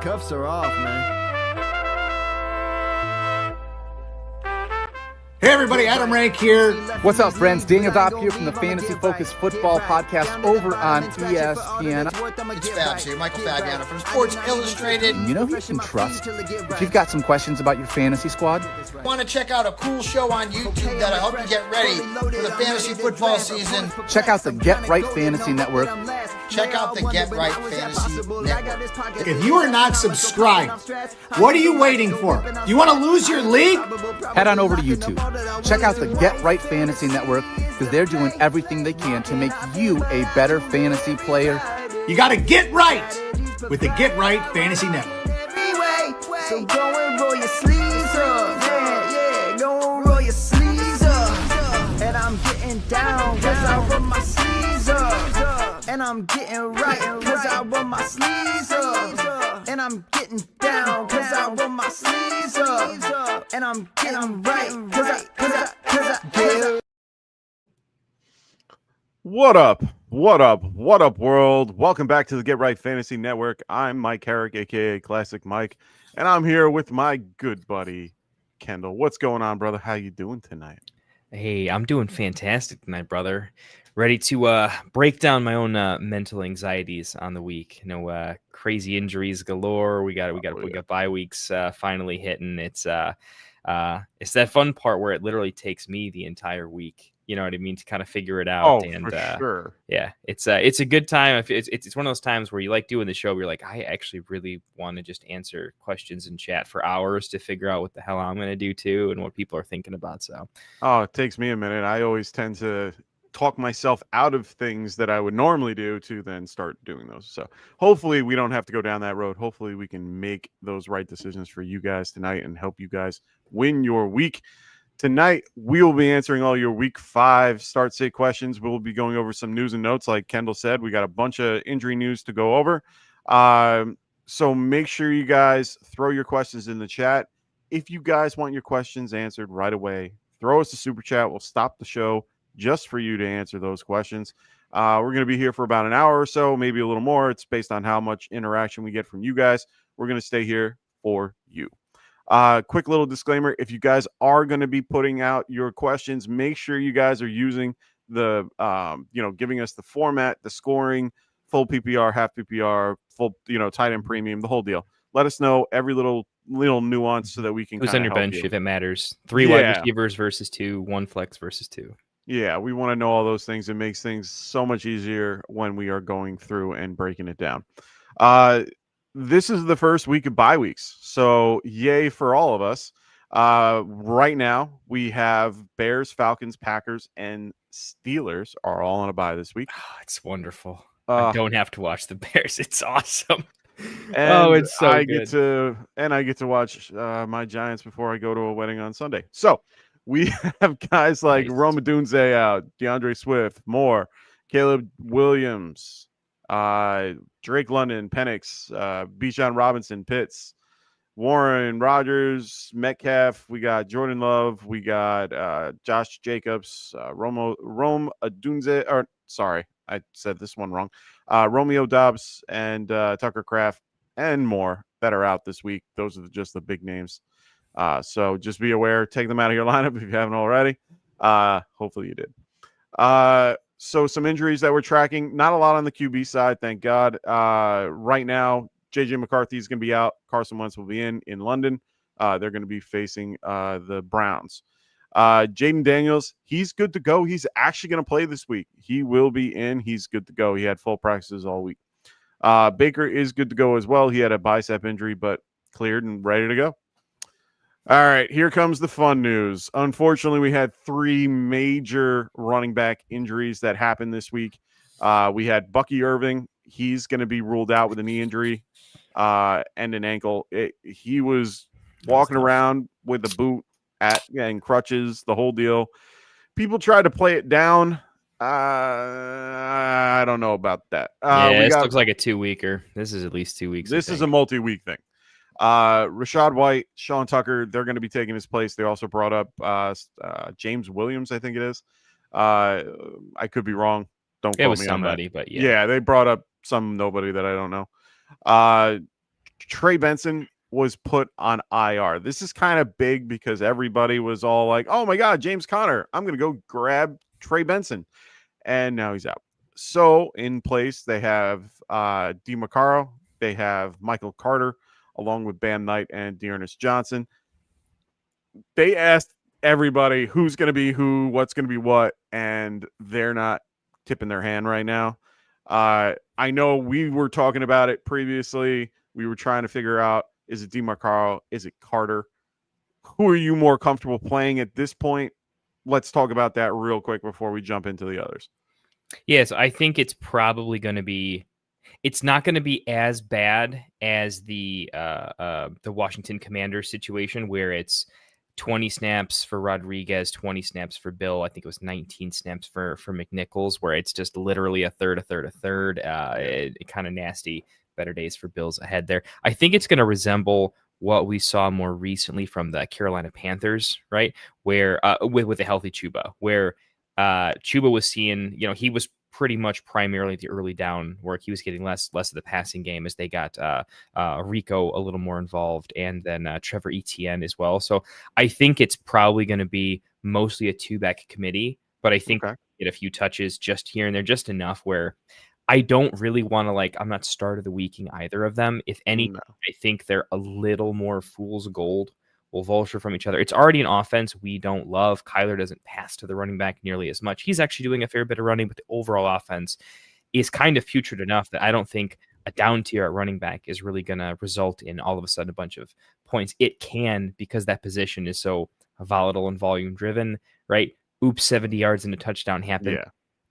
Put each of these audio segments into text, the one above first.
Cuffs are off, man. Hey everybody, Adam Rank here. What's up, friends? Daniel Dopp here from the Fantasy Focused Football Podcast over on ESPN. It's Fabs here, Michael Fabiano from Sports Illustrated. You know who you can trust? If you've got some questions about your fantasy squad, Want to check out a cool show on YouTube that'll help you get ready for the fantasy football season? check out the Get Right Fantasy Network. Check out the Get Right Fantasy Network. If you are not subscribed, what are you waiting for? You want to lose your league? Head on over to YouTube. Check out the Get Right Fantasy Network because they're doing everything they can to make you a better fantasy player. You got to get right with the Get Right Fantasy Network. So go and roll your sleeves up. Yeah, go and roll your sleeves up. And I'm getting down cause I roll my sleeves up. And I'm getting right cause I roll my sleeves up. And I'm getting down cause I roll my sleeves up. And I'm getting right cause I get. What up? What up? What up, world? Welcome back to the Get Right Fantasy Network. I'm Mike Herrick, aka Classic Mike, and I'm here with my good buddy Kendall. What's going on, brother? How you doing tonight? Hey, I'm doing fantastic tonight, brother. Ready to break down my own mental anxieties on the week. Crazy injuries galore. We got bye weeks finally hitting. It's that fun part where it literally takes me the entire week. You know what I mean, to kind of figure it out. For sure. Yeah, it's a good time. It's one of those times where you like doing the show. Where you're like, I actually really want to just answer questions in chat for hours to figure out what the hell I'm going to do too and what people are thinking about. So, it takes me a minute. I always tend to talk myself out of things that I would normally do to then start doing those. So hopefully we don't have to go down that road. Hopefully we can make those right decisions for you guys tonight and help you guys win your week. Tonight, we will be answering all your Week 5 start-sit questions. We'll be going over some news and notes. Like Kendall said, we got a bunch of injury news to go over. So make sure you guys throw your questions in the chat. If you guys want your questions answered right away, throw us a super chat. We'll stop the show just for you to answer those questions. We're going to be here for about an hour or so, maybe a little more. It's based on how much interaction we get from you guys. We're going to stay here for you. Quick little disclaimer. If you guys are going to be putting out your questions, make sure you guys are using the, giving us the format, the scoring, full PPR, half PPR, full, tight end premium, the whole deal. Let us know every little nuance so that we can who's on your bench if it matters. 3 wide receivers versus 2, 1 flex versus 2. Yeah, we want to know all those things. It makes things so much easier when we are going through and breaking it down. This is the first week of bye weeks, so yay for all of us. Right now, we have Bears, Falcons, Packers, and Steelers are all on a bye this week. Oh, it's wonderful. I don't have to watch the Bears. It's awesome. And it's so I good. get to watch my Giants before I go to a wedding on Sunday. So we have guys like Rome Odunze out, DeAndre Swift, Moore, Caleb Williams, Drake London, Penix, Bijan Robinson, Pitts, Warren, Rodgers, Metcalf. We got Jordan Love. We got Josh Jacobs, Rome Odunze. Or sorry, I said this one wrong. Romeo Dobbs and Tucker Kraft and more that are out this week. Those are just the big names. So just be aware. Take them out of your lineup if you haven't already. Hopefully you did. So some injuries that we're tracking. Not a lot on the QB side, thank God. Right now, J.J. McCarthy is going to be out. Carson Wentz will be in London. They're going to be facing the Browns. Jaden Daniels, he's good to go. He's actually going to play this week. He will be in. He's good to go. He had full practices all week. Baker is good to go as well. He had a bicep injury, but cleared and ready to go. All right, here comes the fun news. Unfortunately, we had 3 major running back injuries that happened this week. We had Bucky Irving. He's going to be ruled out with a knee injury and an ankle. He was walking around with a boot and crutches, the whole deal. People tried to play it down. I don't know about that. This looks like a 2-weeker. This is at least 2 weeks. This is a multi-week thing. Rashad White, Sean Tucker, they're going to be taking his place. They also brought up James Williams, I think it is. I could be wrong. Don't quote me on that. But yeah, they brought up some nobody that I don't know. Trey Benson was put on IR. This is kind of big because everybody was all like, oh my God, James Conner, I'm going to go grab Trey Benson. And now he's out. So in place, they have DeMarcaro, they have Michael Carter, along with Bam Knight and Dearness Johnson. They asked everybody who's going to be who, what's going to be what, and they're not tipping their hand right now. I know we were talking about it previously. We were trying to figure out, is it DeMarcaro? Is it Carter? Who are you more comfortable playing at this point? Let's talk about that real quick before we jump into the others. Yes, I think it's probably going to be. It's not going to be as bad as the Washington Commanders situation, where it's 20 snaps for Rodriguez, 20 snaps for Bill. I think it was 19 snaps for McNichols, where it's just literally a third. Kind of nasty. Better days for Bills ahead there. I think it's going to resemble what we saw more recently from the Carolina Panthers, right? Where with a healthy Chuba, where Chuba was seeing, he was pretty much primarily the early down work. He was getting less of the passing game as they got Rico a little more involved, and then Trevor Etienne as well. So I think it's probably going to be mostly a two-back committee, but I think get a few touches just here and there, just enough where I don't really want to I'm not start of the weeking either of them. If any, I think they're a little more fool's gold. Will vulture from each other. It's already an offense we don't love. Kyler doesn't pass to the running back nearly as much. He's actually doing a fair bit of running, but the overall offense is kind of putrid enough that I don't think a down tier at running back is really going to result in all of a sudden a bunch of points. It can, because that position is so volatile and volume driven, right? Oops, 70 yards and a touchdown happen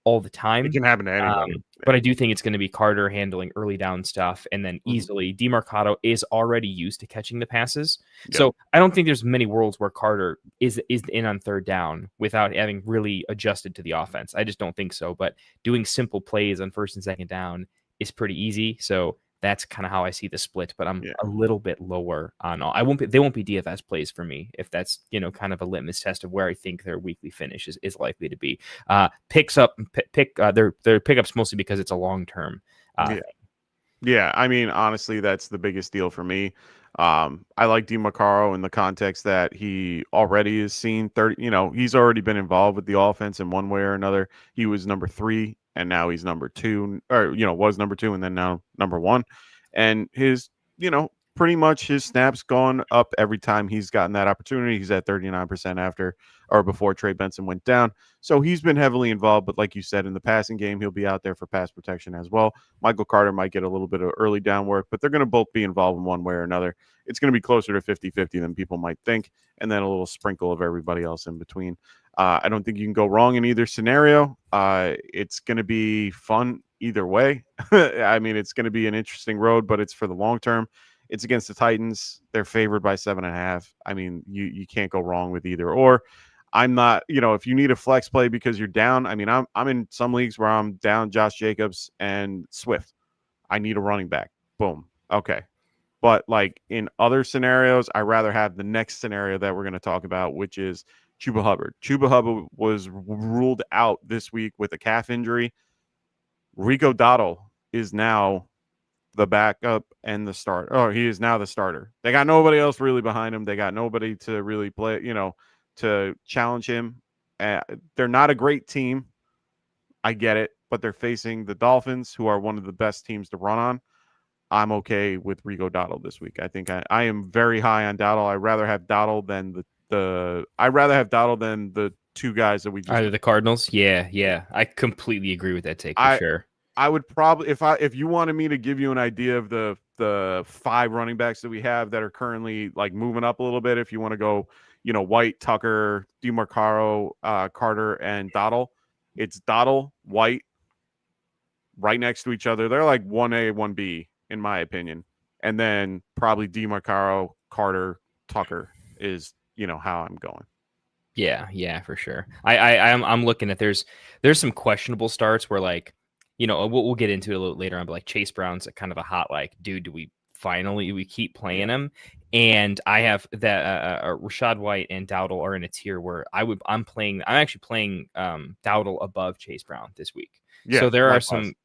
all the time. It can happen to anybody. But I do think it's going to be Carter handling early down stuff, and then easily DeMarcado is already used to catching the passes. Yep. So I don't think there's many worlds where Carter is in on third down without having really adjusted to the offense. I just don't think so. But doing simple plays on first and second down is pretty easy. So that's kind of how I see the split, but I'm a little bit lower on all. They won't be DFS plays for me if that's, kind of a litmus test of where I think their weekly finish is likely to be. Their pickups mostly because it's a long-term. Yeah. I mean, honestly, that's the biggest deal for me. I like DeMarcaro in the context that he already is seen 30, he's already been involved with the offense in one way or another. He was number 3. And now he's number 2, or, was number 2 and then now number 1. And his, pretty much his snaps gone up every time he's gotten that opportunity. He's at 39% after or before Trey Benson went down. So he's been heavily involved. But like you said, in the passing game, he'll be out there for pass protection as well. Michael Carter might get a little bit of early down work, but they're going to both be involved in one way or another. It's going to be closer to 50-50 than people might think. And then a little sprinkle of everybody else in between. I don't think you can go wrong in either scenario. It's going to be fun either way. I mean, it's going to be an interesting road, but it's for the long term. It's against the Titans. They're favored by 7.5. I mean, you can't go wrong with either or. I'm not, if you need a flex play because you're down, I mean, I'm in some leagues where I'm down Josh Jacobs and Swift. I need a running back. Boom. Okay. But like in other scenarios, I rather have the next scenario that we're going to talk about, which is Chuba Hubbard. Chuba Hubbard was ruled out this week with a calf injury. Rico Dowdle is now the backup and the starter. Oh, he is now the starter. They got nobody else really behind him. They got nobody to really play, to challenge him. They're not a great team. I get it, but they're facing the Dolphins, who are one of the best teams to run on. I'm okay with Rico Dowdle this week. I think I am very high on Dowdle. I'd rather have Dowdle than the two guys that we just either the Cardinals. Yeah. I completely agree with that take for sure. I would probably if you wanted me to give you an idea of the 5 running backs that we have that are currently like moving up a little bit, if you want to go, White, Tucker, DeMarcaro, Carter, and Dowdle, it's Dowdle, White, right next to each other. They're like 1A, 1B in my opinion, and then probably DeMarcaro, Carter, Tucker is how I'm going. Yeah, for sure. I'm looking at there's some questionable starts where we'll get into it a little later on, but like Chase Brown's kind of a hot dude. Do we keep playing him? And I have that Rachaad White and Dowdle are in a tier where I'm actually playing Dowdle above Chase Brown this week. Yeah, so there are some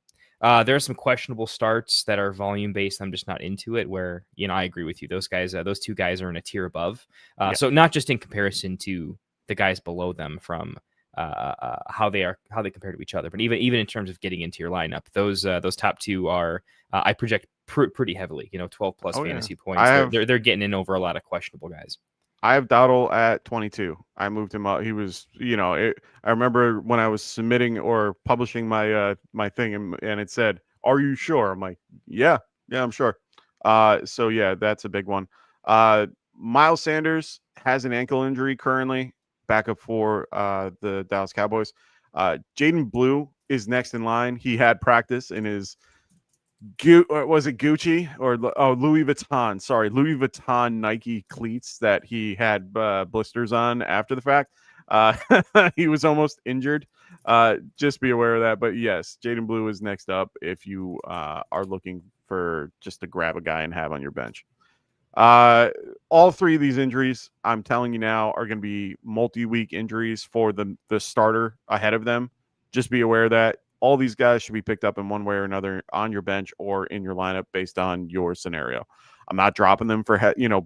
There are some questionable starts that are volume based. I'm just not into it. Where I agree with you. Those guys, those two guys are in a tier above. So not just in comparison to the guys below them from how they compare to each other, but even in terms of getting into your lineup, those top two are I project pretty heavily. 12 plus fantasy points. They're getting in over a lot of questionable guys. I have Dowdle at 22. I moved him up. He was, I remember when I was submitting or publishing my my thing and it said, "Are you sure?" I'm like, "Yeah, I'm sure." So yeah, that's a big one. Miles Sanders has an ankle injury currently, backup for the Dallas Cowboys. Jaden Blue is next in line. He had practice in his was it Gucci or Louis Vuitton? Sorry, Louis Vuitton Nike cleats that he had blisters on after the fact. He was almost injured. Just be aware of that. But yes, Jaden Blue is next up if you are looking for just to grab a guy and have on your bench. All three of these injuries, I'm telling you now, are going to be multi-week injuries for the starter ahead of them. Just be aware of that. All these guys should be picked up in one way or another on your bench or in your lineup based on your scenario. I'm not dropping them for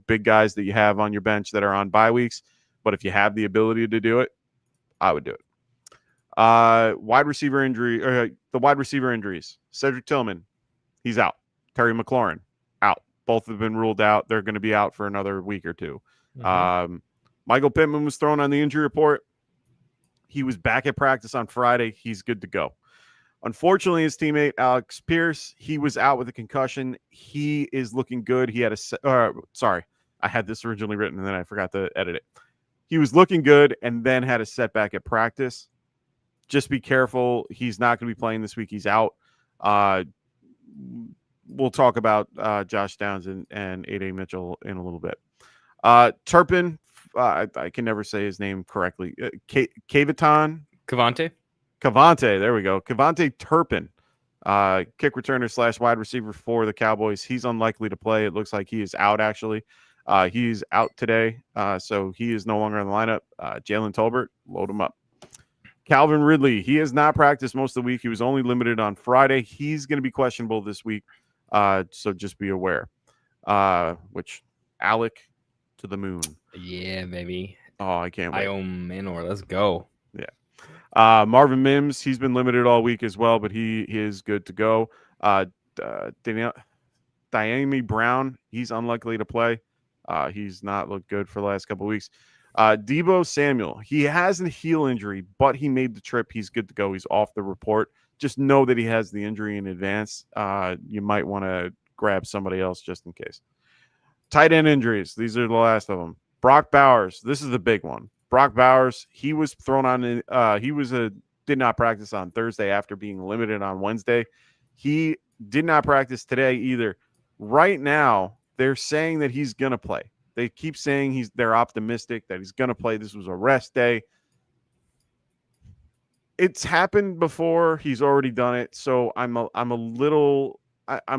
big guys that you have on your bench that are on bye weeks, but if you have the ability to do it, I would do it. Wide receiver injury, the wide receiver injuries. Cedric Tillman, he's out. Terry McLaurin, out. Both have been ruled out. They're going to be out for another week or two. Mm-hmm. Michael Pittman was thrown on the injury report. He was back at practice on Friday. He's good to go. Unfortunately, his teammate, Alex Pierce, he was out with a concussion. He is looking good. He had sorry, I had this originally written and then I forgot to edit it. He was looking good and then had a setback at practice. Just be careful. He's not going to be playing this week. He's out. We'll talk about Josh Downs and A.D. Mitchell in a little bit. Turpin, I can never say his name correctly. Cavante, there we go. Cavante Turpin, kick returner / wide receiver for the Cowboys. He's unlikely to play. It looks like he is out, actually. He's out today, so he is no longer in the lineup. Jalen Tolbert, load him up. Calvin Ridley, he has not practiced most of the week. He was only limited on Friday. He's going to be questionable this week, so just be aware. Which, Alec to the moon. Yeah, baby. Oh, I can't wait. Manor, let's go. Yeah. Marvin Mims, he's been limited all week as well, but he is good to go. Diami Brown, he's unlikely to play. He's not looked good for the last couple of weeks. Deebo Samuel, he has a heel injury, but he made the trip. He's good to go. He's off the report. Just know that he has the injury in advance. You might want to grab somebody else just in case. Tight end injuries. These are the last of them. Brock Bowers, this is the big one. Brock Bowers, he was thrown on. Did not practice on Thursday after being limited on Wednesday. He did not practice today either. Right now, they're saying that he's gonna play. They keep saying they're optimistic that he's gonna play. This was a rest day. It's happened before. He's already done it. So I'm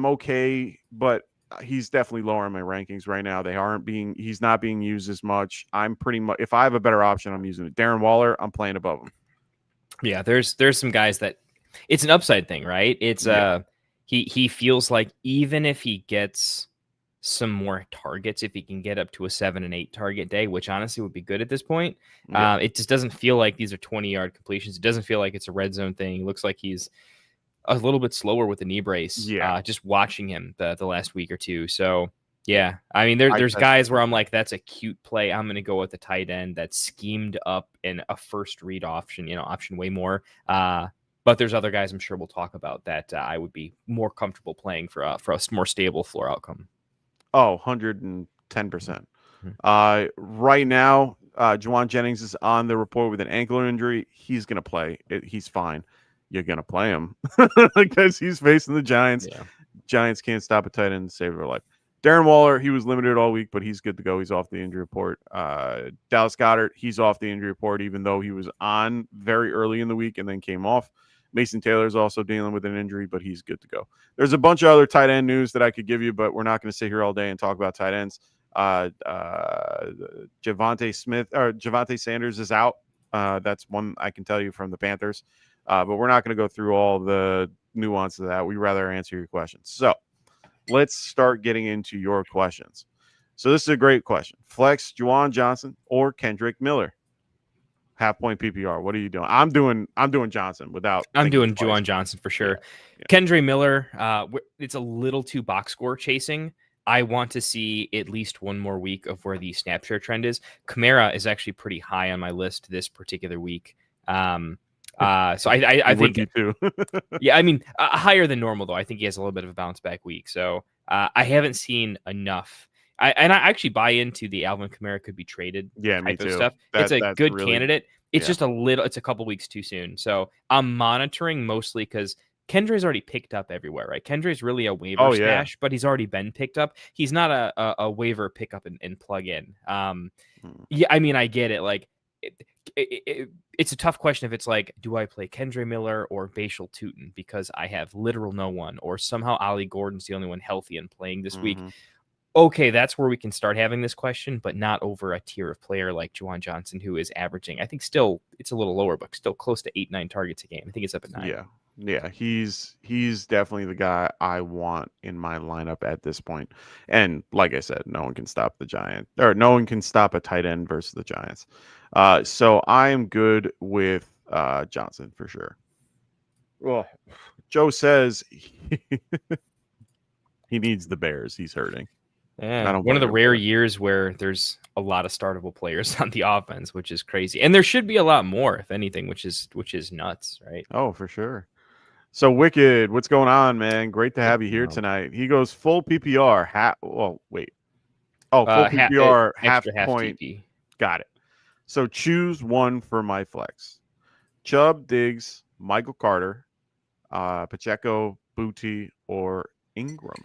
okay, but he's definitely lower in my rankings right now. He's not being used as much. I'm pretty much, if I have a better option, I'm using it. Darren Waller, I'm playing above him. Yeah, there's some guys that it's an upside thing, right? It's he feels like even if he gets some more targets, if he can get up to a 7 and 8 target day, which honestly would be good at this point. Yeah. It just doesn't feel like these are 20-yard completions. It doesn't feel like it's a red zone thing. It looks like he's a little bit slower with the knee brace. Yeah. Just watching him the last week or two. So yeah, I mean, there's guys where I'm like, that's a cute play. I'm going to go with the tight end that's schemed up in a first read option, option way more. But there's other guys I'm sure we'll talk about that I would be more comfortable playing for a more stable floor outcome. Oh, 110%. Right now, Juwan Jennings is on the report with an ankle injury. He's going to play. He's fine. You're going to play him because he's facing the Giants. Yeah. Giants can't stop a tight end to save their life. Darren Waller, he was limited all week, but he's good to go. He's off the injury report. Dallas Goedert, he's off the injury report, even though he was on very early in the week and then came off. Mason Taylor is also dealing with an injury, but he's good to go. There's a bunch of other tight end news that I could give you, but we're not going to sit here all day and talk about tight ends. Javonte Sanders is out. That's one I can tell you from the Panthers. But we're not going to go through all the nuance to that. We rather answer your questions. So let's start getting into your questions. So this is a great question. Flex Juwan Johnson or Kendrick Miller? Half-point PPR. What are you doing? I'm doing Johnson without. I'm doing twice. Juwan Johnson for sure. Yeah. Kendra Miller, it's a little too box score chasing. I want to see at least one more week of where the snap share trend is. Kamara is actually pretty high on my list this particular week. So I think would be too. yeah, I mean higher than normal though. I think he has a little bit of a bounce back week. So I haven't seen enough. I actually buy into the Alvin Kamara could be traded. Yeah, me too. Stuff. It's a good really, candidate. It's just it's a couple weeks too soon. So I'm monitoring mostly because Kendra's already picked up everywhere, right? Kendra's really a waiver stash, but he's already been picked up. He's not a waiver pickup and plug in. Yeah, I mean, I get it. Like, it's a tough question if it's like, do I play Kendra Miller or Bashal Tootin because I have literal no one, or somehow Ollie Gordon's the only one healthy and playing this week. Okay, that's where we can start having this question, but not over a tier of player like Juwan Johnson, who is averaging, I think still, it's a little lower, but still close to 8-9 targets a game. I think it's up at 9. Yeah, he's definitely the guy I want in my lineup at this point. And like I said, no one can stop the Giants, or no one can stop a tight end versus the Giants. So I am good with Johnson for sure. Well, Joe says he needs the Bears. He's hurting. Yeah, one of the rare years where there's a lot of startable players on the offense, which is crazy. And there should be a lot more, if anything, which is nuts, right? Oh, for sure. So Wicked, what's going on, man? Great to have you here tonight. He goes full PPR. Full PPR, half point. TP. Got it. So choose one for my flex. Chubb, Diggs, Michael Carter, Pacheco, Booty, or Ingram.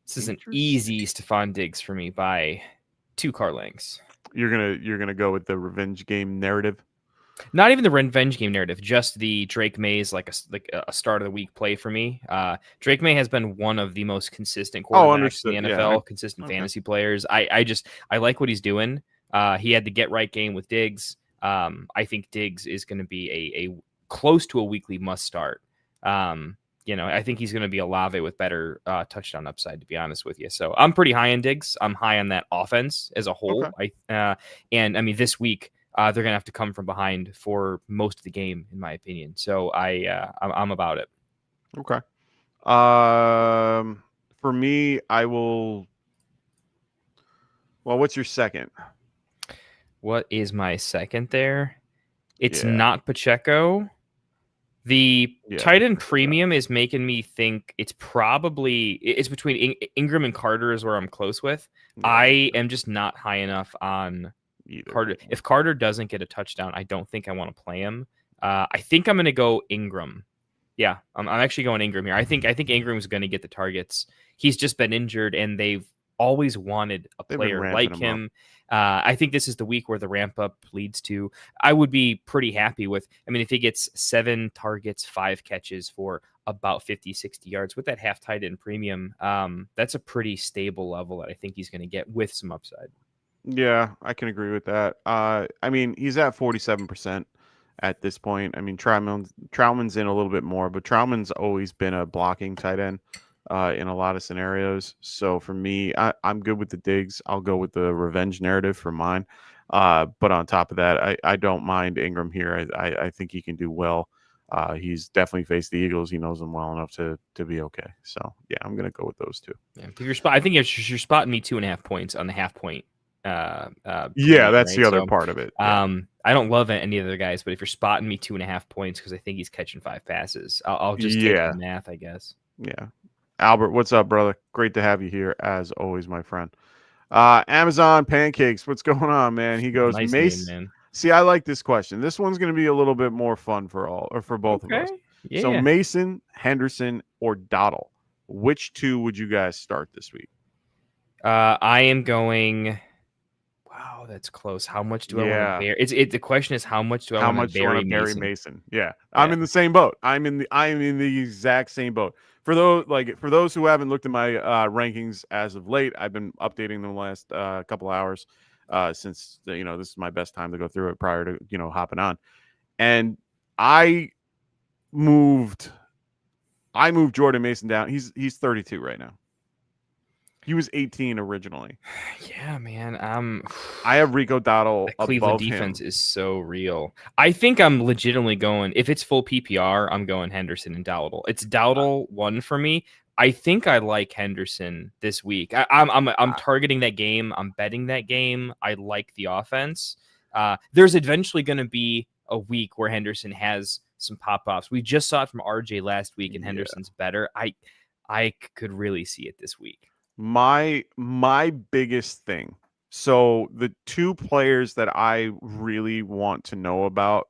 This is an easy Stephon Diggs for me by 2 car lengths. You're gonna go with the revenge game narrative. Not even the revenge game narrative, just the Drake May's like a start of the week play for me. Drake May has been one of the most consistent quarterbacks in the NFL, consistent fantasy players. I like what he's doing. He had the get right game with Diggs. I think Diggs is going to be a close to a weekly must start. I think he's going to be a Olave with better touchdown upside, to be honest with you. So I'm pretty high on Diggs. I'm high on that offense as a whole. Okay. And I mean, this week they're going to have to come from behind for most of the game, in my opinion. So I'm about it. Okay. For me, I will. Well, what's your second? What is my second there? It's not Pacheco. The tight end premium is making me think it's between Ingram and Carter is where I'm close with. Yeah. I am just not high enough on Carter. If Carter doesn't get a touchdown, I don't think I want to play him. I think I'm going to go Ingram. Yeah, I'm actually going Ingram here. I think Ingram's going to get the targets. He's just been injured, and they've always wanted a player like him. I think this is the week where the ramp up leads to. I would be pretty happy with. I mean, if he gets 7 targets, 5 catches for about 50, 60 yards with that half tight end premium, that's a pretty stable level that I think he's going to get with some upside. Yeah, I can agree with that. I mean, he's at 47% at this point. I mean, Troutman's in a little bit more, but Troutman's always been a blocking tight end in a lot of scenarios. So for me, I'm good with the Diggs. I'll go with the revenge narrative for mine. But on top of that, I don't mind Ingram here. I think he can do well. He's definitely faced the Eagles. He knows them well enough to be okay. So yeah, I'm gonna go with those two. Yeah, I think you're spotting me 2.5 points on the half point. That's right? The other part of it. I don't love any of the guys, but if you're spotting me 2.5 points because I think he's catching 5 passes, I'll just take the math, I guess. Yeah. Albert, what's up, brother? Great to have you here as always, my friend. Amazon Pancakes, what's going on, man? He goes, nice Mace. Name, man. See, I like this question. This one's going to be a little bit more fun for both of us. Yeah. So Mason, Henderson, or Dottle, which two would you guys start this week? I am going. Wow, that's close. How much do I want to bury? The question is how much do I want to bury Mason? Yeah, I'm in the same boat. I'm in the exact same boat. For those who haven't looked at my rankings as of late, I've been updating them the last couple hours since this is my best time to go through it prior to hopping on, and I moved I moved Jordan Mason down. He's 32 right now. He was 18 originally. Yeah, man. I have Rico Dowdle The Cleveland above defense him. is so real. I think I'm legitimately going. If it's full PPR, I'm going Henderson and Dowdle. It's Dowdle one for me. I think I like Henderson this week. I'm targeting that game. I'm betting that game. I like the offense. There's eventually going to be a week where Henderson has some pop-offs. We just saw it from RJ last week, and Henderson's better. I could really see it this week. My biggest thing. So the two players that I really want to know about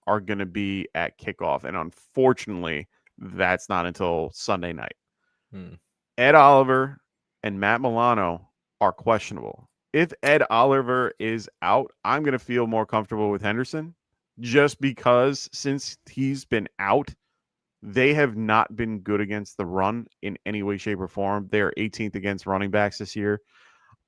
are going to be at kickoff, and unfortunately, that's not until Sunday night. Ed Oliver and Matt Milano are questionable. If Ed Oliver is out, I'm going to feel more comfortable with Henderson, just because since he's been out, they have not been good against the run in any way, shape, or form. They're 18th against running backs this year.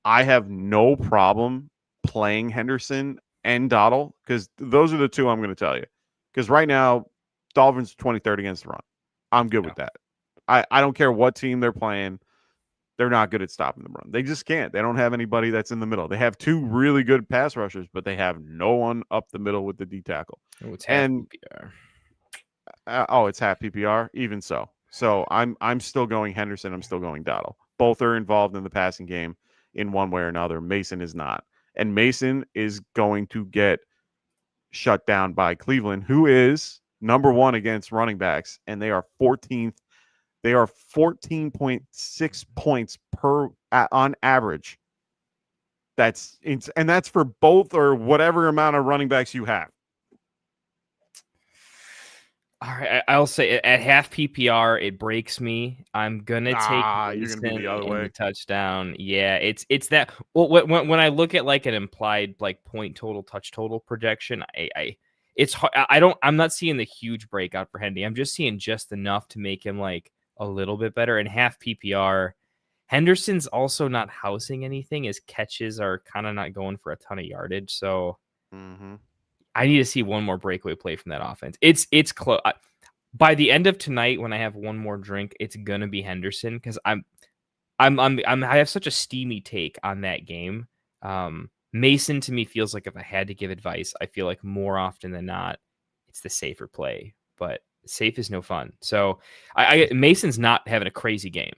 I have no problem playing Henderson and Dowdle, because those are the two I'm going to tell you. Because right now, Dolphins 23rd against the run. I'm good with that. I don't care what team they're playing. They're not good at stopping the run. They just can't. They don't have anybody that's in the middle. They have two really good pass rushers, but they have no one up the middle with the D tackle. Oh, it's half PPR. It's half PPR. Even so. So I'm still going Henderson. I'm still going Dowdle. Both are involved in the passing game in one way or another. Mason is not. And Mason is going to get shut down by Cleveland, who is number one against running backs, and they are 14th. They are 14.6 points per on average. That's for both or whatever amount of running backs you have. All right, I'll say at half PPR, it breaks me. I'm gonna take you're gonna be the other way. the touchdown. Yeah, it's that. Well, when I look at like an implied like point total, touch total projection, it's hard. I'm not seeing the huge breakout for Hendy. I'm just seeing just enough to make him like a little bit better. And half PPR, Henderson's also not housing anything. His catches are kind of not going for a ton of yardage. So I need to see one more breakaway play from that offense. It's close. By the end of tonight, when I have one more drink, it's gonna be Henderson, because I have such a steamy take on that game. Mason to me feels like if I had to give advice, I feel like more often than not, it's the safer play. But safe is no fun. So Mason's not having a crazy game.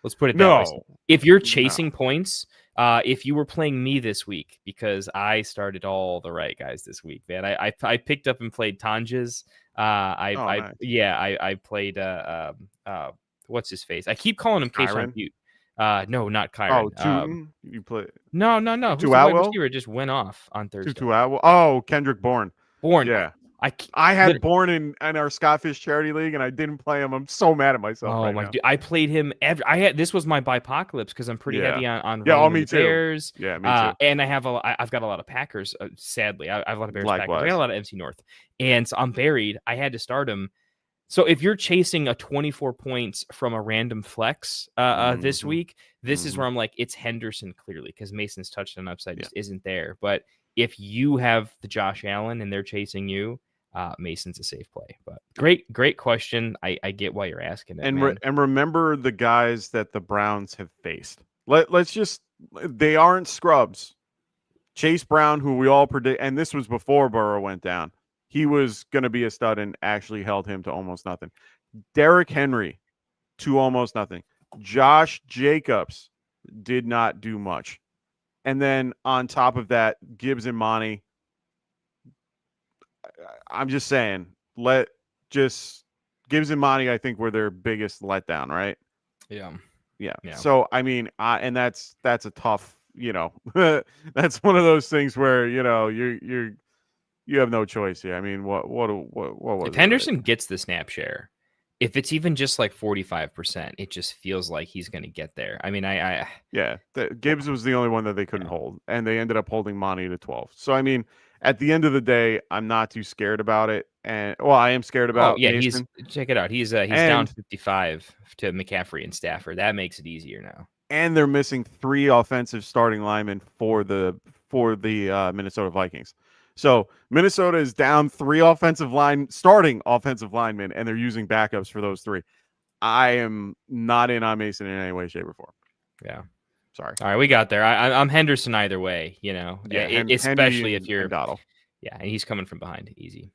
Let's put it that way. If you're chasing points, if you were playing me this week, because I started all the right guys this week, man. I picked up and played Tanjas. I played what's his face? I keep calling him Keishon Butte. No, not Kyron. Oh, Tootin? You play? No. Who's the wide receiver just went off on Thursday? Tutu Atwell. Oh, Kendrick Bourne. Yeah. I had Bourne in our Scott Fish charity league, and I didn't play him. I'm so mad at myself. Oh right my! now. Dude, I played him. This was my bipocalypse, because I'm pretty heavy on me too. Bears. Yeah, me too. And I've got a lot of Packers. Sadly, I have a lot of Bears. Likewise. Packers. I got a lot of MC North, and so I'm buried. I had to start him. So if you're chasing a 24 points from a random flex this week, this is where I'm like, it's Henderson clearly, because Mason's touchdown upside just isn't there. But if you have the Josh Allen and they're chasing you, Mason's a safe play. But great question. I get why you're asking it. And remember the guys that the Browns have faced. Let's just, they aren't scrubs. Chase Brown, who we all predict, and this was before Burrow went down, he was going to be a stud and actually held him to almost nothing. Derrick Henry to almost nothing. Josh Jacobs did not do much. And then on top of that, Gibbs and Monty. I'm just saying, Gibbs and Monty, I think, were their biggest letdown, right? Yeah. So I mean, and that's a tough, that's one of those things where you have no choice here. I mean, what was if Henderson gets the snap share, if it's even just like 45%, it just feels like he's going to get there. I mean, Gibbs was the only one that they couldn't hold, and they ended up holding Monty to 12. So I mean, at the end of the day, I'm not too scared about it, and I am scared about. Mason. Check it out. He's down 55 to McCaffrey and Stafford. That makes it easier now. And they're missing 3 offensive starting linemen for the Minnesota Vikings. So Minnesota is down 3 starting offensive linemen, and they're using backups for those 3. I am not in on Mason in any way, shape, or form. Yeah. Sorry. All right, we got there. I'm Henderson either way, Yeah, especially Henry if you're and Dottle. Yeah, and he's coming from behind, easy.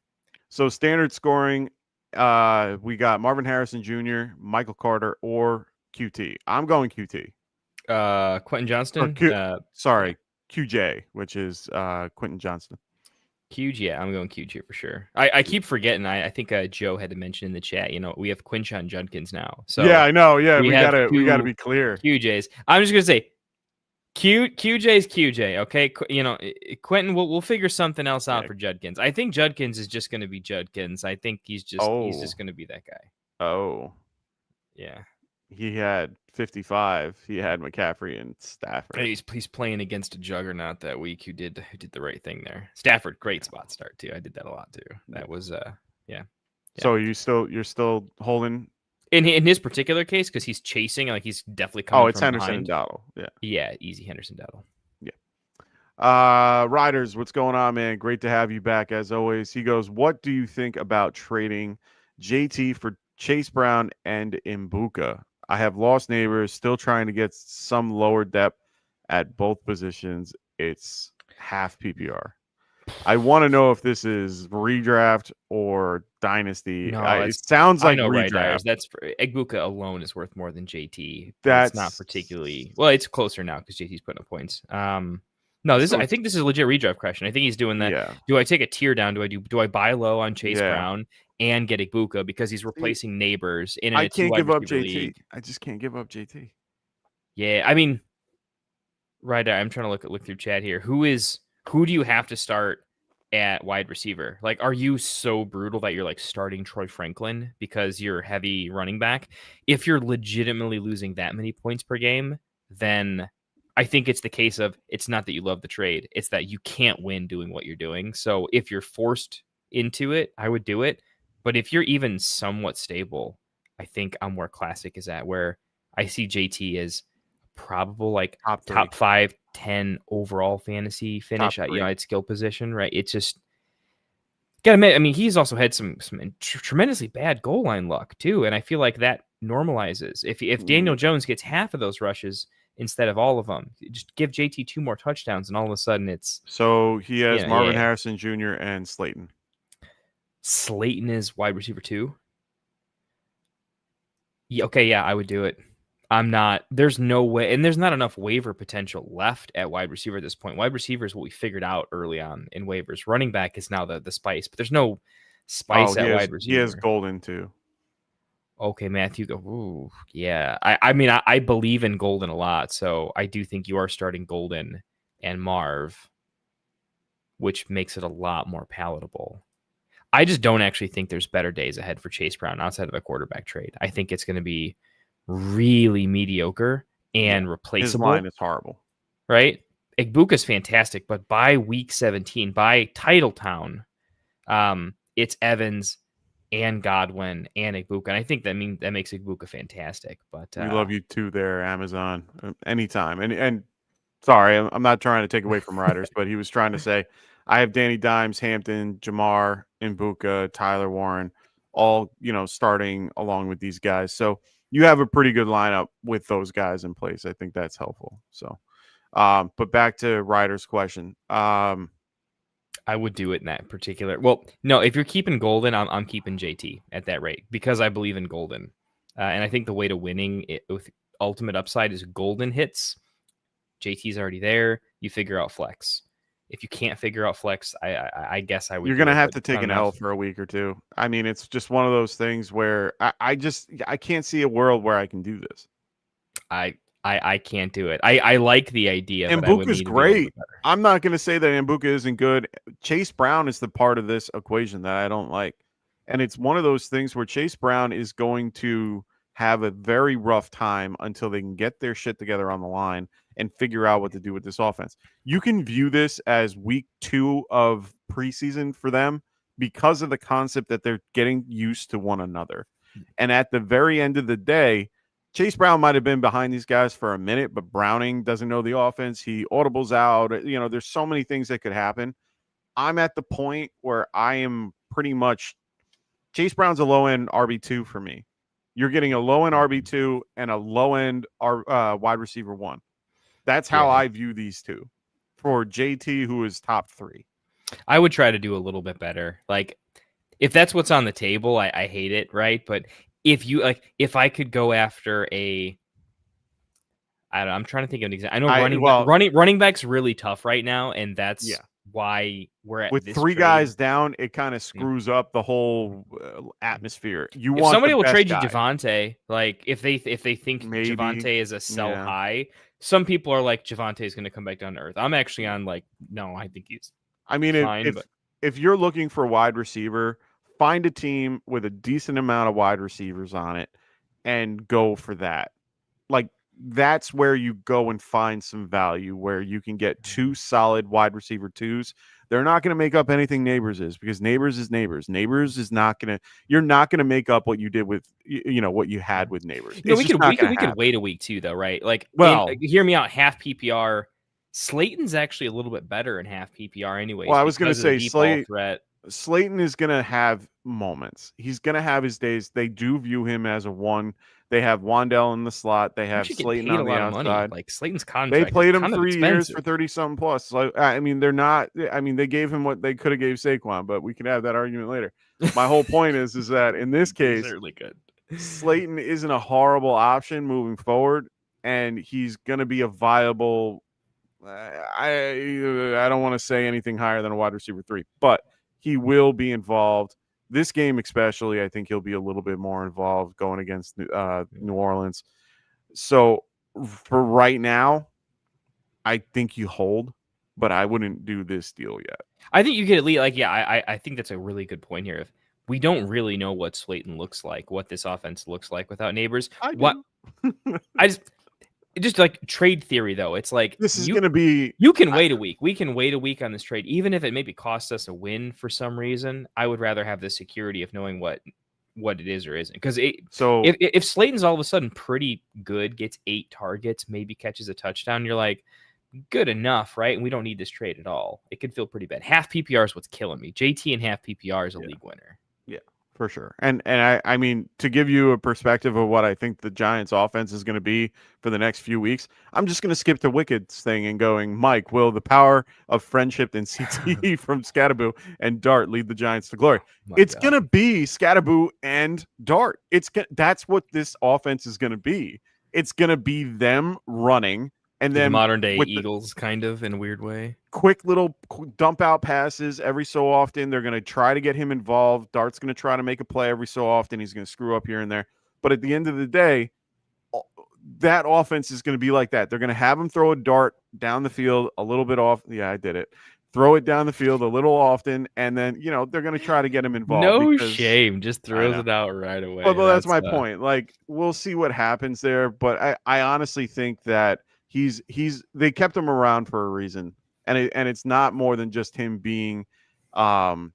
So standard scoring, we got Marvin Harrison Jr., Michael Carter, or QT. I'm going QT. Quentin Johnston. Sorry, QJ, which is Quentin Johnston. QJ, yeah, I'm going QJ for sure. I keep forgetting. I think Joe had to mention in the chat. We have Quinshon Judkins now. So yeah, I know. Yeah, we two gotta be clear. QJs. I'm just gonna say QJ's QJ. Okay, Quentin. We'll figure something else out for Judkins. I think Judkins is just gonna be Judkins. I think he's just gonna be that guy. Oh, yeah. He had 55. He had McCaffrey and Stafford. He's playing against a juggernaut that week who did the right thing there. Stafford, great spot start too. I did that a lot too. That was yeah. So you're still holding in his particular case because he's chasing, like he's definitely coming. Oh, it's from Henderson behind. and Dottle. Yeah, easy Henderson Dottle. Yeah. Riders, what's going on, man? Great to have you back as always. He goes, what do you think about trading JT for Chase Brown and Mbuka? I have lost neighbors, still trying to get some lower depth at both positions. It's half PPR. I want to know if this is redraft or dynasty. No, it sounds like redraft. Right, that's Egbuka alone is worth more than JT. That's not particularly well. It's closer now because JT's putting up points. No, I think this is a legit redraft question. I think he's doing that. Yeah. Do I take a tier down? Do I buy low on Chase Brown and get Egbuka because he's replacing neighbors in I can't give up JT. League? I just can't give up JT. Yeah, I mean, right. I'm trying to look through chat here. Who do you have to start at wide receiver? Like, are you so brutal that you're like starting Troy Franklin because you're heavy running back? If you're legitimately losing that many points per game, then I think it's the case of it's not that you love the trade, it's that you can't win doing what you're doing. So if you're forced into it, I would do it. But if you're even somewhat stable, I think I'm where Classic is at, where I see JT as probable like top 5, 10 overall fantasy finish at skill position, right? It's just gotta admit, I mean, he's also had some tremendously bad goal line luck too, and I feel like that normalizes. If Daniel Jones gets half of those rushes instead of all of them, just give JT 2 more touchdowns, and all of a sudden it's so he has Marvin Harrison Jr. and Slayton. Slayton is wide receiver 2. Yeah, okay, yeah, I would do it. There's no way, and there's not enough waiver potential left at wide receiver at this point. Wide receiver is what we figured out early on in waivers. Running back is now the spice, but there's no spice at wide receiver. He has Golden too. Okay, Matthew. Ooh, yeah. I mean, I believe in Golden a lot, so I do think you are starting Golden and Marv, which makes it a lot more palatable. I just don't actually think there's better days ahead for Chase Brown outside of a quarterback trade. I think it's going to be really mediocre and replaceable. His line is horrible. Right? Egbuka's fantastic, but by week 17, by Titletown, it's Evans and Godwin and Egbuka. And I think that makes Egbuka fantastic. But we love you too there, Amazon. Anytime. And sorry, I'm not trying to take away from Riders, but he was trying to say I have Danny Dimes, Hampton, Jamar, Egbuka, Tyler Warren, all starting along with these guys. So you have a pretty good lineup with those guys in place. I think that's helpful. So, but back to Ryder's question. I would do it in that particular. Well, no, if you're keeping Golden, I'm keeping JT at that rate because I believe in Golden. And I think the way to winning it with ultimate upside is Golden hits. JT's already there. You figure out flex. If you can't figure out flex, I guess I would. You're going to have to take an L for a week or two. I mean, it's just one of those things where I can't see a world where I can do this. I can't do it. I like the idea. Mbuka's great. I'm not going to say that Mbuka isn't good. Chase Brown is the part of this equation that I don't like. And it's one of those things where Chase Brown is going to have a very rough time until they can get their shit together on the line and figure out what to do with this offense. You can view this as week 2 of preseason for them because of the concept that they're getting used to one another. And at the very end of the day, Chase Brown might have been behind these guys for a minute, but Browning doesn't know the offense. He audibles out. There's so many things that could happen. I'm at the point where I am pretty much Chase Brown's a low-end RB2 for me. You're getting a low end RB2 and a low end wide receiver 1. That's how I view these two for JT, who is top 3. I would try to do a little bit better. Like, if that's what's on the table, I hate it, right? But if I could go after I don't know, I'm trying to think of an example. I know running back's really tough right now, and that's why we're at with this 3 trade. guys down. It kind of screws up the whole atmosphere. If somebody will trade you Javonte, like if they think Maybe. Javonte is a sell high, some people are like Javonte is going to come back down to earth. I'm actually on like, no, I think he's. I mean, fine, if you're looking for a wide receiver, find a team with a decent amount of wide receivers on it and go for that. Like, that's where you go and find some value, where you can get 2 solid wide receiver 2s. They're not going to make up anything Neighbors is, because Neighbors is Neighbors. Neighbors is not going to, you're not going to make up what you did with, what you had with Neighbors. We could wait a week too, though, right? Like, hear me out. Half PPR. Slayton's actually a little bit better in half PPR anyway. Well, I was going to say Slayton is going to have moments. He's going to have his days. They do view him as a 1. They have Wandell in the slot. They have Slayton on the outside. Like, Slayton's contract. They played him 3 years for 30-something plus. So, I mean, they're not. I mean, they gave him what they could have gave Saquon, but we can have that argument later. My whole point is that in this case, really good. Slayton isn't a horrible option moving forward, and he's going to be a viable. I don't want to say anything higher than a wide receiver 3, but he will be involved. This game especially, I think he'll be a little bit more involved going against New Orleans. So for right now, I think you hold, but I wouldn't do this deal yet. I think you could at least, I think that's a really good point here. If we don't really know what Slayton looks like, what this offense looks like without Neighbors. Just like trade theory, though, it's like this is going to be. You can wait a week. We can wait a week on this trade, even if it maybe costs us a win for some reason. I would rather have the security of knowing what it is or isn't. Because if Slayton's all of a sudden pretty good, gets 8 targets, maybe catches a touchdown, you're like, good enough, right? And we don't need this trade at all. It could feel pretty bad. Half PPR is what's killing me. JT and half PPR is a league winner. Yeah. For sure. And I mean, to give you a perspective of what I think the Giants offense is going to be for the next few weeks, I'm just going to skip the Wickeds thing and going, Mike, will the power of friendship and CTE from Scatterboo and Dart lead the Giants to glory? It's going to be Scatterboo and Dart. That's what this offense is going to be. It's going to be them running. And then modern day Eagles, kind of in a weird way. Quick little dump out passes every so often. They're going to try to get him involved. Dart's going to try to make a play every so often. He's going to screw up here and there. But at the end of the day, that offense is going to be like that. They're going to have him throw a dart down the field a little bit off. Yeah, I did it. Throw it down the field a little often, and then they're going to try to get him involved. No shame, just throws it out right away. Well, that's my point. Like, we'll see what happens there, but I honestly think that they kept him around for a reason, and it's not more than just him being, one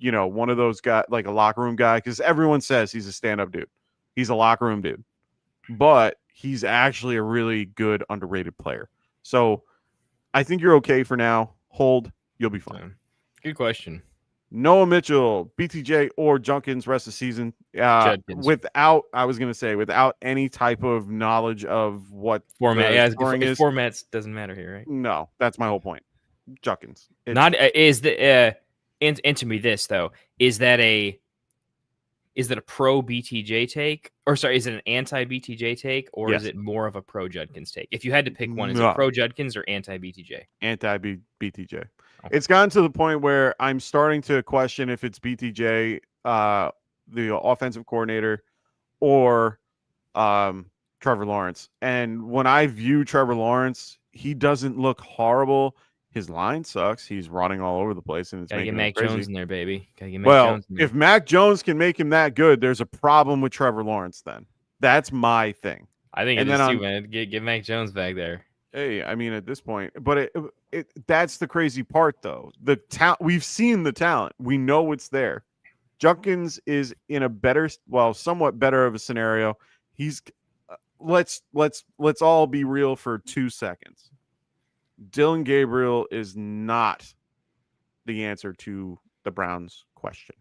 of those guys, like a locker room guy, because everyone says he's a stand-up dude. He's a locker room dude, but he's actually a really good underrated player. So I think you're okay for now. Hold, you'll be fine. Good question. Noah Mitchell, BTJ, or Junkins rest of the season without any type of knowledge of what format formats doesn't matter here, right? No, that's my whole point. Junkins. Answer me this though. Is that a pro BTJ take, or sorry, is it an anti BTJ take, or is it more of a pro Judkins take? If you had to pick one, is it pro Judkins or anti BTJ? Anti BTJ. Okay. It's gotten to the point where I'm starting to question if it's BTJ, the offensive coordinator, or Trevor Lawrence. And when I view Trevor Lawrence, he doesn't look horrible. His line sucks. He's running all over the place, and it's gotta making get Mac crazy. Jones in there, baby. If Mac Jones can make him that good, there's a problem with Trevor Lawrence. Then that's my thing. I think it is too, man. Get Mac Jones back there. Hey, I mean, at this point, but that's the crazy part, though. The talent, we've seen the talent. We know it's there. Junkins is in a somewhat better of a scenario. He's let's all be real for 2 seconds. Dylan Gabriel is not the answer to the Browns' question.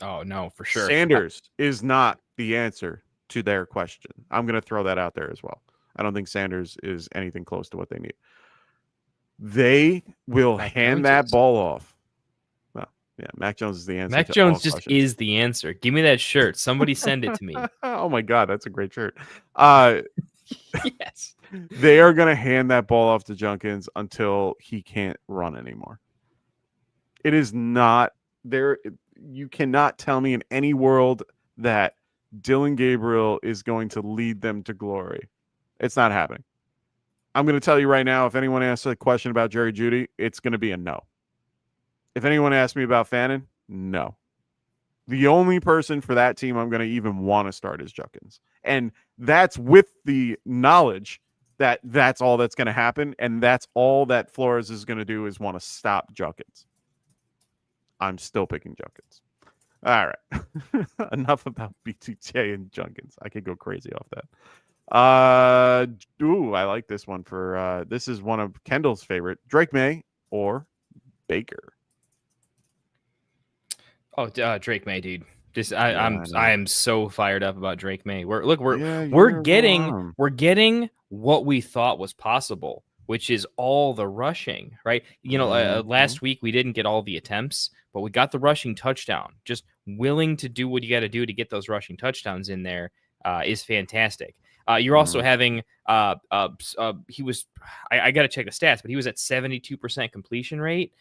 Oh no, for sure. Sanders is not the answer to their question. I'm going to throw that out there as well. I don't think Sanders is anything close to what they need. They will Mac hand Jones that is. ball off. Well, yeah, Mac Jones is the answer Mac to Jones all just questions. is the answer. Give me that shirt. Somebody send it to me. Oh my God, that's a great shirt. Yes. They are going to hand that ball off to Junkins until he can't run anymore. It is not there. You cannot tell me in any world that Dylan Gabriel is going to lead them to glory. It's not happening. I'm going to tell you right now, if anyone asks a question about Jerry Jeudy, it's going to be a no. If anyone asks me about Fannin, no. The only person for that team I'm going to even want to start is Junkins. And that's with the knowledge that that's all that's going to happen. And that's all that Flores is going to do is want to stop Junkins. I'm still picking Junkins. All right. Enough about BTJ and Junkins. I could go crazy off that. I like this one for this is one of Kendall's favorite. Drake May or Baker. Oh, Drake May, dude. Just I I am so fired up about Drake May. you're getting what we thought was possible, which is all the rushing, right? Last week we didn't get all the attempts, but we got the rushing touchdown. Just willing to do what you got to do to get those rushing touchdowns in there is fantastic. You're also having he was I got to check the stats, but he was at 72% completion rate.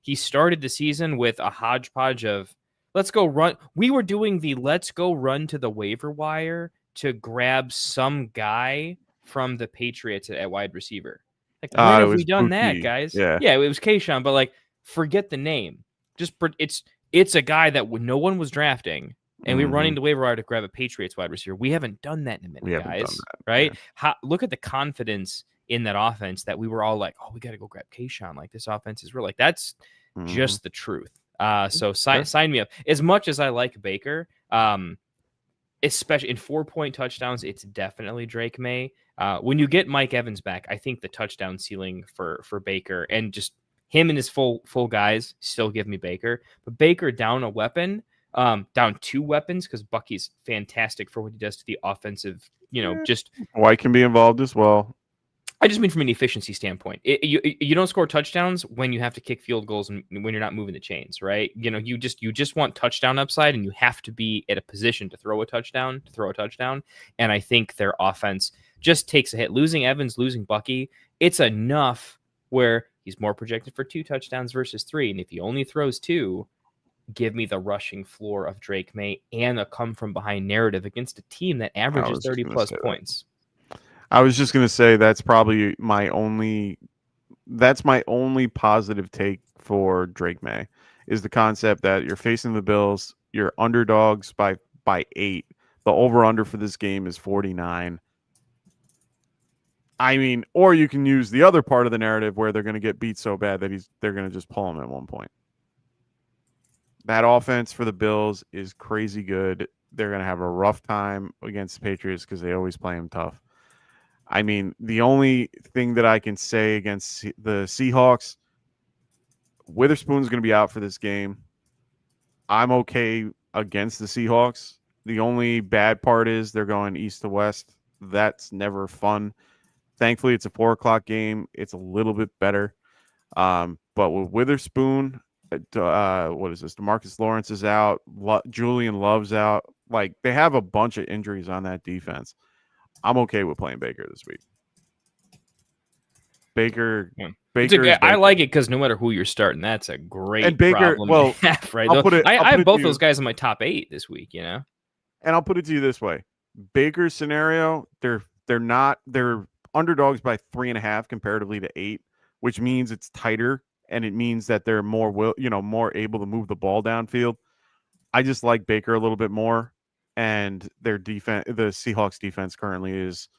He started the season with a hodgepodge of let's go run. We were doing the let's go run to the waiver wire to grab some guy from the Patriots at wide receiver. Like, when have we done that, guys? Yeah, it was Kayshawn, but like, forget the name. Just it's a guy that no one was drafting, and we were running to waiver wire to grab a Patriots wide receiver. We haven't done that in a minute, guys. Right? Yeah. Look at the confidence in that offense that we were all like, oh, we got to go grab Kayshawn. Like, this offense is real. Like, that's just the truth. So sign me up. As much as I like Baker, especially in 4-point touchdowns, it's definitely Drake May. When you get Mike Evans back, I think the touchdown ceiling for Baker and just him and his full guys still give me Baker. But Baker down a weapon, down 2 weapons, because Bucky's fantastic for what he does to the offensive. Just White can be involved as well. I just mean from an efficiency standpoint. You don't score touchdowns when you have to kick field goals and when you're not moving the chains, right? You just want touchdown upside, and you have to be at a position to throw a touchdown. And I think their offense just takes a hit. Losing Evans, losing Bucky, it's enough where he's more projected for 2 touchdowns versus 3. And if he only throws 2, give me the rushing floor of Drake May and a come from behind narrative against a team that averages 30 plus points. I was just going to say that's probably my only positive take for Drake May is the concept that you're facing the Bills, you're underdogs by 8. The over-under for this game is 49. I mean, or you can use the other part of the narrative where they're going to get beat so bad that they're going to just pull him at one point. That offense for the Bills is crazy good. They're going to have a rough time against the Patriots because they always play them tough. I mean, the only thing that I can say against the Seahawks, Witherspoon's going to be out for this game. I'm okay against the Seahawks. The only bad part is they're going east to west. That's never fun. Thankfully, it's a 4:00 game. It's a little bit better. But with Witherspoon, what is this? DeMarcus Lawrence is out. Julian Love's out. Like, they have a bunch of injuries on that defense. I'm okay with playing Baker this week. Baker. I like it because no matter who you're starting, that's a great problem to have, right? I have both those guys in my top 8 this week, And I'll put it to you this way: Baker's scenario, they're underdogs by 3.5 comparatively to 8, which means it's tighter, and it means that they're more able to move the ball downfield. I just like Baker a little bit more. And their defense, the Seahawks defense currently is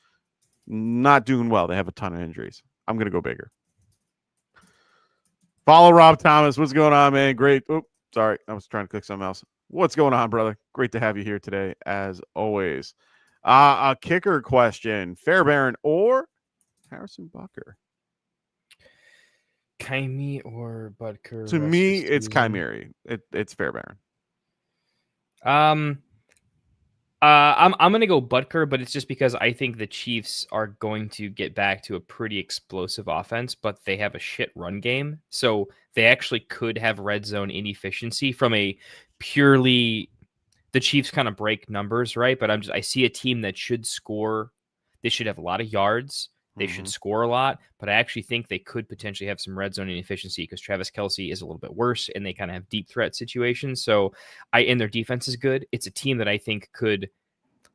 not doing well. They have a ton of injuries. I'm going to go Baker. Follow Rob Thomas. What's going on, man? Great. Oops, sorry. I was trying to click something else. What's going on, brother? Great to have you here today, as always. A kicker question. Fairbairn or Harrison Butker? Kaimi or Butker? To me, it's Chimeri. It's Fairbairn. I'm gonna go Butker, but it's just because I think the Chiefs are going to get back to a pretty explosive offense, but they have a shit run game, so they actually could have red zone inefficiency from a purely the Chiefs kind of break numbers, right? But I see a team that should score. They should have a lot of yards. They should score a lot, but I actually think they could potentially have some red zone inefficiency because Travis Kelce is a little bit worse and they kind of have deep threat situations. So and their defense is good. It's a team that I think could,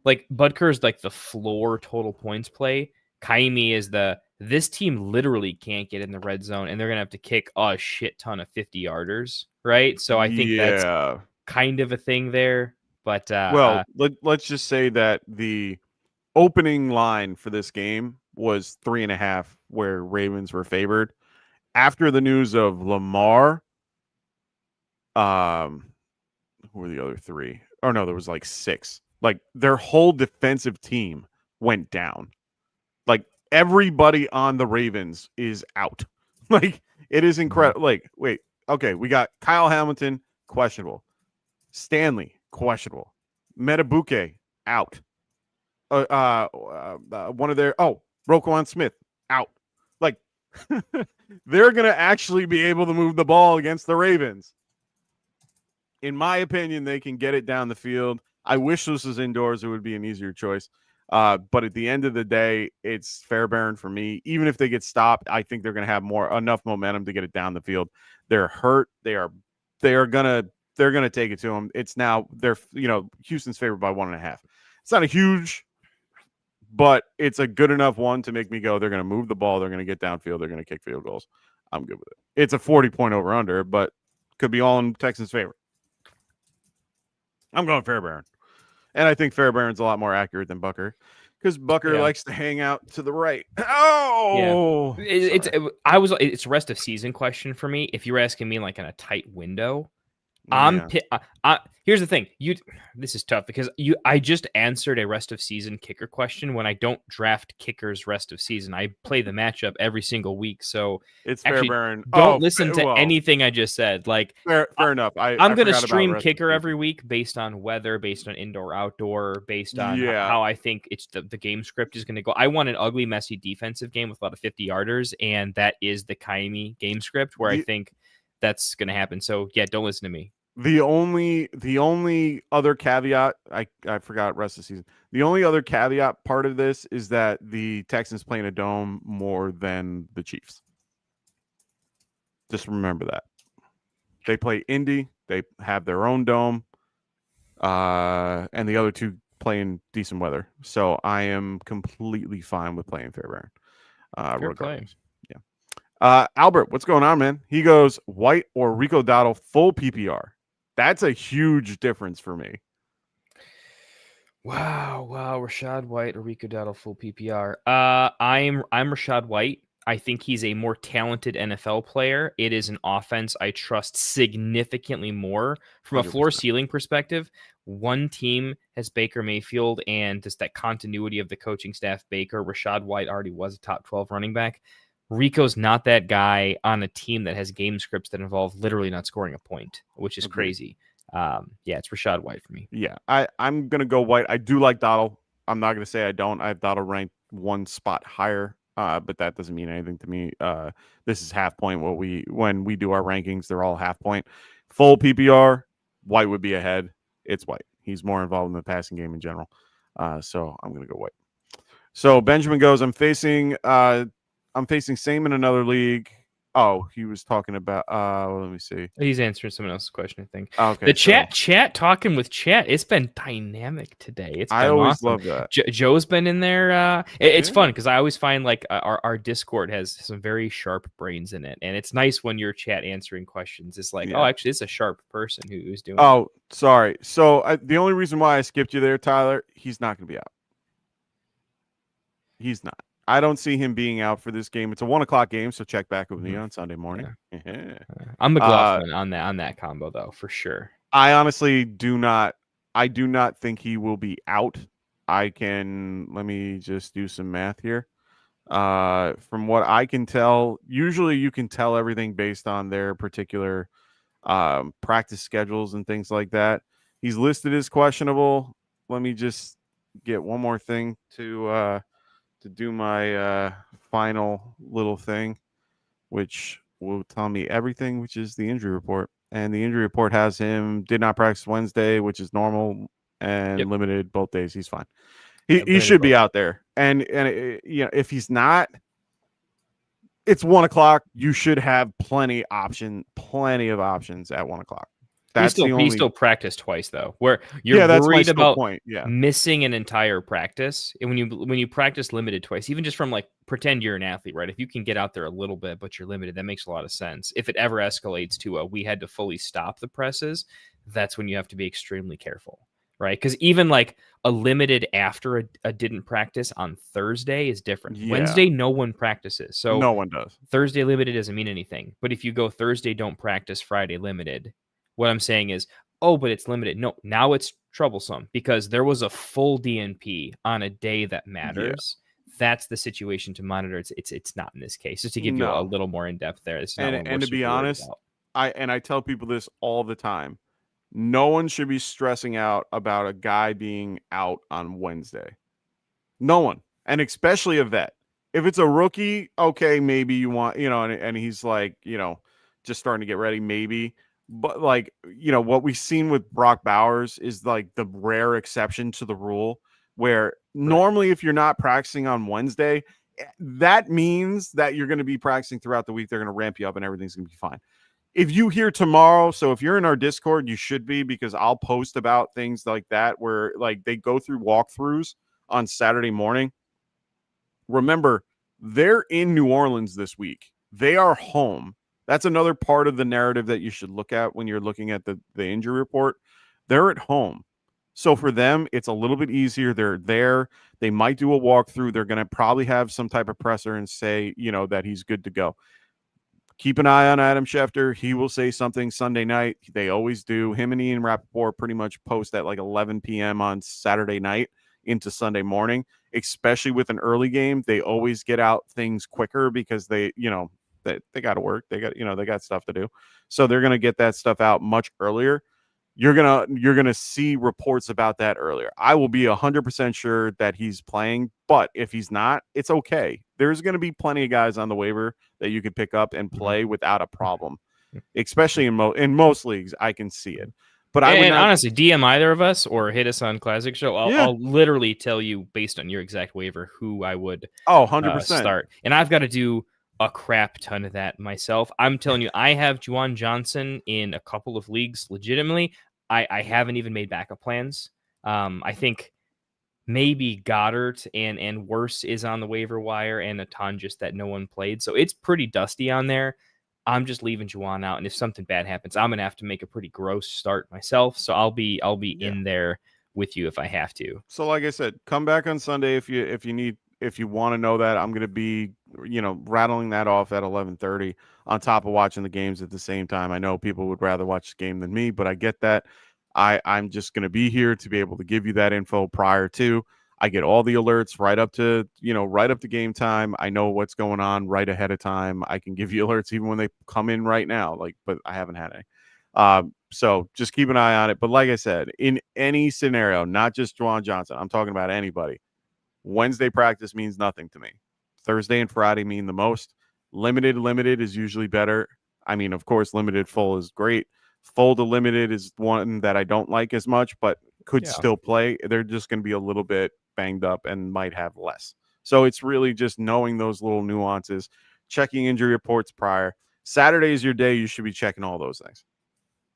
like, Butker is like the floor total points play. Kaimi is this team literally can't get in the red zone and they're going to have to kick a shit ton of 50-yarders, right? So I think that's kind of a thing there. But let's just say that the opening line for this game was 3.5, where Ravens were favored. After the news of Lamar, who were the other three? Oh no, there was like 6. Like their whole defensive team went down. Like everybody on the Ravens is out. Like it is incredible. Like wait, okay, we got Kyle Hamilton questionable, Stanley questionable, Metabuke out. One of their Roquan Smith out. Like they're gonna actually be able to move the ball against the Ravens. In my opinion, they can get it down the field. I wish this was indoors; it would be an easier choice. But at the end of the day, it's Fairbairn for me. Even if they get stopped, I think they're gonna have enough momentum to get it down the field. They're hurt. They're gonna take it to them. It's now Houston's favored by 1.5. It's not a huge, but it's a good enough one to make me go, they're going to move the ball. They're going to get downfield. They're going to kick field goals. I'm good with it. It's a 40-point over-under, but could be all in Texans' favor. I'm going Fairbairn. And I think Fairbairn's a lot more accurate than Bucker because Bucker likes to hang out to the right. Oh! Yeah. It's a rest of season question for me. If you were asking me like in a tight window, here's the thing. This is tough because I just answered a rest of season kicker question when I don't draft kickers rest of season. I play the matchup every single week. So it's Fairbairn. Don't listen to anything I just said. Like fair enough. I'm going to stream kicker every week based on weather, based on indoor, outdoor, based on how I think it's the game script is going to go. I want an ugly, messy defensive game with a lot of 50-yarders, and that is the Kaimi game script where I think that's going to happen. So yeah, don't listen to me. The only other caveat, I forgot rest of the season. The only other caveat part of this is that the Texans play in a dome more than the Chiefs. Just remember that. They play Indy. They have their own dome. And the other two play in decent weather. So I am completely fine with playing Fairbairn. Regardless. Yeah. Albert, what's going on, man? He goes, White or Rico Dowdle full PPR. That's a huge difference for me. Wow. Rashad White or Rico Dowdle full PPR. I'm Rashad White. I think he's a more talented NFL player. It is an offense I trust significantly more from a 100%. Floor ceiling perspective. One team has Baker Mayfield and just that continuity of the coaching staff. Baker, Rashad White already was a top 12 running back. Rico's not that guy on a team that has game scripts that involve literally not scoring a point, which is crazy. It's Rashad White for me. Yeah, I'm going to go White. I do like Dowdle. I'm not going to say I don't. I have Dowdle ranked one spot higher, but that doesn't mean anything to me. This is half point. When we do our rankings, they're all half point. Full PPR, White would be ahead. It's White. He's more involved in the passing game in general. So I'm going to go White. So Benjamin goes, I'm facing same in another league. Oh, he was talking about let me see. He's answering someone else's question, I think. Okay. The chat talking with chat. It's been dynamic today. I always awesome. love that. Joe's been in there. It's fun because I always find like our Discord has some very sharp brains in it, and it's nice when your chat answering questions. It's like, oh, actually, it's a sharp person who's doing. Oh, sorry. So the only reason why I skipped you there, Tyler, he's not going to be out. He's not. I don't see him being out for this game. It's a 1:00 game, so check back with me on Sunday morning. Yeah. I'm McLaughlin on that combo though, for sure. I honestly do not. I do not think he will be out. Let me just do some math here. From what I can tell, usually you can tell everything based on their particular practice schedules and things like that. He's listed as questionable. Let me just get one more thing to do my final little thing, which will tell me everything, which is the injury report. And the injury report has him did not practice Wednesday, which is normal, and limited both days. He's fine. He should be out there. And if he's not, it's 1 o'clock. You should have plenty of options at 1 o'clock. He still practiced twice though, where you're worried about point. missing an entire practice. And when you practice limited twice, even just from like pretend you're an athlete, right? If you can get out there a little bit, but you're limited, that makes a lot of sense. If it ever escalates to we had to fully stop the presses, that's when you have to be extremely careful, right? Because even like a limited after a didn't practice on Thursday is different. Wednesday, no one practices. So no one does. Thursday limited doesn't mean anything. But if you go Thursday, don't practice, Friday limited, what I'm saying is, but it's limited. No, now it's troublesome because there was a full DNP on a day that matters. Yeah. That's the situation to monitor. It's not in this case. Just to give you a little more in depth there. This is not and to be honest, I tell people this all the time. No one should be stressing out about a guy being out on Wednesday. No one, and especially a vet. If it's a rookie, okay, maybe you want and he's like just starting to get ready, maybe. But like, what we've seen with Brock Bowers is like the rare exception to the rule where normally if you're not practicing on Wednesday, that means that you're going to be practicing throughout the week. They're going to ramp you up and everything's going to be fine. If you hear tomorrow, so if you're in our Discord, you should be, because I'll post about things like that where like they go through walkthroughs on Saturday morning. Remember, they're in New Orleans this week. They are home. That's another part of the narrative that you should look at when you're looking at the injury report. They're at home. So for them, it's a little bit easier. They're there. They might do a walkthrough. They're going to probably have some type of presser and say, that he's good to go. Keep an eye on Adam Schefter. He will say something Sunday night. They always do. Him and Ian Rappaport pretty much post at like 11 p.m. on Saturday night into Sunday morning, especially with an early game. They always get out things quicker because they got to work. They got stuff to do. So they're going to get that stuff out much earlier. You're going to see reports about that earlier. I will be 100% sure that he's playing, but if he's not, it's okay. There's going to be plenty of guys on the waiver that you could pick up and play without a problem, especially in most leagues. I can see it. But honestly, DM either of us or hit us on Classic Show. I'll literally tell you based on your exact waiver who I would 100% start. And I've got to do a crap ton of that myself. I'm telling you, I have Juwan Johnson in a couple of leagues legitimately. I haven't even made backup plans. I think maybe Goddard and worse is on the waiver wire, and a ton just that no one played. So it's pretty dusty on there. I'm just leaving Juwan out, and if something bad happens, I'm gonna have to make a pretty gross start myself. So I'll be in there with you if I have to. So like I said, come back on Sunday if you want to know that. I'm going to be, rattling that off at 11:30 on top of watching the games at the same time. I know people would rather watch the game than me, but I get that. I'm just going to be here to be able to give you that info prior to. I get all the alerts right up to game time. I know what's going on right ahead of time. I can give you alerts even when they come in right now, but I haven't had any. So just keep an eye on it. But like I said, in any scenario, not just Juwan Johnson, I'm talking about anybody. Wednesday practice means nothing to me. Thursday and Friday mean the most. Limited is usually better. I mean, of course, limited full is great. Full to limited is one that I don't like as much, but could still play. They're just going to be a little bit banged up and might have less. So it's really just knowing those little nuances, checking injury reports prior. Saturday is your day. You should be checking all those things.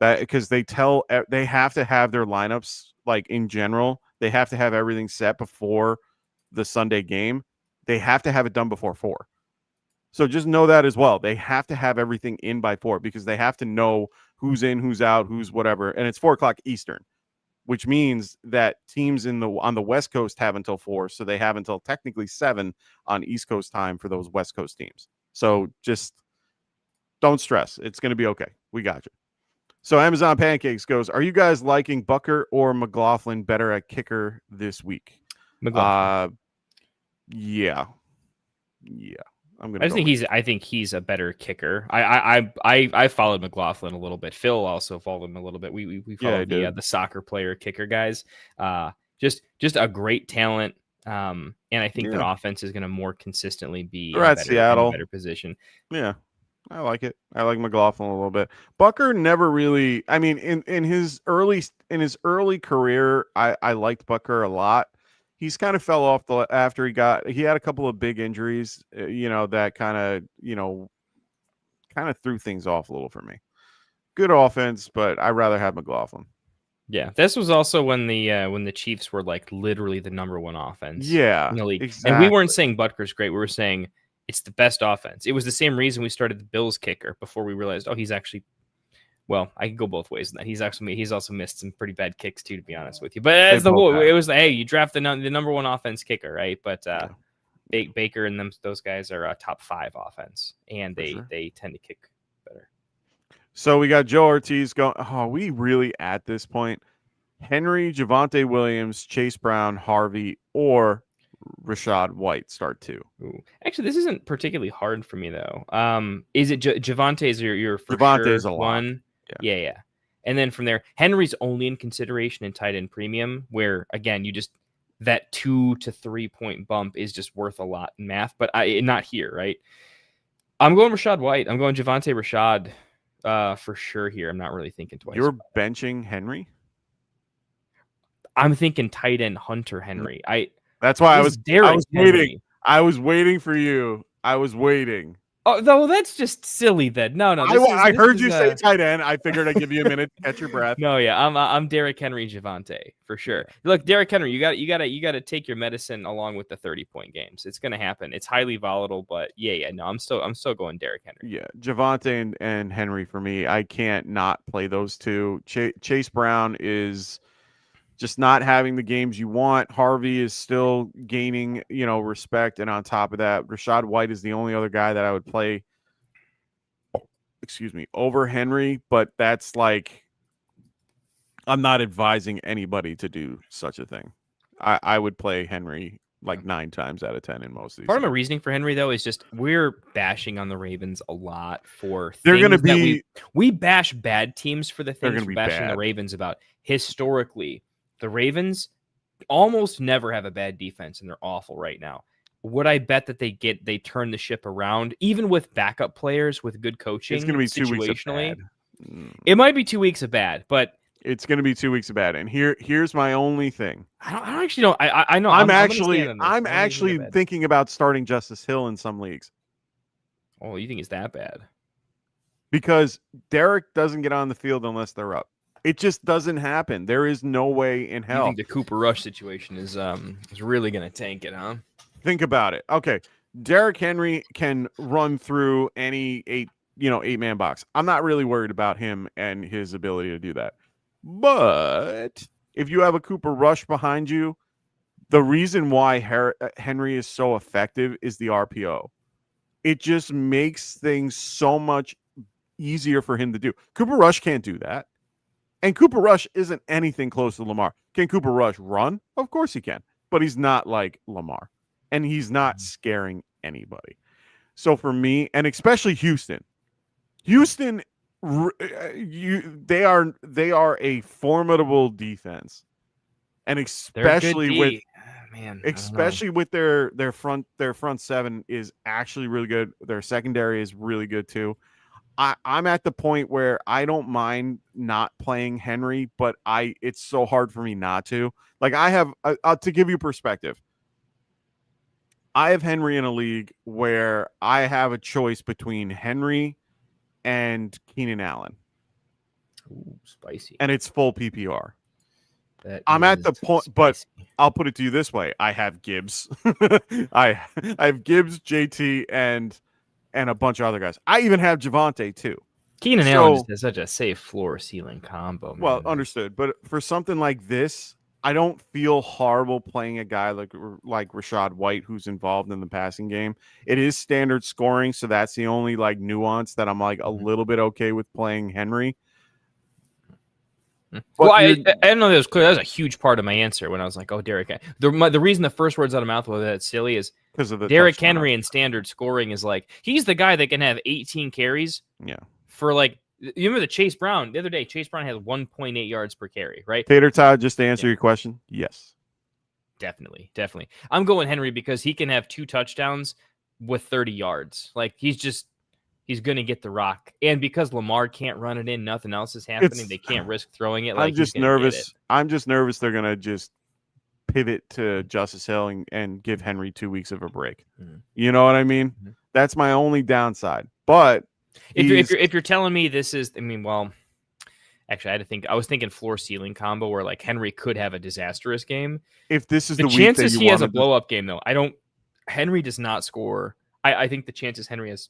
That because they have to have their lineups, like in general, they have to have everything set before the Sunday game. They have to have it done before 4. So just know that as well. They have to have everything in by 4 because they have to know who's in, who's out, who's whatever. And it's 4 o'clock Eastern, which means that teams on the West Coast have until 4. So they have until technically 7 on East Coast time for those West Coast teams. So just don't stress. It's going to be okay. We got you. So Amazon Pancakes goes, are you guys liking Bucker or McLaughlin better at kicker this week? McLaughlin. Yeah. I'm gonna. I think he's a better kicker. I followed McLaughlin a little bit. Phil also followed him a little bit. We followed the soccer player kicker guys. Just a great talent. And I think that offense is going to more consistently be in a better position. Yeah, I like it. I like McLaughlin a little bit. Bucker never really. I mean, in his early career, I liked Bucker a lot. He's kind of fell off after he had a couple of big injuries, that kind of threw things off a little for me. Good offense, but I'd rather have McLaughlin. Yeah, this was also when the Chiefs were like literally the number one offense in the league. exactly. And we weren't saying Butker's great. We were saying it's the best offense. It was the same reason we started the Bills kicker before we realized, he's actually, well, I can go both ways in that. He's also missed some pretty bad kicks too, to be honest with you. But as it was, hey, you draft the number one offense kicker, right? But Baker and those guys are a top 5 offense, and they tend to kick better. So we got Joe Ortiz going. Oh, we really at this point, Henry, Javonte Williams, Chase Brown, Harvey, or Rashad White start 2. Ooh. Actually, this isn't particularly hard for me though. Is it Javonte's your for Javonte's sure a lot. One? Yeah. And then from there, Henry's only in consideration in tight end premium, where again, that 2 to 3 point bump is just worth a lot in math, but not here, right? I'm going Rashad White. I'm going Javonte Rashad for sure here. I'm not really thinking twice. You're benching Henry? I'm thinking tight end Hunter Henry. That's why I was waiting. Henry. I was waiting for you. I was waiting. Oh, no, that's just silly then. No. I heard you say tight end. I figured I'd give you a minute to catch your breath. No, yeah, I'm Derrick Henry Javonte for sure. Look, Derrick Henry, you got to take your medicine along with the 30-point games. It's gonna happen. It's highly volatile, but no, I'm still going Derrick Henry. Yeah, Javonte and Henry for me. I can't not play those two. Chase Brown is just not having the games you want. Harvey is still gaining, respect. And on top of that, Rashad White is the only other guy that I would play, over Henry. But that's like, I'm not advising anybody to do such a thing. I would play Henry like 9 times out of 10 in most of these. Part of my reasoning for Henry, though, is just we're bashing on the Ravens a lot for they're going to be. We bash bad teams for the things we're bashing bad. The Ravens about. Historically, the Ravens almost never have a bad defense, and they're awful right now. Would I bet that they turn the ship around, even with backup players with good coaching? It's going to be 2 weeks of bad. It might be 2 weeks of bad, but it's going to be 2 weeks of bad. And here's my only thing. I actually don't. I know. I'm actually thinking about starting Justice Hill in some leagues. Oh, you think it's that bad? Because Derek doesn't get on the field unless they're up. It just doesn't happen. There is no way in hell. You think the Cooper Rush situation is really going to tank it, huh? Think about it. Okay, Derrick Henry can run through any 8-man box. I'm not really worried about him and his ability to do that. But if you have a Cooper Rush behind you, the reason why Henry is so effective is the RPO. It just makes things so much easier for him to do. Cooper Rush can't do that. And Cooper Rush isn't anything close to Lamar. Can Cooper Rush run? Of course he can. But he's not like Lamar. And he's not scaring anybody. So for me, and especially Houston, they are a formidable defense. And especially with their front seven is actually really good. Their secondary is really good too. I'm at the point where I don't mind not playing Henry, but it's so hard for me not to. Like I have, to give you perspective, I have Henry in a league where I have a choice between Henry and Keenan Allen. Ooh, spicy. And it's full PPR. I'm at the point, spicy. But I'll put it to you this way. I have Gibbs. I have Gibbs, JT, and a bunch of other guys. I even have Javonte too. Keenan Allen is such a safe floor ceiling combo, man. Well, understood. But for something like this, I don't feel horrible playing a guy like Rashad White, who's involved in the passing game. It is standard scoring, so that's the only like nuance that I'm like a little bit okay with playing Henry. Well, I don't know that it was clear. That was a huge part of my answer when I was like, "Oh, Derrick." The reason the first words out of mouth was that silly is because of the Derrick touchdown. Henry in standard scoring is like he's the guy that can have 18 carries. Yeah. For like, you remember the Chase Brown the other day? Chase Brown has 1.8 yards per carry, right? Tater Todd, just to answer your question, yes, definitely. I'm going Henry because he can have 2 touchdowns with 30 yards. Like he's going to get the rock. And because Lamar can't run it in, nothing else is happening. They can't risk throwing it. Like, I'm just nervous. I'm just nervous they're going to just pivot to Justice Hill and give Henry 2 weeks of a break. Mm-hmm. You know what I mean? Mm-hmm. That's my only downside. But if you're telling me this is, well, actually, I was thinking floor ceiling combo where like Henry could have a disastrous game. If this is the chances week he has a blow up game, though, Henry does not score. I think the chances Henry has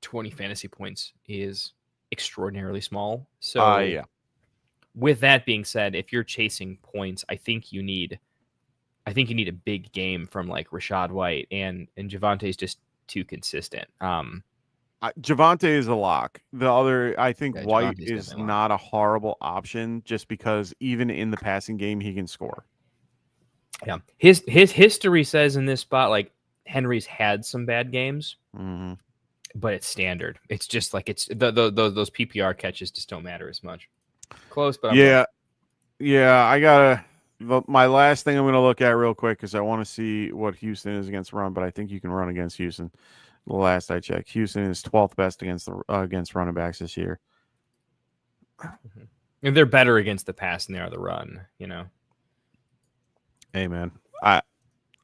20 fantasy points is extraordinarily small. So yeah. With that being said, if you're chasing points, I think you need a big game from like Rachaad White and Javante's just too consistent. Javante is a lock. The other, I think White Javante's is not a horrible option just because even in the passing game, he can score. Yeah. His history says in this spot, like Henry's had some bad games, but it's standard. It's just like it's those PPR catches just don't matter as much. Close, but yeah. I gotta. My last thing I'm gonna look at real quick because I want to see what Houston is against run, but I think you can run against Houston. The last I checked, Houston is 12th best against running backs this year. And they're better against the pass than they are the run. You know. Hey man,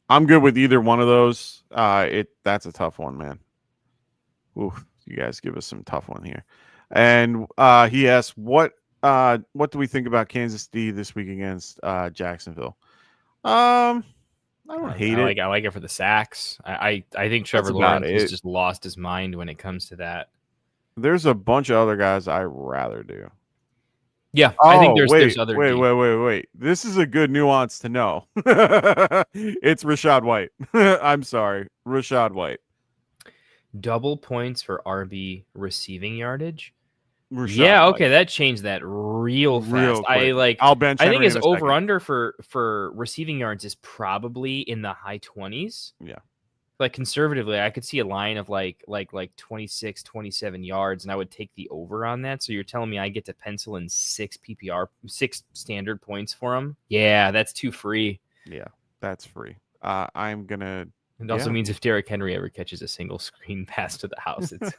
I'm good with either one of those. That's a tough one, man. Ooh, you guys give us some tough one here. And he asked, what do we think about Kansas City this week against Jacksonville? I don't hate it. I like it for the sacks. I think Trevor Lawrence has just lost his mind when it comes to that. There's a bunch of other guys I'd rather do. Yeah, I think there's other. Wait. This is a good nuance to know. It's Rachaad White. I'm sorry, Rachaad White. Double points for RB receiving yardage. White. Okay, that changed that real fast. I'll bench. I think his over under for receiving yards is probably in the high 20s. Yeah. Like conservatively, I could see a line of like 26, 27 yards, and I would take the over on that. So you're telling me I get to pencil in 6 standard points for him? Yeah, that's too free. Yeah, that's free. I'm gonna. It also means if Derrick Henry ever catches a single screen pass to the house, it's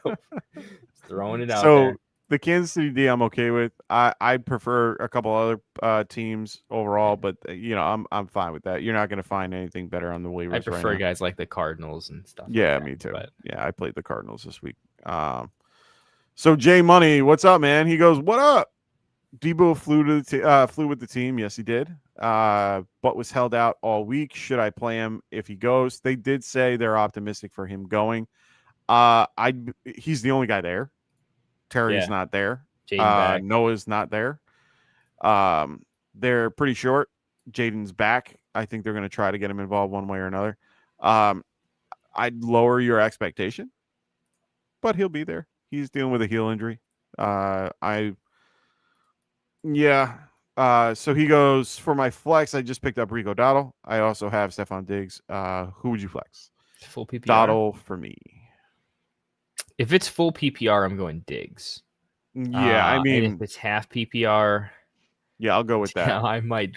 throwing it out there. The Kansas City D I'm okay with. I prefer a couple other teams overall, but I'm fine with that. You're not going to find anything better on the waivers. I prefer guys like the Cardinals and stuff. Yeah, like that, me too. But... Yeah, I played the Cardinals this week. So Jay Money, what's up, man? He goes, "What up?" Debo flew with the team. Yes, he did. But was held out all week. Should I play him if he goes? They did say they're optimistic for him going. He's the only guy there. Terry's not there. Noah's not there. They're pretty short. Jaden's back. I think they're going to try to get him involved one way or another. I'd lower your expectation, but he'll be there. He's dealing with a heel injury. So he goes, for my flex, I just picked up Rico Dowdle. I also have Stephon Diggs. Who would you flex? Full PPR. Dowdle for me. If it's full PPR, I'm going Diggs. Yeah, I mean, and if it's half PPR, yeah, I'll go with that. I might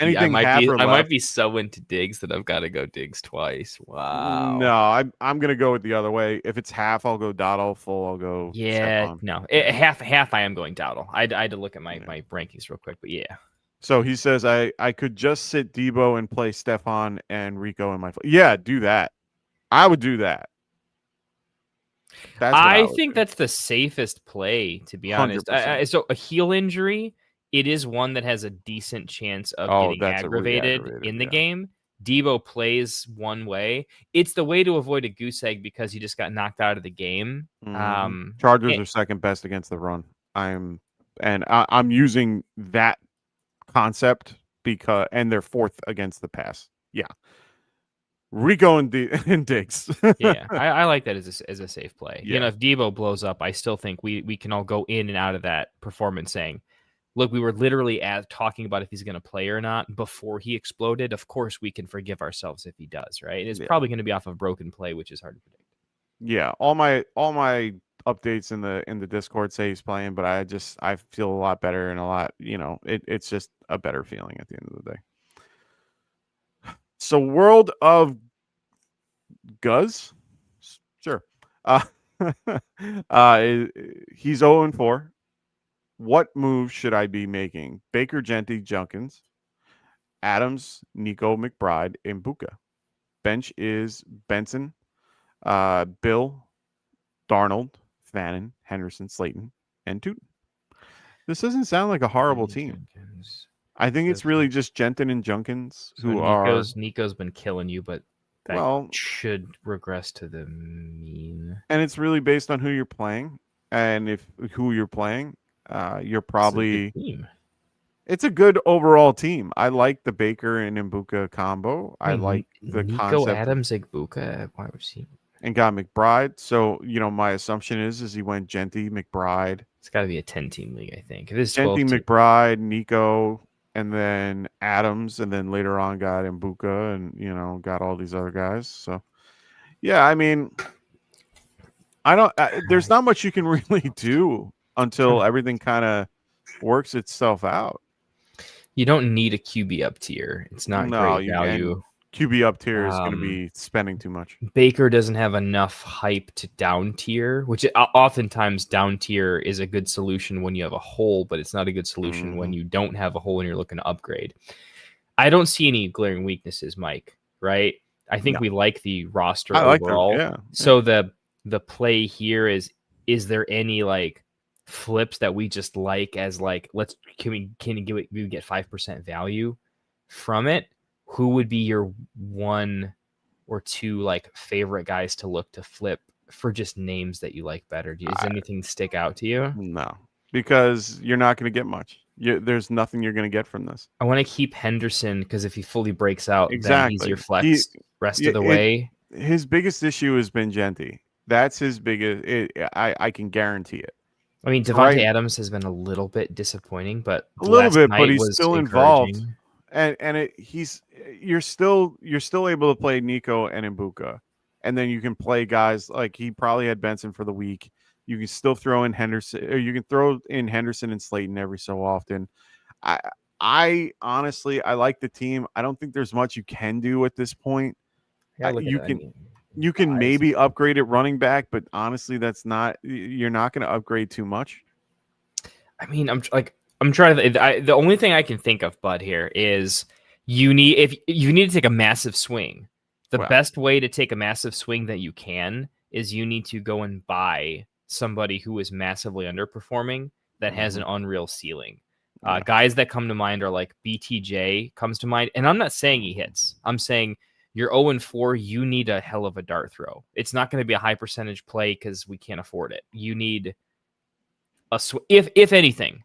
be so into Diggs that I've got to go Diggs twice. Wow. No, I'm gonna go with the other way. If it's half, I'll go Dowdle. Full, I'll go. Yeah, no, half. I am going Dowdle. I had to look at my rankings real quick, but yeah. So he says I could just sit Debo and play Stephon and Rico in my. Yeah, do that. I would do that. I think that's the safest play, to be honest. So a heel injury, it is one that has a decent chance of getting aggravated in the game. Debo plays one way. It's the way to avoid a goose egg because he just got knocked out of the game. Chargers are second best against the run. I'm using that concept and they're fourth against the pass. Yeah. Rico and Diggs. Yeah, I like that as a safe play. Yeah. If Debo blows up, I still think we can all go in and out of that performance saying look, we were literally talking about if he's going to play or not before he exploded. Of course, we can forgive ourselves if he does, right? And it's probably going to be off of broken play, which is hard to predict. Yeah, all my updates in the Discord say he's playing, but I feel a lot better and a lot, it's just a better feeling at the end of the day. So World of Guz, sure. He's 0-4. What move should I be making? Baker, Genty, Junkins, Adams, Nico, McBride, and Buka. Bench is Benson, Bill, Darnold, Fannin, Henderson, Slayton, and Tootin. This doesn't sound like a horrible team. Jenkins. I think it's really just Jenton and Junkins who Nico's been killing you, but that should regress to the mean. And it's really based on who you're playing, and who you're playing. You're probably it's a good overall team. I like the Baker and Mbuka combo. I like the Nico concept. Adams, Mbuka, wide receiver, and got McBride. So my assumption is he went Genty, McBride. It's got to be a 10-team league, I think. It is Genty, McBride, Nico, and then Adams, and then later on got Mbuka, and got all these other guys. So yeah, I mean, there's not much you can really do until everything kind of works itself out. You don't need a QB up tier. It's not great value. QB up tier is going to be spending too much. Baker doesn't have enough hype to down tier, which oftentimes down tier is a good solution when you have a hole, but it's not a good solution when you don't have a hole and you're looking to upgrade. I don't see any glaring weaknesses, Mike, right? I think we like the roster overall. Yeah. So the play here is there any flips that we just like as can we get 5% value from it? Who would be your one or two favorite guys to look to flip for just names that you like better? Does anything stick out to you? No, because you're not going to get much. There's nothing you're going to get from this. I want to keep Henderson because if he fully breaks out, then he's your flex rest of the way. His biggest issue has been Genty. That's his biggest. I can guarantee it. I mean, Devontae Adams has been a little bit disappointing, but he's still involved. And you're still able to play Nico and Mbuka, and then you can play guys like he probably had Benson for the week. You can still throw in Henderson, or you can throw in Henderson and Slayton every so often. I honestly like the team. I don't think there's much you can do at this point. You can maybe upgrade at running back, but honestly, you're not going to upgrade too much. I mean, I'm trying to. The only thing I can think of, Bud, here is you need to take a massive swing. The best way to take a massive swing that you can is you need to go and buy somebody who is massively underperforming that has an unreal ceiling. Guys that come to mind are like BTJ comes to mind, and I'm not saying he hits. I'm saying you're 0-4. You need a hell of a dart throw. It's not going to be a high percentage play because we can't afford it. You need if anything.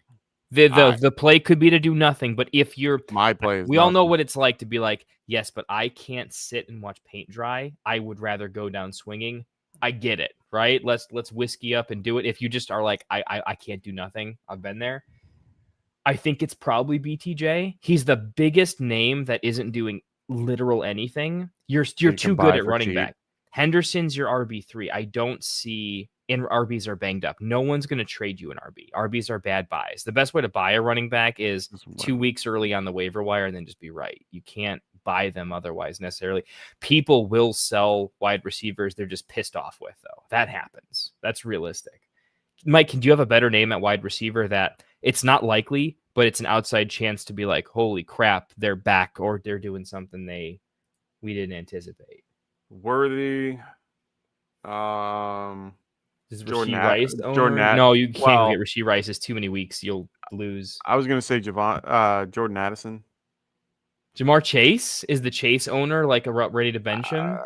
The play could be to do nothing, but if you're my play, we all know what it's like to be like, yes, but I can't sit and watch paint dry. I would rather go down swinging. I get it, right? Let's whiskey up and do it. If you just are like, I can't do nothing. I've been there. I think it's probably BTJ. He's the biggest name that isn't doing literal anything. You're too good at running back. Henderson's your RB3. I don't see. And RBs are banged up. No one's going to trade you an RB. RBs are bad buys. The best way to buy a running back is 2 weeks early on the waiver wire and then just be right. You can't buy them otherwise necessarily. People will sell wide receivers they're just pissed off with, though. That happens. That's realistic. Mike, do you have a better name at wide receiver that it's not likely, but it's an outside chance to be like, holy crap, they're back or they're doing something we didn't anticipate? Worthy. Is Rasheed Rice the owner? No, you can't get Rasheed Rice. It's too many weeks. You'll lose. I was going to say Jordan Addison. Jamar Chase? Is the Chase owner ready to bench him?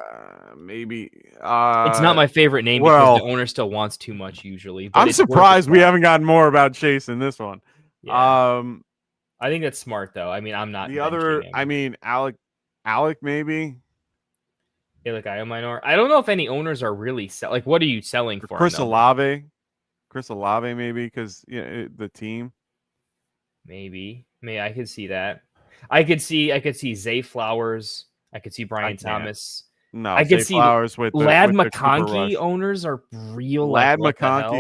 Maybe. It's not my favorite name because the owner still wants too much usually. But I'm surprised we haven't gotten more about Chase in this one. Yeah. I think that's smart, though. I mean, I'm not. The other, Alec maybe. I minor. I don't know if any owners are really what are you selling for? Chris Olave maybe because the team. Maybe I could see that. I could see Zay Flowers. I could see Brian can't. Thomas. No, I could Zay see Flowers with Lad the Cooper McConkey Rush. owners are real Lad like, what the hell?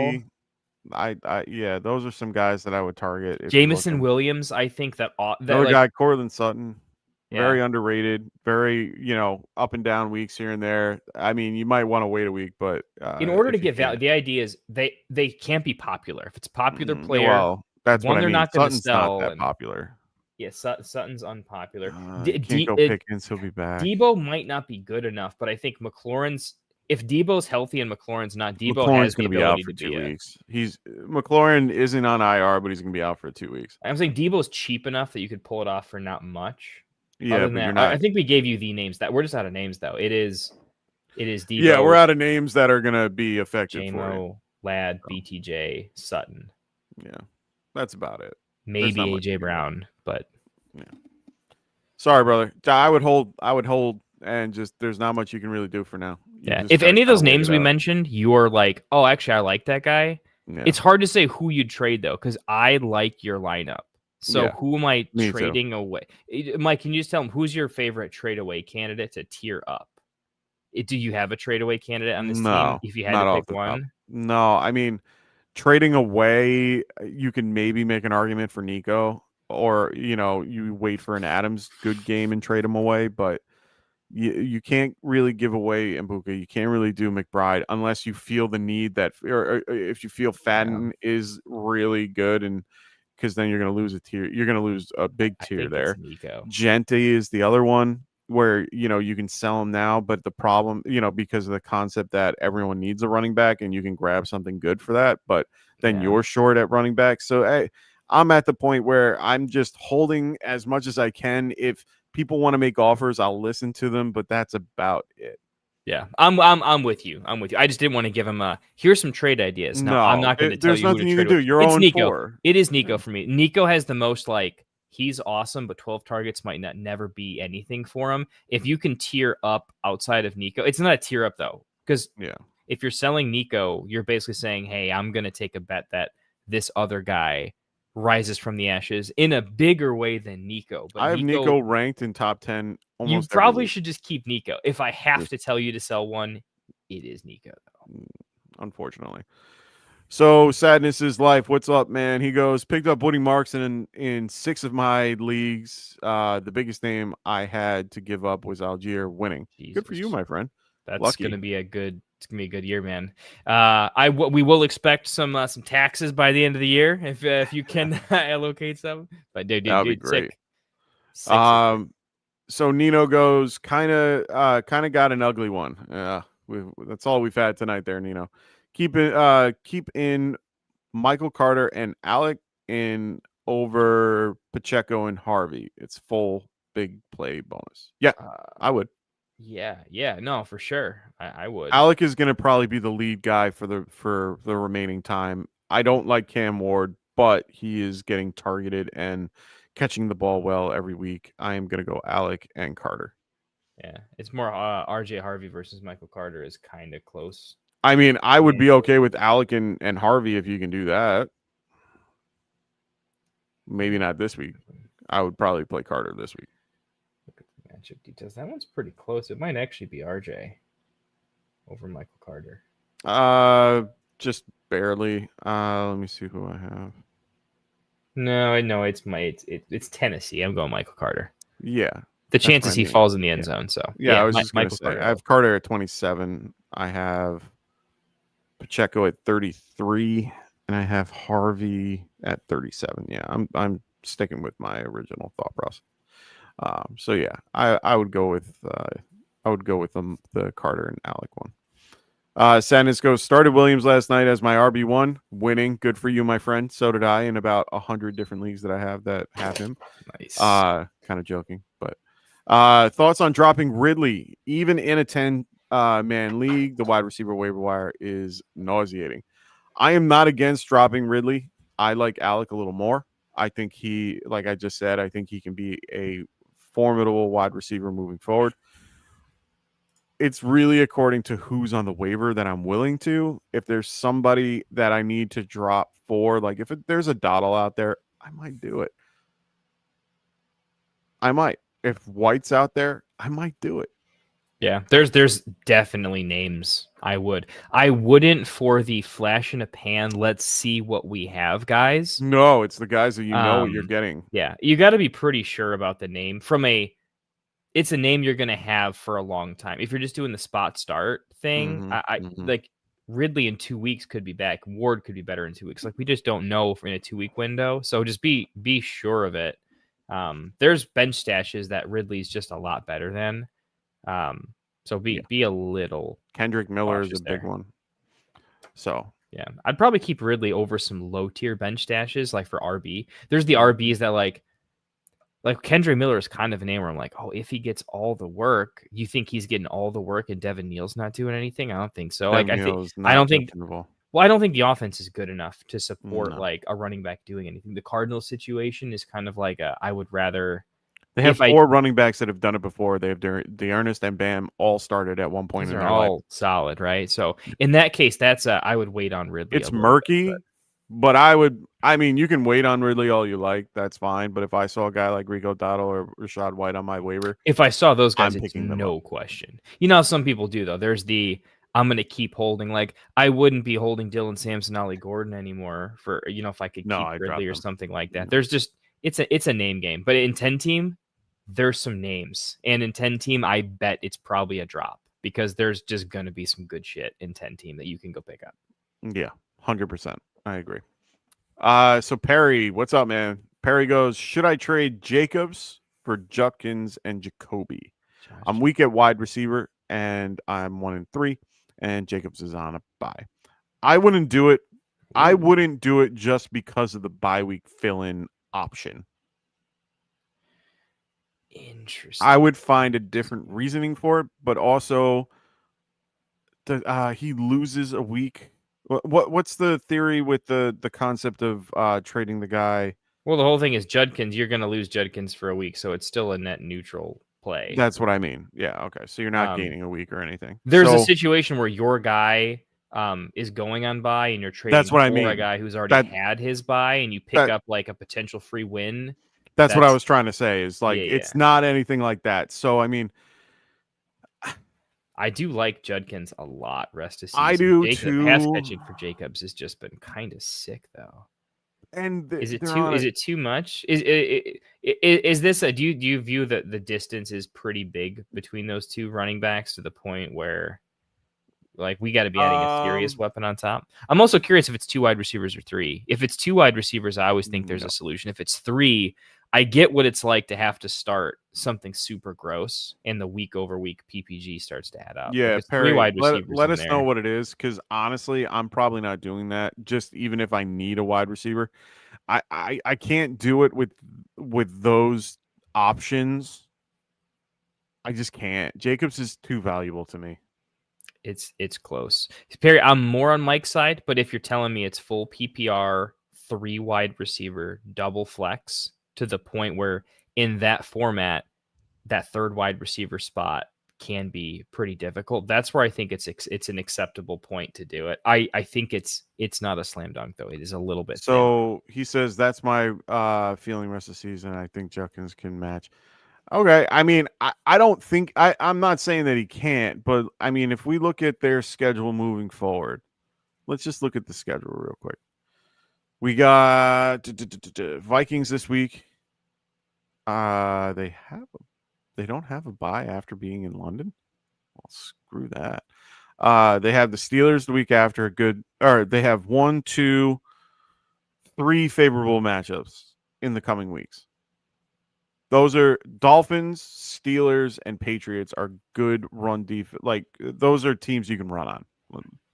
McConkey. Yeah, those are some guys that I would target. If Jamison Williams, I think that another like, guy, Cortland Sutton, very yeah. underrated, very up and down weeks here and there. I mean, you might want to wait a week, but In order to if you get value, can. the idea is they can't be popular. If it's a popular player, well, that's what I they're mean. not going to Sutton's sell. not that popular. Yeah, Sutton's unpopular. You can't go Pickens; he'll be back. Debo might not be good enough, but I think McLaurin's. If Debo's healthy and McLaurin's not, Debo McLaurin's has the going to be out ability for to 2 weeks. McLaurin isn't on IR, but he's going to be out for 2 weeks. I'm saying Debo's cheap enough that you could pull it off for not much. Yeah, Other but than you're that, not. I think we gave you the names. That we're just out of names though. It is Debo. Yeah, we're out of names that are going to be effective for you. JMO, Ladd, BTJ, Sutton. Yeah, that's about it. Maybe AJ Brown, but yeah. Sorry, brother. I would hold, and just there's not much you can really do for now. Yeah. If any of those names we mentioned, you are like, oh, actually, I like that guy. Yeah. It's hard to say who you'd trade though, because I like your lineup. So who am I trading away? Mike, can you just tell him who's your favorite trade away candidate to tier up? Do you have a trade away candidate on this team? If you had to pick one, no. I mean, trading away, you can maybe make an argument for Nico, or you wait for an Adams good game and trade him away, but you can't really give away Mbuka. You can't really do McBride unless you feel the need or if you feel Fadden is really good, and because then you're going to lose a tier. You're going to lose a big tier there. Gente is the other one where you can sell him now, but the problem because of the concept that everyone needs a running back and you can grab something good for that, but then you're short at running back. So I'm at the point where I'm just holding as much as I can. If people want to make offers, I'll listen to them, but that's about it. Yeah, I'm with you. I just didn't want to give him here's some trade ideas. No, I'm not going to tell you. There's nothing you can do. You're on Nico. 4. It is Nico for me. Nico has the most he's awesome, but 12 targets might never be anything for him. If you can tier up outside of Nico, it's not a tier up though, because if you're selling Nico, you're basically saying, hey, I'm going to take a bet that this other guy rises from the ashes in a bigger way than Nico. But I have Nico ranked in top 10. You probably should just keep Nico. If I have to tell you to sell one, it is Nico, though. Unfortunately. So Sadness is life. What's up, man? He goes, picked up Woody Marks in 6 of my leagues. The biggest name I had to give up was Algier winning. Jesus. Good for you, my friend. That's going to be a good year, man. We will expect some taxes by the end of the year if you can allocate some. But dude, that'd be great. Sick. So Nino goes kind of got an ugly one. That's all we've had tonight there, Nino. Keep in Michael Carter and Alec in over Pacheco and Harvey. It's full big play bonus. Yeah, I would. Yeah, no, for sure. I would. Alec is going to probably be the lead guy for the remaining time. I don't like Cam Ward, but he is getting targeted and catching the ball well every week. I am going to go Alec and Carter. Yeah, it's more RJ Harvey versus Michael Carter is kind of close. I mean, I would be okay with Alec and Harvey if you can do that. Maybe not this week. I would probably play Carter this week. Look at the matchup details. That one's pretty close. It might actually be RJ over Michael Carter. Just barely. Let me see who I have. No, it's Tennessee. I'm going Michael Carter. Yeah. The chances he falls in the end zone. So yeah, I was just going to say, I have Carter at 27. I have Pacheco at 33, and I have Harvey at 37. Yeah, I'm sticking with my original thought process. So yeah, I would go with the Carter and Alec one. Sadness goes, started Williams last night as my RB1, winning. Good for you, my friend. So did I in about 100 different leagues that I have that have him. Nice. Kind of joking, but thoughts on dropping Ridley even in a 10 man league? The wide receiver waiver wire is nauseating. I am not against dropping Ridley. I like Alec a little more. I think he, like I just said, I think he can be a formidable wide receiver moving forward. It's really according to who's on the waiver that I'm willing to. If there's somebody that I need to drop for, like if there's a Dottle out there, I might do it. I might. If White's out there, I might do it. Yeah, there's definitely names I would. I wouldn't for the flash in a pan, let's see what we have, guys. No, it's the guys that you know what you're getting. Yeah, you got to be pretty sure about the name. It's a name you're going to have for a long time. If you're just doing the spot start thing, like Ridley in 2 weeks could be back. Ward could be better in 2 weeks. Like we just don't know in a 2 week window. So just be sure of it. There's bench stashes that Ridley's just a lot better than. So be a little. Kendrick Miller is a big one. So yeah, I'd probably keep Ridley over some low tier bench stashes, like for RB. There's the RBs that like Kendrick Miller is kind of a name where I'm like, oh, if he gets all the work, you think he's getting all the work and Devin Neal's not doing anything? I don't think so. I don't think the offense is good enough to support like a running back doing anything. The Cardinals situation is kind of like I would rather. They have four running backs that have done it before. They have DeErnest and Bam all started at one point in their life. All solid, right? So in that case, that's I would wait on Ridley. It's murky, but I mean, you can wait on Ridley all you like. That's fine. But if I saw a guy like Rico Dottle or Rashad White on my waiver, if I saw those guys, it's no question. You know how some people do though. There's I'm going to keep holding. Like I wouldn't be holding Dylan Sampson, Ollie Gordon anymore for if I could keep Ridley or something like that. There's just it's a name game. But in 10 team. There's some names, and in 10 team, I bet it's probably a drop because there's just going to be some good shit in 10 team that you can go pick up. Yeah, 100%. I agree. So Perry, what's up, man? Perry goes, should I trade Jacobs for Judkins and Jacoby? I'm weak at wide receiver, and I'm 1-3, and Jacobs is on a bye. I wouldn't do it. I wouldn't do it just because of the bye week fill-in option. Interesting. I would find a different reasoning for it, but also he loses a week. What's the theory with the concept of trading the guy? Well, the whole thing is Judkins. You're going to lose Judkins for a week, so it's still a net neutral play. That's what I mean. Yeah, okay. So you're not gaining a week or anything. There's a situation where your guy is going on bye, and you're trading for a guy who's already had his bye, and you pick up like a potential free win. That's what I was trying to say is like, it's not anything like that. So, I mean, I do like Judkins a lot rest of season. I do too. Pass catching for Jacobs has just been kind of sick though. And is it too much? Is this do you view that the distance is pretty big between those two running backs to the point where like we got to be adding a serious weapon on top? I'm also curious if it's 2 wide receivers or 3. If it's 2 wide receivers, I always think there's a solution. If it's 3, I get what it's like to have to start something super gross, and the week over week PPG starts to add up. Yeah, Perry, 3 wide receivers. Let us know what it is, because honestly, I'm probably not doing that. Just even if I need a wide receiver, I can't do it with those options. I just can't. Jacobs is too valuable to me. It's close. Perry, I'm more on Mike's side, but if you're telling me it's full PPR, 3 wide receiver, double flex, to the point where in that format, that 3rd wide receiver spot can be pretty difficult. That's where I think it's an acceptable point to do it. I think it's not a slam dunk though. It is a little bit. So he says that's my feeling rest of the season. I think Judkins can match. Okay. I mean, I don't think I'm not saying that he can't, but I mean, if we look at their schedule moving forward, let's just look at the schedule real quick. We got Vikings this week. They don't have a bye after being in London. Well, screw that. They have the Steelers the week after. They have 1, 2, 3 favorable matchups in the coming weeks. Those are Dolphins, Steelers, and Patriots are good run defense. Like those are teams you can run on.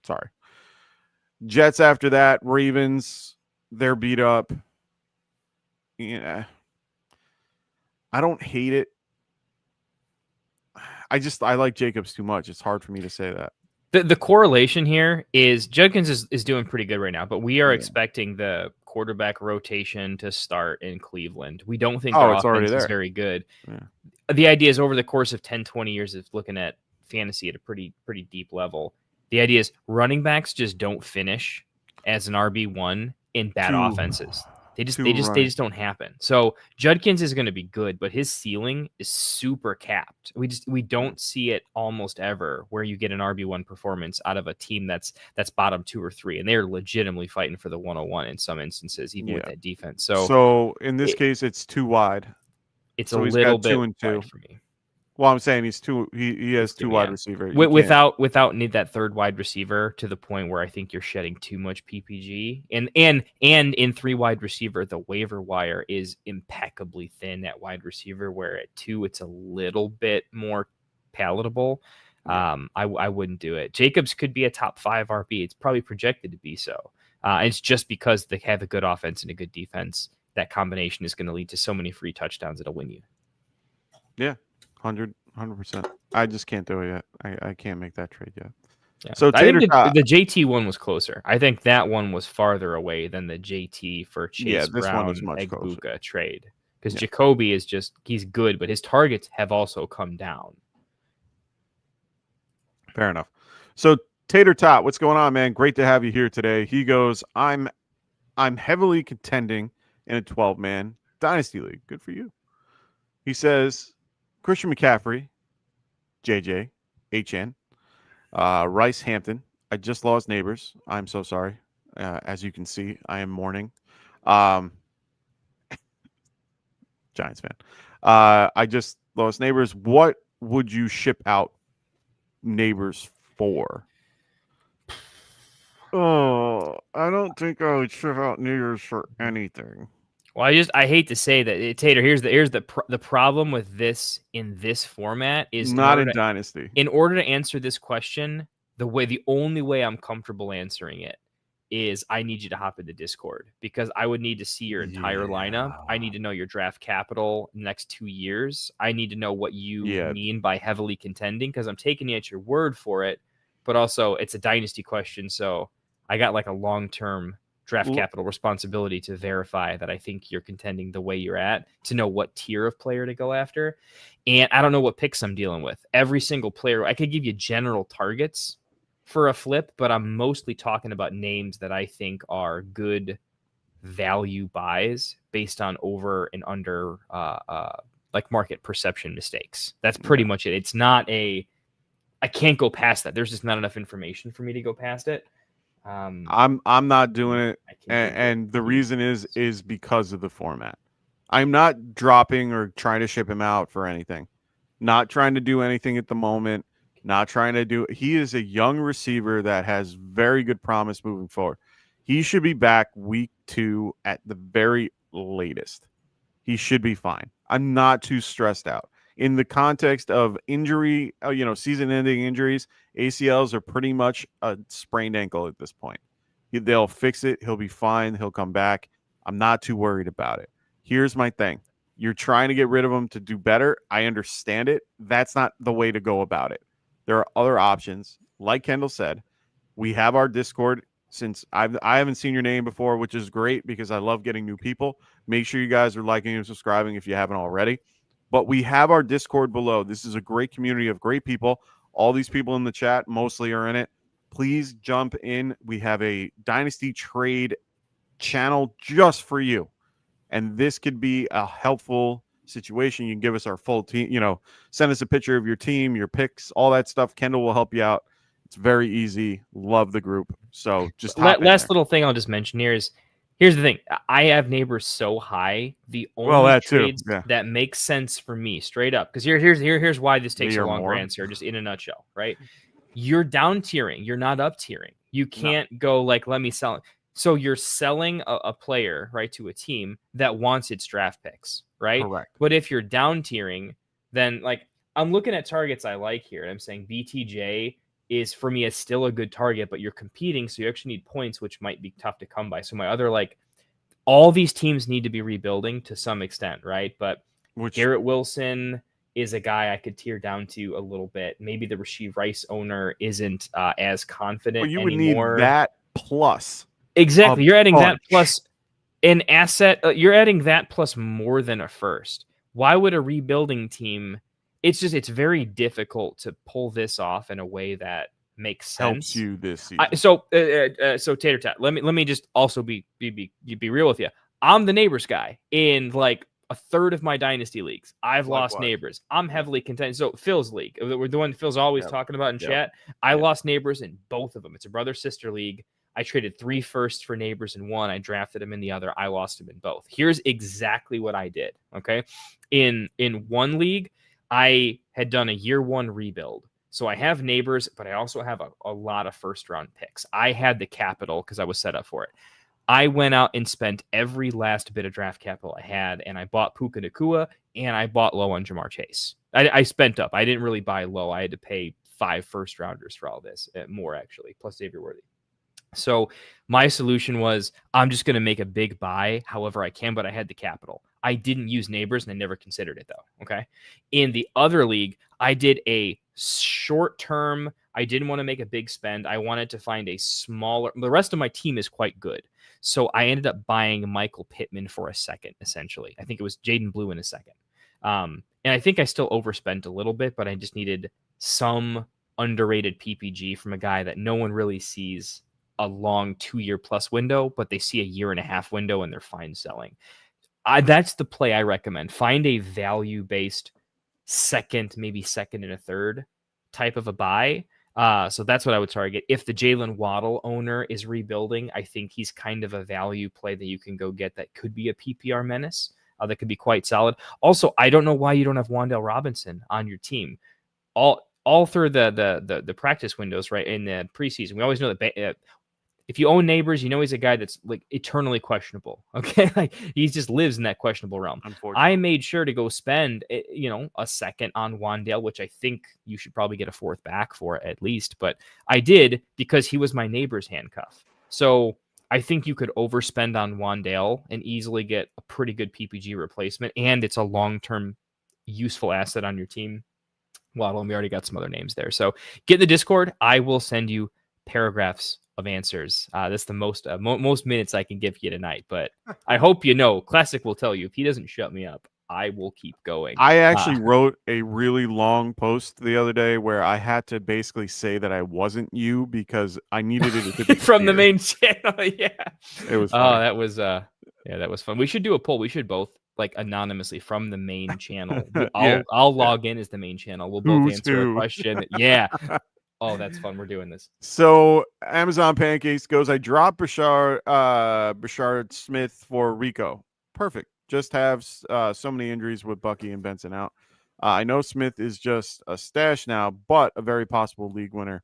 Sorry. Jets after that, Ravens. They're beat up. Yeah. I don't hate it. I like Jacobs too much. It's hard for me to say that. The correlation here is Judkins is doing pretty good right now, but we are expecting the quarterback rotation to start in Cleveland. We don't think their offense is very good. Yeah. The idea is over the course of 10, 20 years of looking at fantasy at a pretty deep level, the idea is running backs just don't finish as an RB1 in bad offenses. They just don't happen. So Judkins is going to be good, but his ceiling is super capped. We don't see it almost ever where you get an RB1 performance out of a team that's bottom 2 or 3, and they're legitimately fighting for the 101 in some instances, even with that defense. So in this case, it's too wide. It's so a he's little got bit 2 and 2 wide for me. Well, I'm saying he has 2 wide receiver. Without need that third wide receiver to the point where I think you're shedding too much PPG. And in 3 wide receiver, the waiver wire is impeccably thin at wide receiver, where at 2 it's a little bit more palatable. Yeah. I wouldn't do it. Jacobs could be a top 5 RB. It's probably projected to be so. It's just because they have a good offense and a good defense. That combination is going to lead to so many free touchdowns it'll win you. Yeah. 100%. I just can't do it yet. I can't make that trade yet. Yeah. So I think the JT one was closer. I think that one was farther away than the JT for Chase Brown Egbuka trade. Because Jacoby is he's good, but his targets have also come down. Fair enough. So Tater Tot, what's going on, man? Great to have you here today. He goes, I'm heavily contending in a 12-man Dynasty League. Good for you. He says, Christian McCaffrey, JJ, HN, Rice Hampton. I just lost neighbors. I'm so sorry. As you can see, I am mourning. Giants fan. I just lost neighbors. What would you ship out neighbors for? Oh, I don't think I would ship out neighbors for anything. Well, I hate to say that, Tater. Here's the problem with this in this format is not in Dynasty. In order to answer this question, the only way I'm comfortable answering it is I need you to hop into Discord, because I would need to see your entire lineup. I need to know your draft capital next 2 years. I need to know what you mean by heavily contending, because I'm taking you at your word for it, but also it's a Dynasty question, so I got like a long-term draft capital responsibility to verify that I think you're contending the way you're at, to know what tier of player to go after. And I don't know what picks I'm dealing with. Every single player, I could give you general targets for a flip, but I'm mostly talking about names that I think are good value buys based on over and under like market perception mistakes. That's pretty much it. It's not I can't go past that. There's just not enough information for me to go past it. I'm not doing it, and the reason is because of the format. I'm not dropping or trying to ship him out for anything. Not trying to do anything at the moment. Not trying to do. He is a young receiver that has very good promise moving forward. He should be back week 2 at the very latest. He should be fine. I'm not too stressed out. In the context of injury, season-ending injuries, ACLs are pretty much a sprained ankle at this point. They'll fix it. He'll be fine. He'll come back. I'm not too worried about it. Here's my thing. You're trying to get rid of him to do better. I understand it. That's not the way to go about it. There are other options. Like Kendall said, we have our Discord. Since I haven't seen your name before, which is great because I love getting new people. Make sure you guys are liking and subscribing if you haven't already. But we have our Discord below. This is a great community of great people. All these people in the chat mostly are in it. Please jump in. We have a Dynasty trade channel just for you. And this could be a helpful situation. You can give us our full team, send us a picture of your team, your picks, all that stuff. Kendall will help you out. It's very easy. Love the group. So just last little thing I'll just mention here is, here's the thing. I have neighbors so high. The only trades that make sense for me, straight up, because here's why this takes a longer answer, just in a nutshell, right? You're down tiering. You're not up tiering. You can't go like, let me sell it. So you're selling a player, right, to a team that wants its draft picks, right? Correct. But if you're down tiering, then like I'm looking at targets I like here, and I'm saying BTJ is for me is still a good target, but you're competing, so you actually need points, which might be tough to come by. So my other all these teams need to be rebuilding to some extent, right? But Garrett Wilson is a guy I could tear down to a little bit. Maybe the Rashee Rice owner isn't as confident you would anymore. Need that plus. Exactly. You're adding that plus an asset. You're adding that plus more than a first. Why would a rebuilding team? It's very difficult to pull this off in a way that makes sense. Helps you this season. So Tater Tot, let me just also be real with you. I'm the neighbors guy in like a third of my dynasty leagues. I've lost Likewise. neighbors. I'm heavily content. So Phil's league, the one Phil's always talking about in chat. I lost neighbors in both of them. It's a brother-sister league. I traded 3 firsts for neighbors in one. I drafted him in the other. I lost him in both. Here's exactly what I did. Okay. In one league, I had done a year 1 rebuild. So I have neighbors, but I also have a lot of first round picks. I had the capital because I was set up for it. I went out and spent every last bit of draft capital I had, and I bought Puka Nacua, and I bought low on Jamar Chase. I spent up. I didn't really buy low. I had to pay 5 first rounders for all this, more actually, plus Xavier Worthy. So my solution was I'm just going to make a big buy however I can, but I had the capital. I didn't use neighbors and I never considered it though. Okay. In the other league, I did a short term. I didn't want to make a big spend. I wanted to find a smaller, the rest of my team is quite good. So I ended up buying Michael Pittman for a second, essentially. I think it was Jaden Blue in a second. And I think I still overspent a little bit, but I just needed some underrated PPG from a guy that no one really sees a long 2-year plus window, but they see a 1.5 year window and they're fine selling. That's the play I recommend. Find a value-based second, maybe second and a third type of a buy. So that's what I would target. If the Jalen Waddle owner is rebuilding, I think he's kind of a value play that you can go get that could be a PPR menace. That could be quite solid. Also, I don't know why you don't have Wan'Dale Robinson on your team. All through the practice windows, right, in the preseason, we always know that if you own neighbors, you know he's a guy that's like eternally questionable. Okay, like he just lives in that questionable realm. I made sure to go spend a second on Wan'Dale, which I think you should probably get a 4th back for at least. But I did because he was my neighbor's handcuff. So I think you could overspend on Wan'Dale and easily get a pretty good PPG replacement, and it's a long-term useful asset on your team. Waddle, and we already got some other names there. So get in the Discord. I will send you paragraphs of answers. That's the most minutes I can give you tonight. But I hope Classic will tell you if he doesn't shut me up, I will keep going. I actually wrote a really long post the other day where I had to basically say that I wasn't you because I needed it to be from the clear. main channel. Yeah, it was. Funny. That was fun. We should do a poll. We should both anonymously from the main channel. I'll log in as the main channel. We'll both answer a question. Yeah. Oh, that's fun. We're doing this. So Amazon Pancakes goes, I dropped Brashard Smith for Rico. Perfect. Just have so many injuries with Bucky and Benson out. I know Smith is just a stash now, but a very possible league winner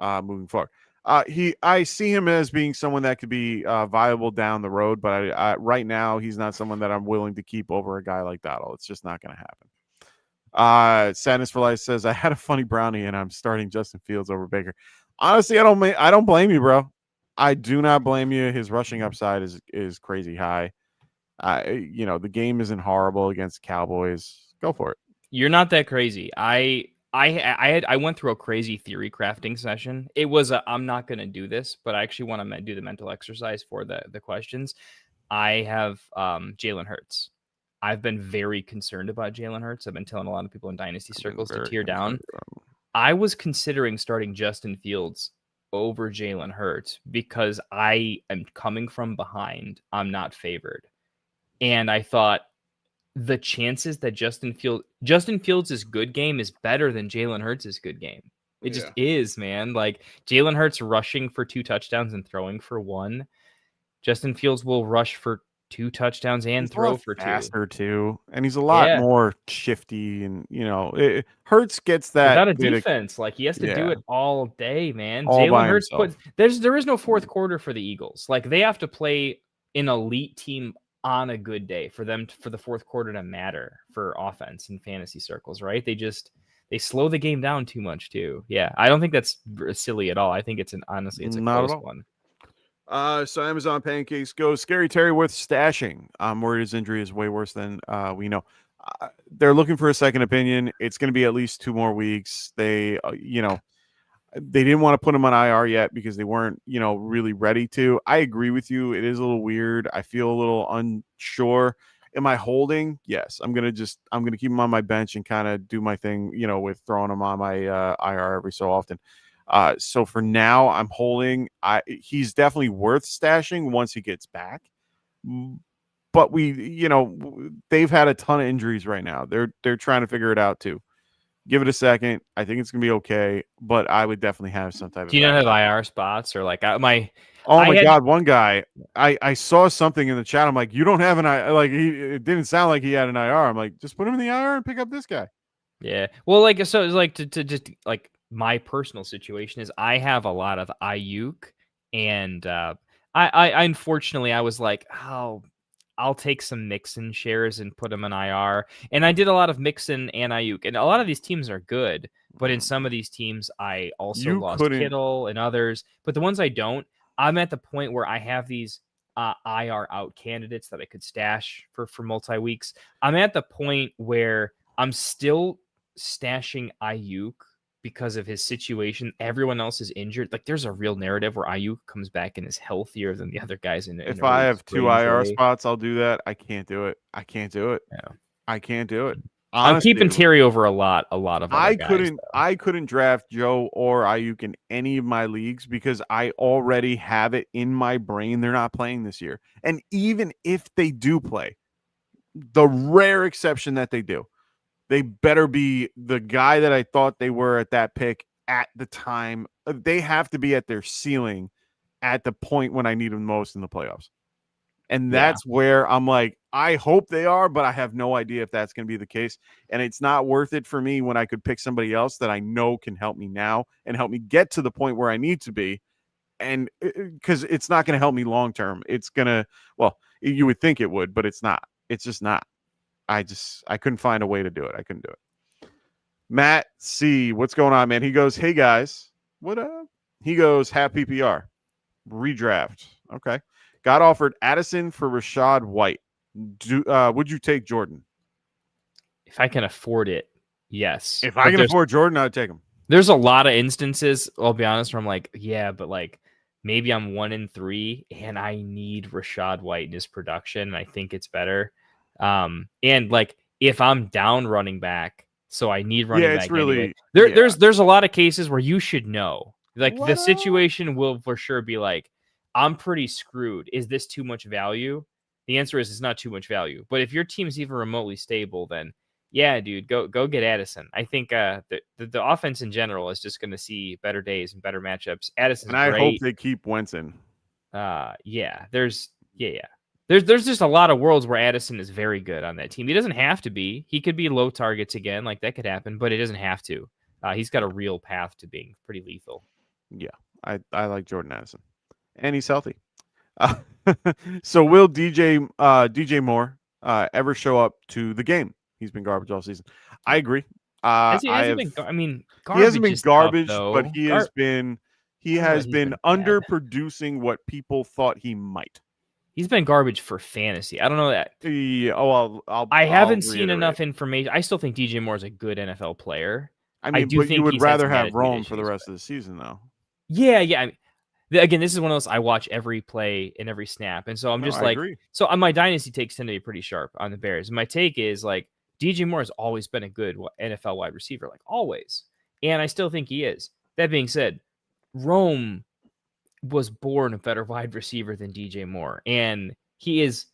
moving forward. I see him as being someone that could be viable down the road, but right now he's not someone that I'm willing to keep over a guy like Dottle. It's just not going to happen. Sadness for Life says, I had a funny brownie and I'm starting Justin Fields over Baker. Honestly, I don't blame you, bro. I do not blame you. His rushing upside is crazy high. The game isn't horrible against Cowboys. Go for it. You're not that crazy. I went through a crazy theory crafting session. It was I'm not going to do this, but I actually want to do the mental exercise for the questions. I have Jalen Hurts. I've been very concerned about Jalen Hurts. I've been telling a lot of people in Dynasty circles to tear down. I was considering starting Justin Fields over Jalen Hurts because I am coming from behind. I'm not favored. And I thought the chances that Justin Fields' good game is better than Jalen Hurts' good game. It just is, man. Like Jalen Hurts rushing for 2 touchdowns and throwing for 1. Justin Fields will rush for 2 touchdowns and throw for 2. Faster too, and he's a lot more shifty, and Hurts gets that without a defense. Like he has to do it all day, man. Jalen Hurts, there is no fourth quarter for the Eagles. Like they have to play an elite team on a good day for the fourth quarter to matter for offense in fantasy circles, right? They slow the game down too much too. Yeah, I don't think that's silly at all. I think it's honestly a close one. So Amazon Pancakes goes, Scary Terry worth stashing. I'm worried his injury is way worse than we know. They're looking for a second opinion. It's going to be at least 2 more weeks. They, they didn't want to put him on IR yet because they weren't, really ready to. I agree with you. It is a little weird. I feel a little unsure. Am I holding? Yes. I'm going to keep him on my bench and kind of do my thing, with throwing him on my IR every so often. So for now, I'm holding. He's definitely worth stashing once he gets back. but they've had a ton of injuries right now. They're trying to figure it out too. Give it a second. I think it's gonna be okay, but I would definitely have some type of. Do you not have IR spots or like my? Oh my God! One guy, I saw something in the chat. I'm like, you don't have an IR. Like it didn't sound like he had an IR. I'm like, just put him in the IR and pick up this guy. Yeah. Well, like so, it's like to just like my personal situation is I have a lot of Ayuk, and I unfortunately I was like, oh, I'll take some Mixon shares and put them in IR. And I did a lot of Mixon and Ayuk. And a lot of these teams are good, but in some of these teams, I also lost Kittle and others. But the ones I don't, I'm at the point where I have these IR out candidates that I could stash for multi-weeks. I'm at the point where I'm still stashing Ayuk because of his situation. Everyone else is injured. Like there's a real narrative where Ayuk comes back and is healthier than the other guys. If I have 2 IR spots, I'll do that. I can't do it. I can't do it. Yeah. I can't do it. Honestly, I'm keeping Terry over a lot of other guys. I couldn't draft Joe or Ayuk in any of my leagues because I already have it in my brain they're not playing this year. And even if they do play, the rare exception that they do, they better be the guy that I thought they were at that pick at the time. They have to be at their ceiling at the point when I need them most in the playoffs. And that's where I'm like, I hope they are, but I have no idea if that's going to be the case. And it's not worth it for me when I could pick somebody else that I know can help me now and help me get to the point where I need to be. And because it's not going to help me long term. It's going to, well, you would think it would, but it's not. It's just not. I couldn't find a way to do it. I couldn't do it. Matt C, what's going on, man? He goes, hey guys, what up? He goes, half PPR redraft. Okay. Got offered Addison for Rashad White. Would you take Jordan? If I can afford it, yes. If I can afford Jordan, I'd take him. There's a lot of instances, I'll be honest, where I'm like, yeah, but like maybe I'm 1-3 and I need Rashad White in his production, and I think it's better. And like if I'm down running back, so I need running back. It's really anyway. There's a lot of cases where you should know. Like the situation will for sure be like, I'm pretty screwed. Is this too much value? The answer is it's not too much value. But if your team's even remotely stable, then yeah, dude, go get Addison. I think the offense in general is just going to see better days and better matchups. Addison's and I great. hope they keep Winston. There's just a lot of worlds where Addison is very good on that team. He doesn't have to be. He could be low targets again, like that could happen, but it doesn't have to. He's got a real path to being pretty lethal. Yeah, I like Jordan Addison, and he's healthy. So will DJ Moore ever show up to the game? He's been garbage all season. I agree. He hasn't been garbage, but he has been underproducing what people thought he might. He's been garbage for fantasy. I don't know that. Yeah, I haven't seen enough information. I still think DJ Moore is a good NFL player. I mean, but you would rather have Rome for the rest of the season, though. Yeah. I mean, again, this is one of those I watch every play and every snap, and so I'm just like, so on my dynasty takes tend to be pretty sharp on the Bears. My take is like DJ Moore has always been a good NFL wide receiver, like always, and I still think he is. That being said, Rome was born a better wide receiver than DJ Moore, and he is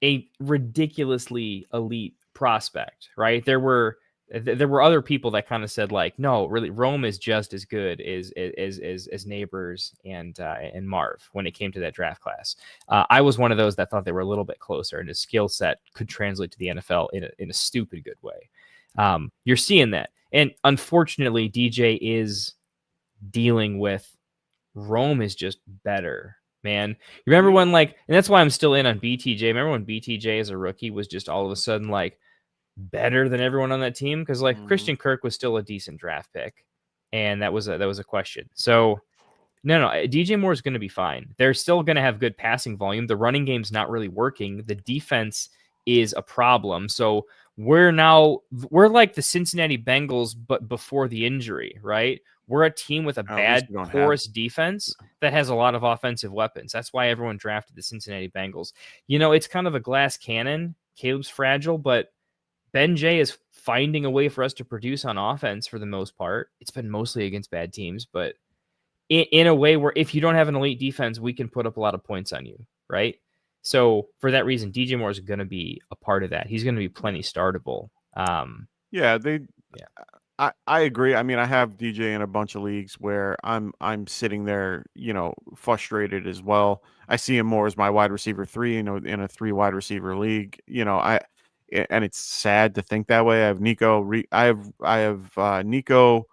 a ridiculously elite prospect, right? There were other people that kind of said like, no, really, Rome is just as good as Neighbors and Marv when it came to that draft class. I was one of those that thought they were a little bit closer, and his skill set could translate to the NFL in a stupid good way. You're seeing that, and unfortunately, DJ is dealing with Rome is just better, man. You remember when and that's why I'm still in on BTJ. Remember when BTJ as a rookie was just all of a sudden like better than everyone on that team? Because Christian Kirk was still a decent draft pick, and that was a question. So no, DJ Moore is going to be fine. They're still going to have good passing volume. The running game's not really working. The defense is a problem. So we're like the Cincinnati Bengals, but before the injury, right? We're a team with a bad, porous defense that has a lot of offensive weapons. That's why everyone drafted the Cincinnati Bengals. It's kind of a glass cannon. Caleb's fragile, but Ben J is finding a way for us to produce on offense for the most part. It's been mostly against bad teams, but in a way where if you don't have an elite defense, we can put up a lot of points on you, right? So for that reason, DJ Moore is going to be a part of that. He's going to be plenty startable. Yeah, I agree. I mean, I have DJ in a bunch of leagues where I'm sitting there, frustrated as well. I see him more as my wide receiver 3, in a 3 wide receiver league. And it's sad to think that way. I have Nico, Nico,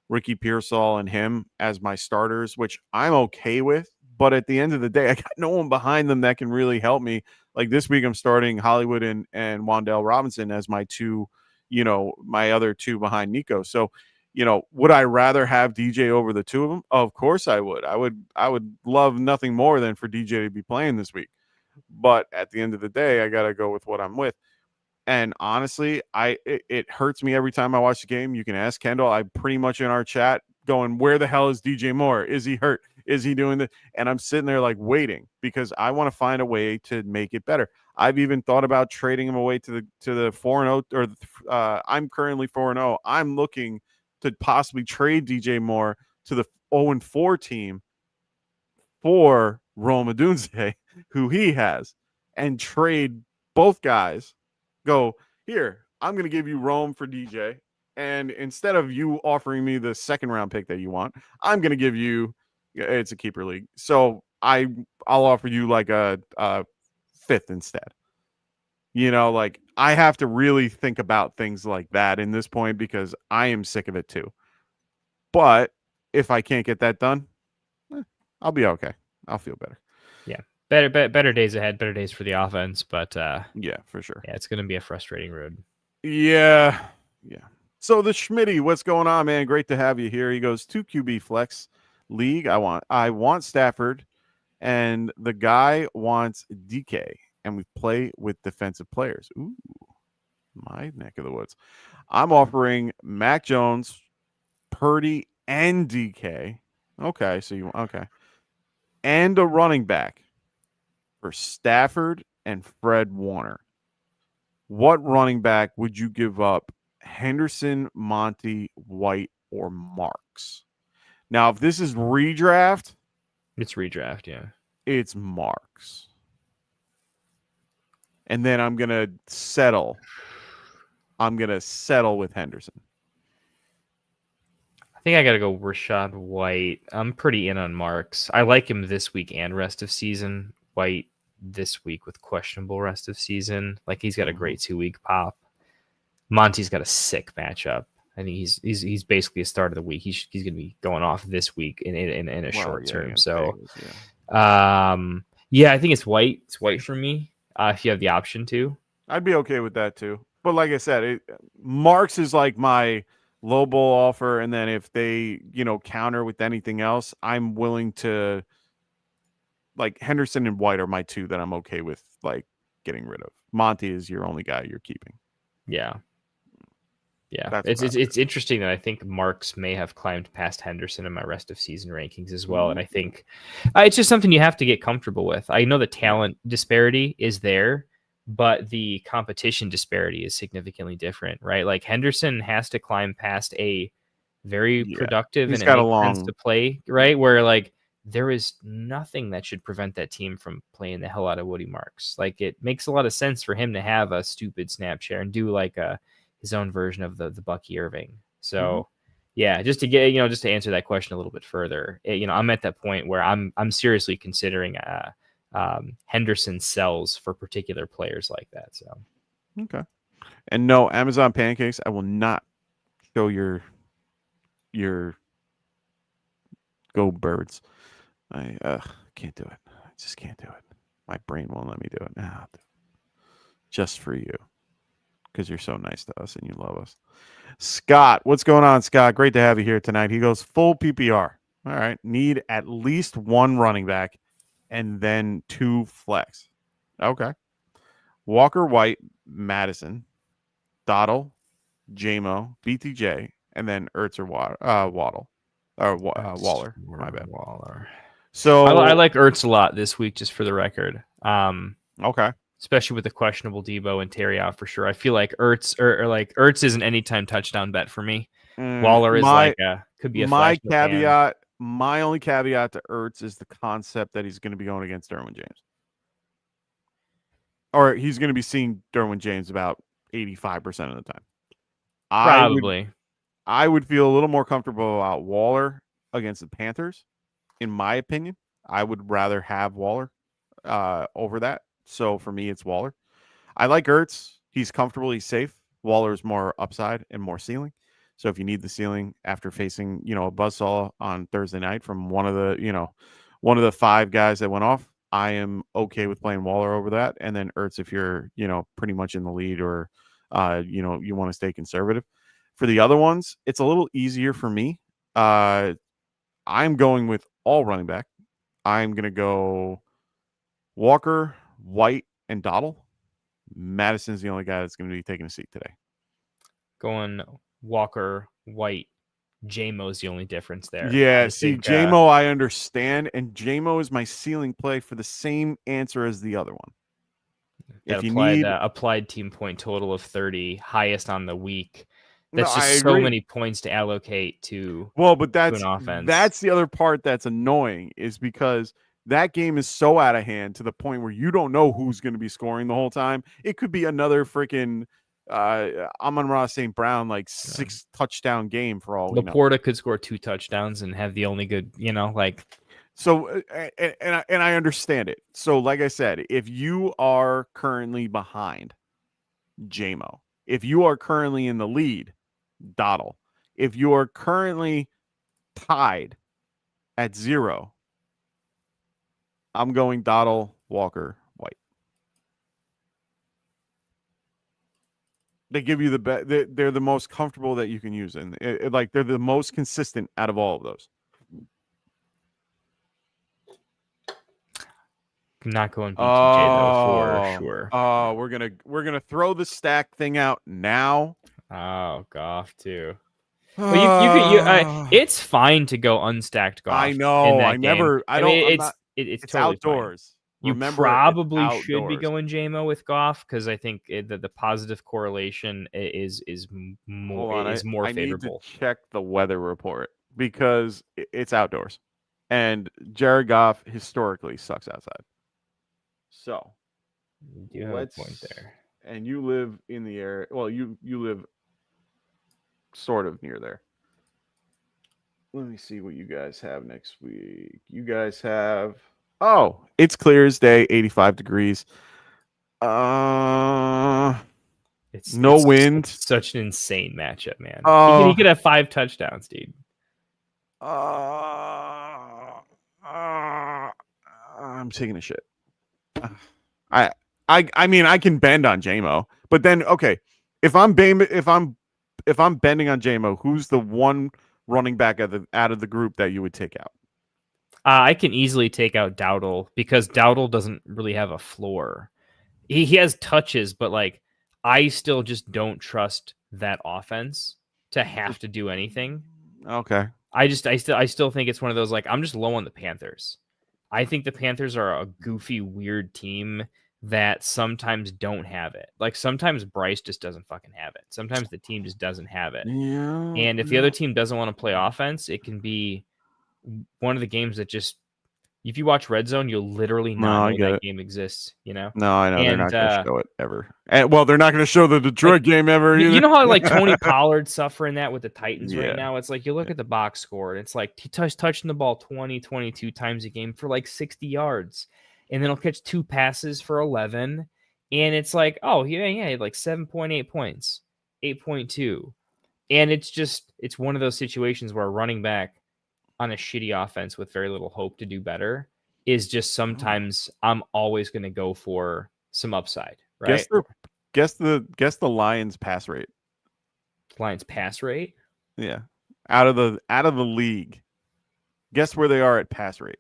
Ricky Pearsall, and him as my starters, which I'm okay with. But at the end of the day, I got no one behind them that can really help me. Like this week, I'm starting Hollywood and Wan'Dale Robinson as my 2. My other 2 behind Nico. So, would I rather have DJ over the 2 of them? Of course I would. I would love nothing more than for DJ to be playing this week. But at the end of the day, I got to go with what I'm with. And honestly, it hurts me every time I watch the game. You can ask Kendall. I'm pretty much in our chat going, where the hell is DJ Moore? Is he hurt? Is he doing this? And I'm sitting there like waiting because I want to find a way to make it better. I've even thought about trading him away to the 4-0 or I'm currently 4-0. I'm looking to possibly trade DJ Moore to the 0-4 team for Rome Odunze, who he has, and trade both guys. Go here. I'm going to give you Rome for DJ. And instead of you offering me the 2nd round pick that you want, I'm going to give you, it's a keeper league. So I'll offer you like a 5th instead. Like I have to really think about things like that in this point because I am sick of it too. But if I can't get that done, I'll be okay. I'll feel better. Yeah. Better days ahead, better days for the offense, but yeah, for sure. Yeah, it's going to be a frustrating road. Yeah. So the Schmitty, what's going on, man? Great to have you here. He goes 2 QB flex league. I want Stafford, and the guy wants DK, and we play with defensive players. Ooh, my neck of the woods. I'm offering Mac Jones, Purdy, and DK. Okay. And a running back for Stafford and Fred Warner. What running back would you give up? Henderson, Monty, White, or Marks? Now, if this is redraft, it's redraft, yeah. It's Marks. And then I'm going to settle. With Henderson. I think I got to go Rashad White. I'm pretty in on Marks. I like him this week and rest of season. White this week with questionable rest of season. Like he's got a great 2-week pop. Monty's got a sick matchup. I think he's basically a start of the week. He's going to be going off this week in a short term. So, I think it's White. It's White for me. If you have the option to, I'd be okay with that too. But like I said, Marks is like my low ball offer, and then if they counter with anything else, I'm willing to. Like Henderson and White are my 2 that I'm okay with like getting rid of. Monty is your only guy you're keeping. Yeah. It's interesting that I think Marks may have climbed past Henderson in my rest of season rankings as well. And I think it's just something you have to get comfortable with. I know the talent disparity is there, but the competition disparity is significantly different, right? Like Henderson has to climb past a very productive and it makes sense to play, right? Where like there is nothing that should prevent that team from playing the hell out of Woody Marks. Like it makes a lot of sense for him to have a stupid snap share and do like his own version of the Bucky Irving. So just to get, just to answer that question a little bit further, I'm at that point where I'm seriously considering Henderson sells for particular players like that. So, okay. And no, Amazon Pancakes, I will not show your Go Birds. I can't do it. I just can't do it. My brain won't let me do it. Nah, just for you. Because you're so nice to us and you love us. Scott, what's going on, Scott? Great to have you here tonight. He goes full PPR. All right. Need at least 1 running back and then 2 flex. Okay. Walker, White, Madison, Dottle, JMO, BTJ, and then Ertz or Waddle. Or Waller. My bad. Waller. So I like Ertz a lot this week, just for the record. Okay. Especially with the questionable Debo and Terry out for sure. I feel like Ertz or like Ertz is an anytime touchdown bet for me. Waller is could be a caveat. My only caveat to Ertz is the concept that he's going to be going against Derwin James. or he's going to be seeing Derwin James about 85% of the time. Probably. I would feel a little more comfortable about Waller against the Panthers. In my opinion, I would rather have Waller over that. So for me, it's Waller. I like Ertz. He's comfortable. He's safe. Waller's more upside and more ceiling. So if you need the ceiling after facing, a buzzsaw on Thursday night from one of the 5 guys that went off, I am okay with playing Waller over that. And then Ertz if you're, pretty much in the lead or, you want to stay conservative. For the other ones, it's a little easier for me. I'm going with all running back. I'm going to go Walker, White, and Dottle. Madison's the only guy that's going to be taking a seat today. Going Walker, White, J-Mo's the only difference there. Yeah, J-Mo I understand, and J-Mo is my ceiling play for the same answer as the other one. If you need applied team point total of 30, highest on the week. That's just so many points to allocate to. Well, but an offense. That's the other part that's annoying is because that game is so out of hand to the point where you don't know who's going to be scoring the whole time. It could be another freaking Amon-Ra St. Brown 6 touchdown game for all we know. Laporta could score 2 touchdowns and have the only good, So, and I understand it. So, like I said, if you are currently behind J-Mo, if you are currently in the lead, Dottle, if you are currently tied at 0, I'm going Dottle, Walker, White. They give you the best. They're the most comfortable that you can use, and they're the most consistent out of all of those. I'm not going BTJ though for sure. Oh, we're gonna throw the stack thing out now. Oh, Goff too. Well, it's fine to go unstacked Goff. I know. It's totally outdoors. You probably should be going JMO with Goff because I think the positive correlation is more favorable. I need to check the weather report because it's outdoors, and Jared Goff historically sucks outside. So you have a point there, and you live in the area. Well, you live sort of near there. Let me see what you guys have next week. You guys have it's clear as day, 85 degrees. It's wind. It's such an insane matchup, man. He could have 5 touchdowns, dude. I'm taking a shit. I mean I can bend on JMO, but then if I'm bending on JMO, who's the one running back out of the group that you would take out? I can easily take out Dowdle because Dowdle doesn't really have a floor. He has touches, but I still just don't trust that offense to have to do anything. Okay. I still think it's one of those I'm just low on the Panthers. I think the Panthers are a goofy, weird team that sometimes don't have it. Sometimes Bryce just doesn't fucking have it. Sometimes the team just doesn't have it. Yeah. And if the other team doesn't want to play offense, it can be one of the games that just, if you watch Red Zone, you'll literally not know that game exists, No, I know. They're not going to show it ever. And, they're not going to show the Detroit game ever either. You know how Tony Pollard's suffering that with the Titans right now? It's you look at the box score, and it's he touching the ball 20, 22 times a game for 60 yards. And then he'll catch 2 passes for 11. And it's he had 7.8 points, 8.2. And it's one of those situations where a running back on a shitty offense with very little hope to do better is just sometimes I'm always going to go for some upside, right? Guess the Lions pass rate. Lions pass rate? Yeah. Out of the league. Guess where they are at pass rate?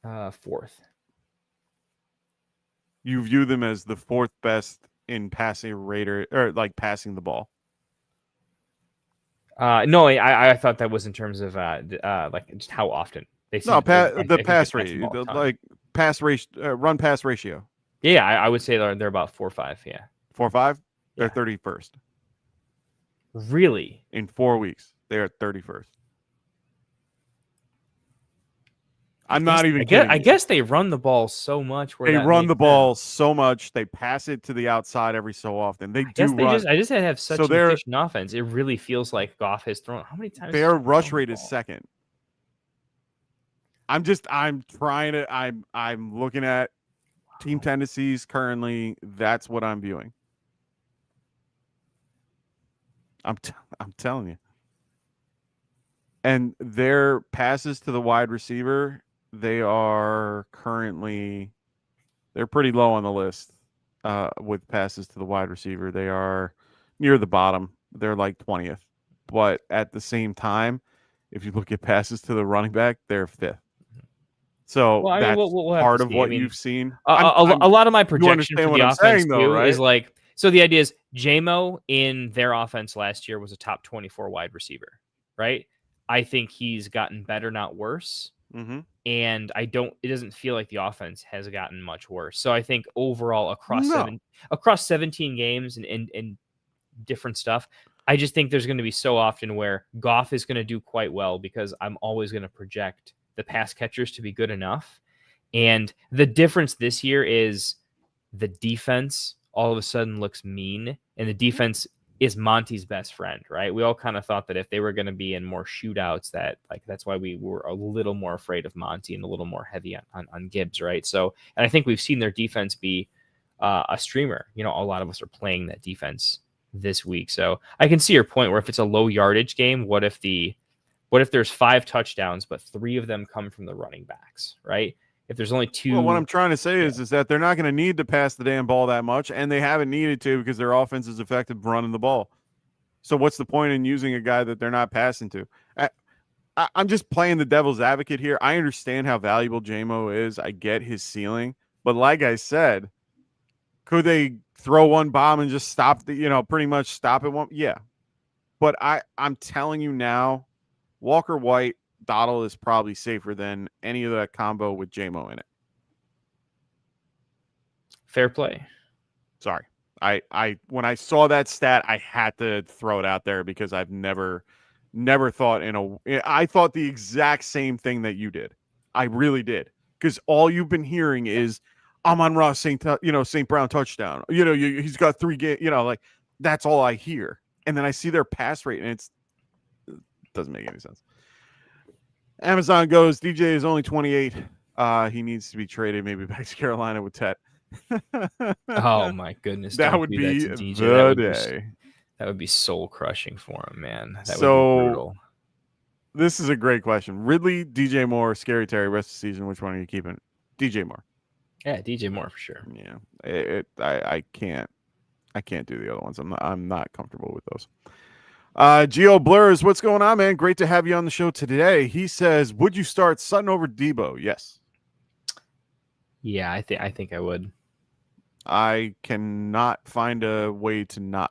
4th. You view them as the 4th best in passing rate or passing the ball. No, I thought that was in terms of just how often they. The pass rate, run pass ratio. Yeah, I would say they're about 4.5. Yeah, 4.5. They're 31st. Really? In 4 weeks, they are 31st. I'm not even kidding. I guess they run the ball so much where they that run the makes ball sense. so much. They pass it to the outside every so often. They I guess do they run. I just have such So an efficient offense. It really feels like Goff has thrown. How many times? their has he rush thrown the rate is ball? second. I'm trying to. I'm looking at team tendencies currently. That's what I'm viewing. I'm telling you. And their passes to the wide receiver, they're pretty low on the list with passes to the wide receiver. They are near the bottom. They're like 20th. But at the same time, if you look at passes to the running back, they're 5th. So Well, I mean, that's we'll have part to of see. what I mean, you've seen. a lot of my You projection understand for what the I'm offense saying, though, too right? is like, so the idea is JMO in their offense last year was a top 24 wide receiver, right? I think he's gotten better, not worse. Mm-hmm. And it doesn't feel like the offense has gotten much worse. So I think overall across 17 games and different stuff, I just think there's going to be so often where Goff is going to do quite well because I'm always going to project the pass catchers to be good enough. And the difference this year is the defense all of a sudden looks mean, and the defense is Monty's best friend, right? We all kind of thought that if they were going to be in more shootouts, that like that's why we were a little more afraid of Monty and a little more heavy on Gibbs, right? So, and I think we've seen their defense be a streamer. You know, a lot of us are playing that defense this week, so I can see your point. Where if it's a low yardage game, what if there's 5 touchdowns, but 3 of them come from the running backs, right? If there's only 2. Well, what I'm trying to say is that they're not going to need to pass the damn ball that much, and they haven't needed to because their offense is effective running the ball. So what's the point in using a guy that they're not passing to? I'm just playing the devil's advocate here. I understand how valuable JMO is. I get his ceiling. But like I said, could they throw one bomb and just stop pretty much stop it one? Yeah. But I'm telling you now, Walker White, Dottle is probably safer than any of that combo with JMO in it. Fair play. Sorry. I when I saw that stat, I had to throw it out there because I've never thought I thought the exact same thing that you did. I really did. Because all you've been hearing is Amon-Ra St. Brown touchdown. He's got 3 games, like that's all I hear. And then I see their pass rate and it doesn't make any sense. Amazon goes, DJ is only 28. He needs to be traded maybe back to Carolina with Tet. Oh my goodness. That would be the day. That would be soul crushing for him, man. That would be brutal. This is a great question. Ridley, DJ Moore, Scary Terry, rest of the season. Which one are you keeping? DJ Moore. Yeah, DJ Moore for sure. Yeah. I can't do the other ones. I'm not comfortable with those. Geo Blurs, what's going on, man? Great to have you on the show today. He says, would you start Sutton over Debo? Yes. Yeah, I think I would. I cannot find a way to not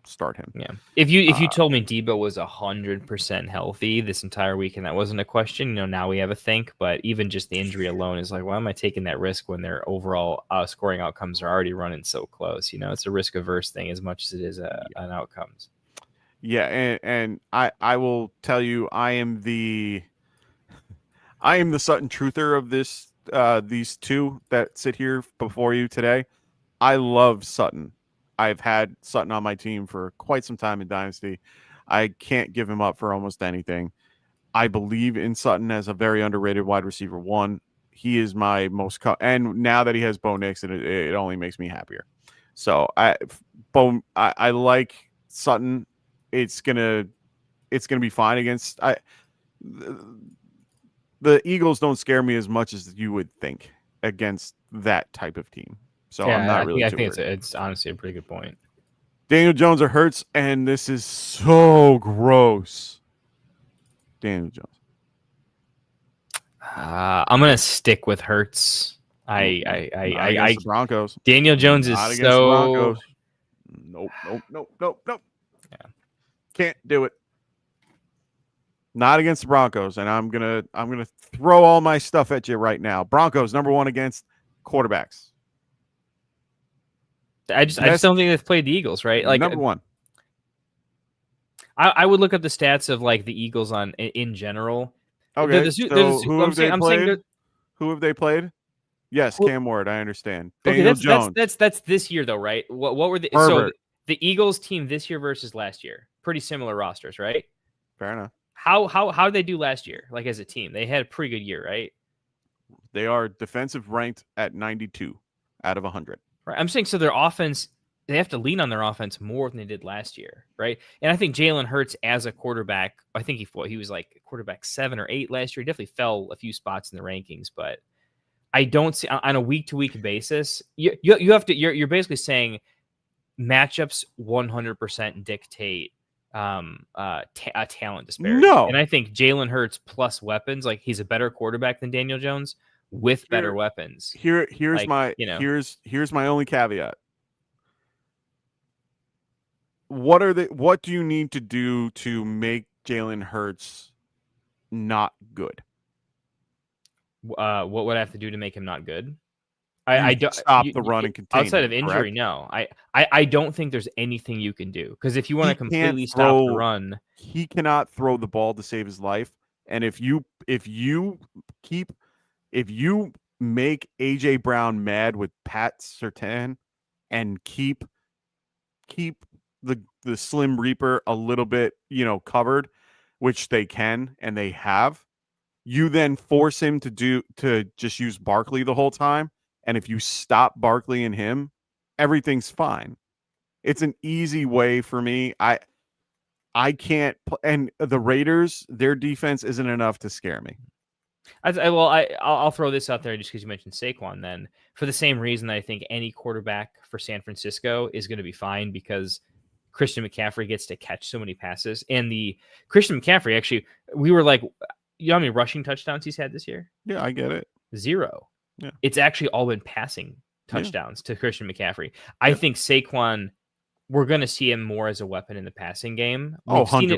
start him. Yeah. If you told me Debo was 100% healthy this entire week and that wasn't a question, now we have a think. But even just the injury alone is like, why am I taking that risk when their overall scoring outcomes are already running so close? It's a risk averse thing as much as it is an outcomes. Yeah, and I will tell you, I am the Sutton truther of these two that sit here before you today. I love Sutton. I've had Sutton on my team for quite some time in Dynasty. I can't give him up for almost anything. I believe in Sutton as a very underrated wide receiver 1. He is my most and now that he has Bo Nix, it only makes me happier. So I like Sutton. It's gonna be fine against the Eagles. Don't scare me as much as you would think against that type of team. So yeah, I'm not really. I think it's honestly a pretty good point. Daniel Jones or Hurts, and this is so gross. Daniel Jones. I'm gonna stick with Hurts. The Broncos. Daniel Jones is not against so. The Broncos. Nope. Yeah. Can't do it. Not against the Broncos, and I'm gonna throw all my stuff at you right now. Broncos #1 against quarterbacks. I just don't think they've played the Eagles, right? Like #1. I would look up the stats of like the Eagles in general. Okay, so who have they I'm saying played? Who have they played? Yes, Well, Cam Ward. I understand. okay, Daniel Jones. that's this year though, right? What were the Herbert. the Eagles team this year versus last year? Pretty similar rosters, right? Fair enough. How did they do last year? Like as a team, they had a pretty good year, right? They are defensive ranked at 92 out of 100. Right. I'm saying so their offense, they have to lean on their offense more than they did last year, right? And I think Jalen Hurts as a quarterback, I think he was like quarterback 7 or 8 last year. He definitely fell a few spots in the rankings, but I don't see on a week to week basis. You have to you're basically saying matchups 100% dictate a talent disparity. No. And I think Jalen Hurts plus weapons, like he's a better quarterback than Daniel Jones with better weapons. Here's like, my here's my only caveat. What do you need to do to make Jalen Hurts not good? What would I have to do to make him not good? I don't stop the run and contain outside him, of injury. correct? No, I don't think there's anything you can do because if you want to completely stop the run, he cannot throw the ball to save his life. And if you make AJ Brown mad with Pat Surtain and keep the Slim Reaper a little bit, covered, which they can and they have, you then force him to just use Barkley the whole time. And if you stop Barkley and him, everything's fine. It's an easy way for me. I can't, and the Raiders, their defense isn't enough to scare me. I'll throw this out there just because you mentioned Saquon. Then, for the same reason, I think any quarterback for San Francisco is going to be fine because Christian McCaffrey gets to catch so many passes, and the Christian McCaffrey actually, we were like, you know how many rushing touchdowns he's had this year? Yeah, I get it. 0. Yeah. It's actually all been passing touchdowns to Christian McCaffrey. I think Saquon, we're going to see him more as a weapon in the passing game.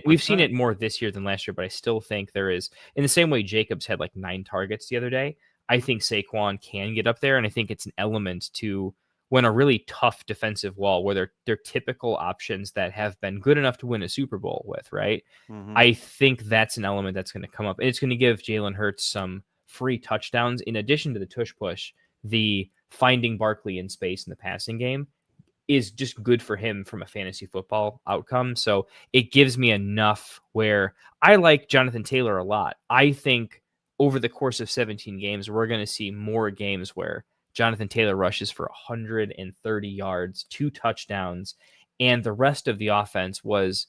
We've seen it more this year than last year, but I still think there is, in the same way Jacobs had like 9 targets the other day, I think Saquon can get up there, and I think it's an element to when a really tough defensive wall where they're typical options that have been good enough to win a Super Bowl with, right? Mm-hmm. I think that's an element that's going to come up, and it's going to give Jalen Hurts some free touchdowns in addition to the tush push. The finding Barkley in space in the passing game is just good for him from a fantasy football outcome. So it gives me enough where I like Jonathan Taylor a lot. I think over the course of 17 games, we're going to see more games where Jonathan Taylor rushes for 130 yards, 2 touchdowns, and the rest of the offense was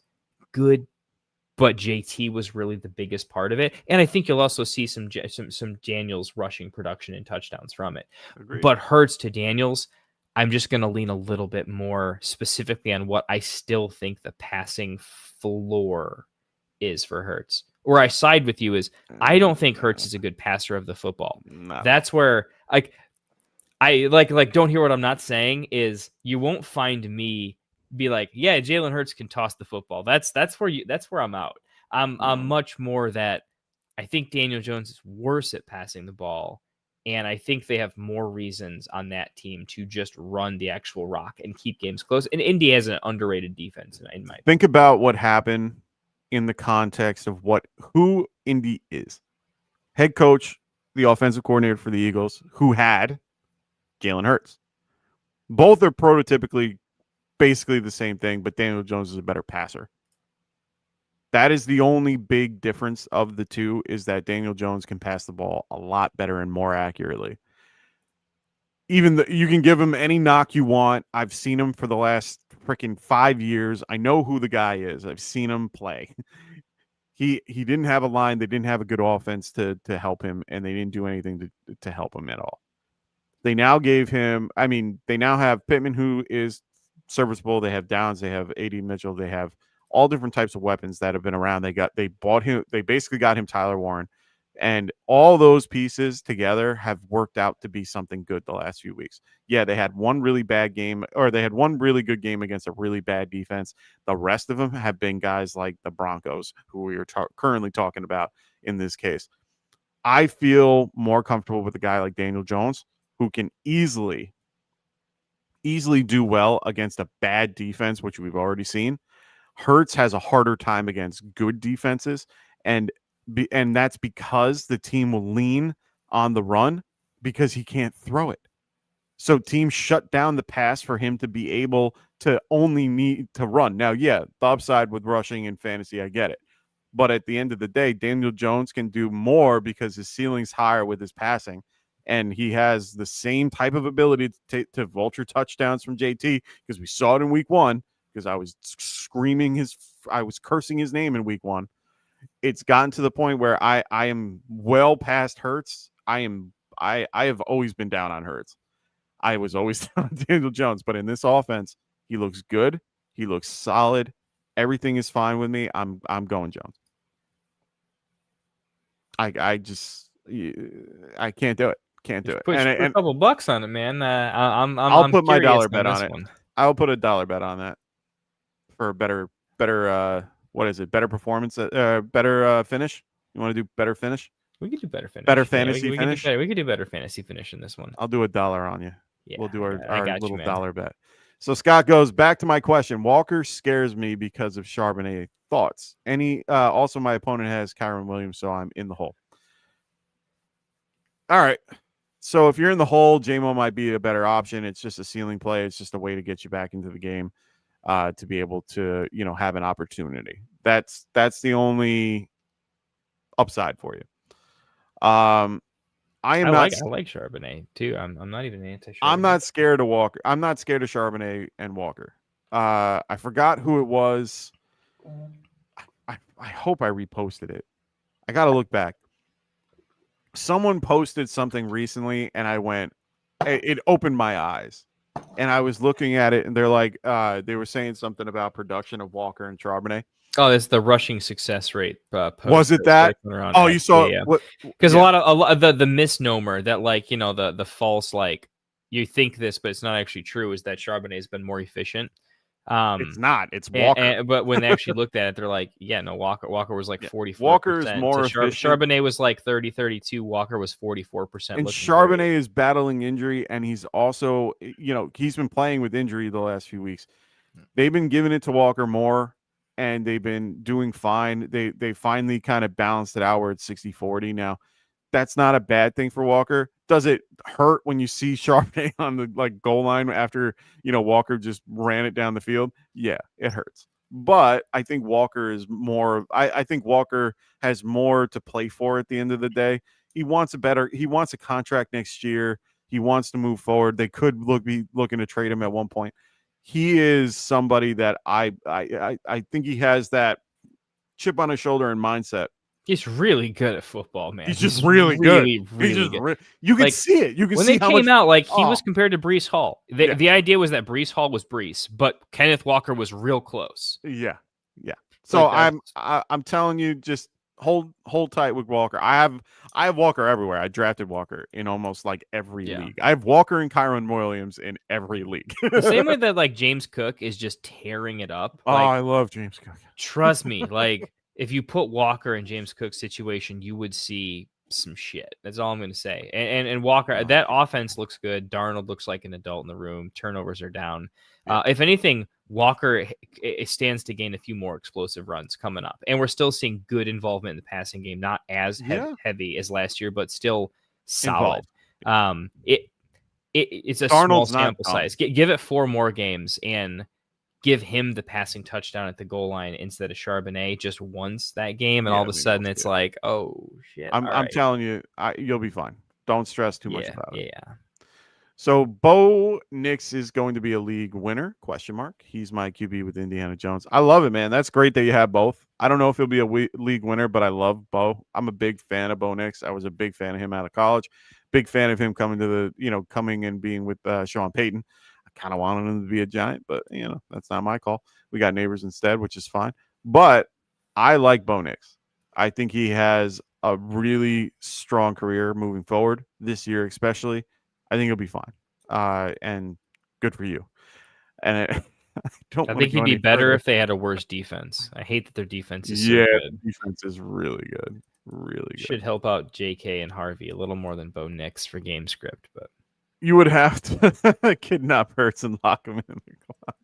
good, but JT was really the biggest part of it. And I think you'll also see some Daniels rushing production and touchdowns from it. Agreed. But Hurts to Daniels, I'm just going to lean a little bit more specifically on what I still think the passing floor is for Hurts. Where I side with you is I don't think Hurts is a good passer of the football. No. That's where I don't hear what I'm not saying is you won't find me be like, yeah, Jalen Hurts can toss the football. That's where I'm out. I'm much more that I think Daniel Jones is worse at passing the ball. And I think they have more reasons on that team to just run the actual rock and keep games close. And Indy has an underrated defense, in my opinion. Think about what happened in the context of who Indy is. Head coach, the offensive coordinator for the Eagles, who had Jalen Hurts. Both are prototypically basically the same thing, but Daniel Jones is a better passer. That is the only big difference of the two, is that Daniel Jones can pass the ball a lot better and more accurately. You can give him any knock you want. I've seen him for the last freaking 5 years. I know who the guy is. I've seen him play. He didn't have a line. They didn't have a good offense to help him, and they didn't do anything to help him at all. They now they now have Pittman, who is serviceable. They have Downs. They have A.D. Mitchell. They have all different types of weapons that have been around. They bought him. They basically got him Tyler Warren, and all those pieces together have worked out to be something good the last few weeks. Yeah, they had one really bad game, or they had one really good game against a really bad defense. The rest of them have been guys like the Broncos, who we are currently talking about in this case. I feel more comfortable with a guy like Daniel Jones, who can easily do well against a bad defense, which we've already seen. Hurts has a harder time against good defenses, and and that's because the team will lean on the run because he can't throw it. So teams shut down the pass for him to be able to only need to run. Now, yeah, the upside with rushing in fantasy, I get it. But at the end of the day, Daniel Jones can do more because his ceiling's higher with his passing. And he has the same type of ability to vulture touchdowns from JT, because we saw it in week 1, because I was I was cursing his name in week 1. It's gotten to the point where I am well past Hurts. I have always been down on Hurts. I was always down on Daniel Jones, but in this offense, he looks good. He looks solid. Everything is fine with me. I'm going Jones. I can't do it. Can't do it. Put a couple bucks on it, man. I'll put my dollar bet on it. One. I'll put a dollar bet on that for a better what is it? Better performance, better finish. You want to do better finish? We could do better finish. Better fantasy finish. We could do better fantasy finish in this one. I'll do $1 on you. Yeah, we'll do our little you, dollar bet. So Scott goes back to my question. Walker scares me because of Charbonnet. Thoughts? Also, my opponent has Kyron Williams, so I'm in the hole. All right. So if you're in the hole, JMO might be a better option. It's just a ceiling play. It's just a way to get you back into the game, to be able to, have an opportunity. That's the only upside for you. I like Charbonnet too. I'm not even anti-Charbonnet. I'm not scared of Walker. I'm not scared of Charbonnet and Walker. I forgot who it was. I hope I reposted it. I got to look back. Someone posted something recently and I went, it opened my eyes, and I was looking at it and they're like, they were saying something about production of Walker and Charbonnet. Oh, it's the rushing success rate. Was it that? Oh, you saw it? Because a lot of the misnomer that, like, the false, like, you think this, but it's not actually true, is that Charbonnet has been more efficient. It's not. It's Walker. But when they actually looked at it, they're like, yeah, no, Walker was like 44%. Walker is more efficient. Charbonnet was like 30, 32. Walker was 44%. And Charbonnet is battling injury, and he's also, he's been playing with injury the last few weeks. They've been giving it to Walker more, and they've been doing fine. They finally kind of balanced it out where it's 60-40 now. That's not a bad thing for Walker. Does it hurt when you see Charbonnet on the goal line after Walker just ran it down the field? Yeah, it hurts. But I think Walker is more. I think Walker has more to play for at the end of the day. He wants a contract next year. He wants to move forward. They could be looking to trade him at one point. He is somebody that I think he has that chip on his shoulder and mindset. He's really good at football, man. He's just really good. Really good. You can see it. You can when see they how came much, out, he was compared to Breece Hall. The idea was that Breece Hall was Breece, but Kenneth Walker was real close. Yeah. So I'm telling you, just hold tight with Walker. I have Walker everywhere. I drafted Walker in almost every league. I have Walker and Kyron Williams in every league. The same way that James Cook is just tearing it up. I love James Cook. Trust me, if you put Walker in James Cook's situation, you would see some shit. That's all I'm going to say. And Walker, that offense looks good. Darnold looks like an adult in the room. Turnovers are down. If anything, Walker stands to gain a few more explosive runs coming up. And we're still seeing good involvement in the passing game, not as heavy as last year, but still solid. It's a small sample size. Give it 4 more games and give him the passing touchdown at the goal line instead of Charbonnet just once that game, and all of a sudden it's like, oh shit. I'm telling you, you'll be fine. Don't stress too much about it. Yeah. So Bo Nix is going to be a league winner? ? He's my QB with Indiana Jones. I love it, man. That's great that you have both. I don't know if he'll be a league winner, but I love Bo. I'm a big fan of Bo Nix. I was a big fan of him out of college. Big fan of him coming to coming and being with Sean Payton. Kind of wanted him to be a Giant, but that's not my call. We got neighbors instead, which is fine. But I like Bo Nix. I think he has a really strong career moving forward this year, especially. I think he'll be fine. And good for you. And I think he'd be better if they had a worse defense. I hate that their defense is so good. Defense is really good. Really good. Should help out JK and Harvey a little more than Bo Nix for game script, but you would have to kidnap Hurts and lock him in the class.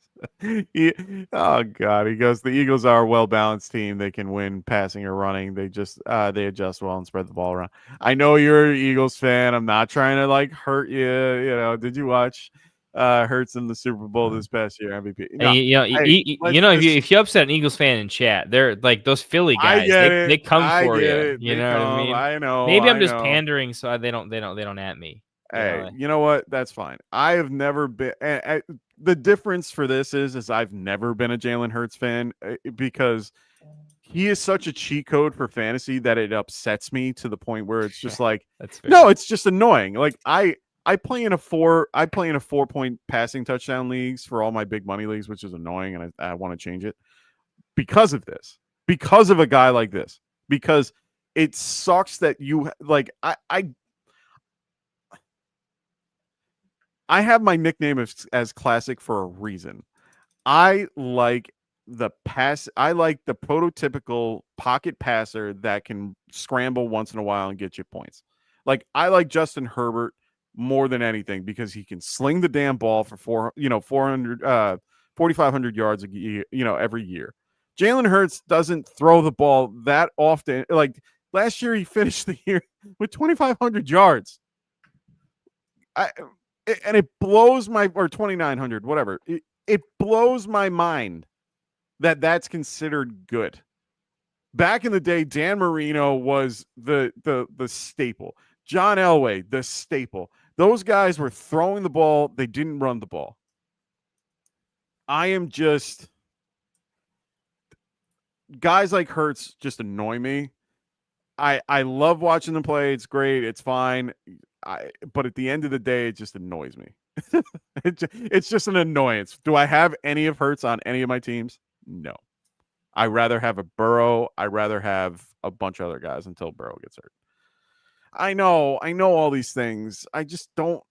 Oh God, he goes. The Eagles are a well-balanced team. They can win passing or running. They just they adjust well and spread the ball around. I know you're an Eagles fan. I'm not trying to like hurt you. You know, did you watch Hurts in the Super Bowl this past year? MVP. And No, you know, if you upset an Eagles fan in chat, they're like those Philly I guys. get They it. come I for get you. it. You They know what I come. mean? I know. Maybe I'm I just know. pandering, so they don't at me. Hey, you know what? That's fine. I have never been. The difference for this is I've never been a Jalen Hurts fan because he is such a cheat code for fantasy that it upsets me to the point where it's just like, That's fair. no, it's just annoying. Like I play in a 4-point passing touchdown leagues for all my big money leagues, which is annoying, and I want to change it because of this, because of a guy like this, because it sucks that you like I have my nickname as classic for a reason. I like the prototypical pocket passer that can scramble once in a while and get you points. Like I like Justin Herbert more than anything because he can sling the damn ball for 4,500 yards a year, every year. Jalen Hurts doesn't throw the ball that often. Like last year, he finished the year with 2,500 yards. And it blows my, or 2,900, whatever. It blows my mind that that's considered good. Back in the day, Dan Marino was the staple. John Elway, the staple. Those guys were throwing the ball. They didn't run the ball. Guys like Hurts just annoy me. I love watching them play. It's great. It's fine. But at the end of the day, it just annoys me. It's just an annoyance. Do I have any of Hurts on any of my teams? No. I rather have a Burrow. I rather have a bunch of other guys until Burrow gets hurt. I know all these things. I just don't.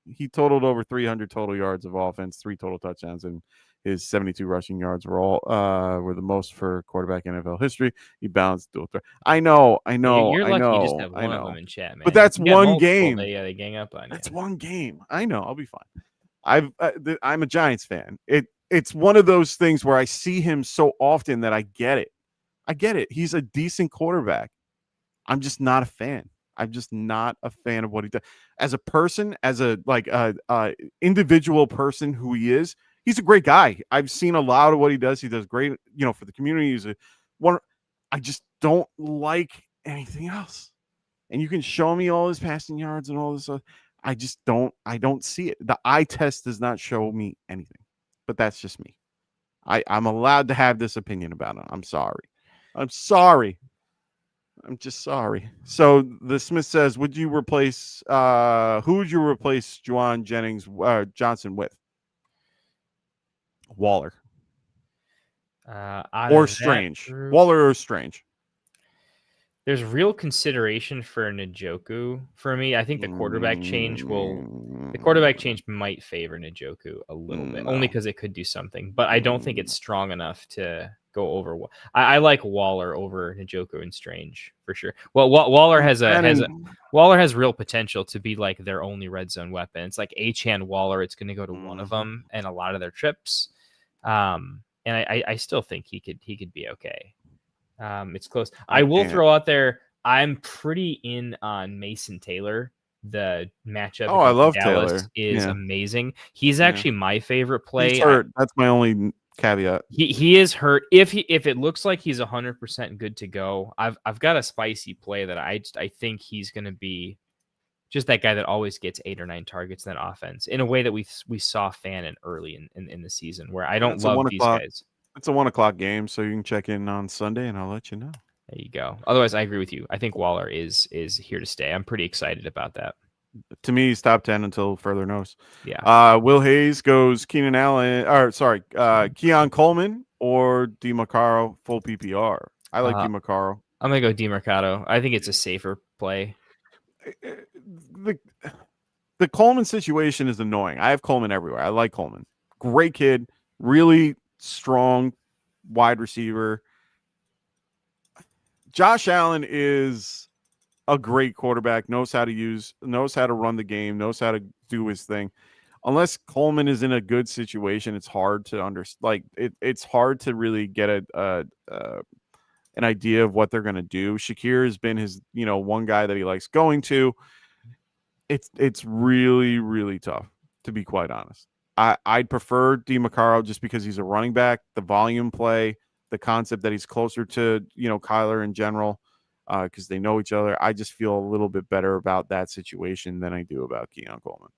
He totaled over 300 total yards of offense, 3 total touchdowns, and his 72 rushing yards were the most for quarterback in NFL history. He balanced dual threat. I know. You're lucky you just have one of them in chat, man. But that's You got one multiple, game. They gang up on you. That's one game. I know. I'll be fine. I'm a Giants fan. It's one of those things where I see him so often that I get it. He's a decent quarterback. I'm just not a fan. I'm just not a fan of what he does. As a person, as a individual person who he is, he's a great guy. I've seen a lot of what he does. He does great, for the community. He's I just don't like anything else. And you can show me all his passing yards and all this stuff. I don't see it. The eye test does not show me anything. But that's just me. I'm allowed to have this opinion about it. I'm sorry. I'm just sorry. So the Smith says, who would you replace Juwan Jennings Johnson with? Waller. Or Strange. Waller or Strange. There's real consideration for Njoku for me. I think the quarterback change might favor Njoku a little bit, only because it could do something. But I don't think it's strong enough to go over. I like Waller over Njoku and Strange for sure. Well, Waller has real potential to be like their only red zone weapon. It's like Achane Waller. It's going to go to one of them and a lot of their trips. And I still think he could be okay. It's close. I will throw out there, I'm pretty in on Mason Taylor. The matchup I love Dallas Taylor. is amazing. He's actually my favorite play. He's hurt. That's my only caveat. He is hurt. If it looks like he's 100% good to go, I've got a spicy play that I think he's going to be just that guy that always gets 8 or 9 targets in that offense in a way that we saw Fannin early in the season, where I don't love these guys. It's a 1:00 game, so you can check in on Sunday, and I'll let you know. There you go. Otherwise, I agree with you. I think Waller is here to stay. I'm pretty excited about that. To me, he's top 10 until further notice. Yeah. Will Hayes goes Keon Coleman or DeMarcaro full PPR. I like DeMarcaro. I'm gonna go DeMarcado. I think it's a safer play. The Coleman situation is annoying. I have Coleman everywhere. I like Coleman. Great kid. Really strong wide receiver. Josh Allen is a great quarterback, knows how to run the game, knows how to do his thing. unless Coleman is in a good situation, it's hard to it's hard to really get an idea of what they're going to do. Shakir has been his, one guy that he likes going to. It's really, really tough, to be quite honest. I'd prefer DeMarcaro just because he's a running back, the volume play, the concept that he's closer to, Kyler in general, because they know each other. I just feel a little bit better about that situation than I do about Keon Coleman.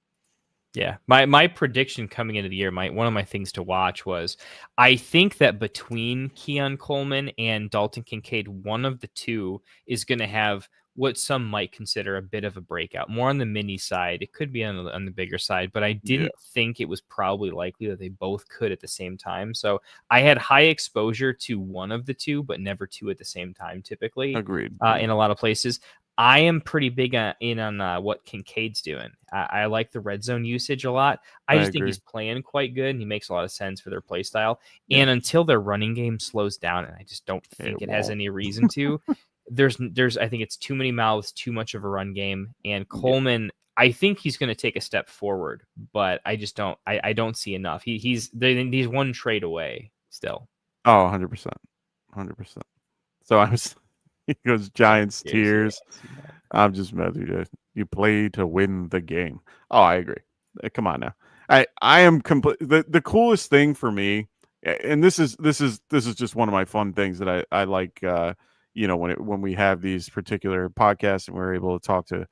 Yeah, my prediction coming into the year, one of my things to watch was, I think that between Keon Coleman and Dalton Kincaid, one of the two is going to have what some might consider a bit of a breakout, more on the mini side. It could be on the bigger side, but I didn't think it was probably likely that they both could at the same time. So I had high exposure to one of the two, but never two at the same time, typically. Agreed. In a lot of places. I am pretty big on what Kincaid's doing. I like the red zone usage a lot. I just think he's playing quite good, and he makes a lot of sense for their play style. Yeah. And until their running game slows down, and I just don't think it has any reason to, there's I think it's too many mouths, too much of a run game. And Coleman, I think he's going to take a step forward, but I just don't. I don't see enough. He's one trade away still. Oh, 100%. 100%. So I was. He goes, Giants tears. I'm just messing with you. You play to win the game. Oh, I agree. Come on now. I am complete. The coolest thing for me, and this is just one of my fun things that I like. When we have these particular podcasts and we're able to talk to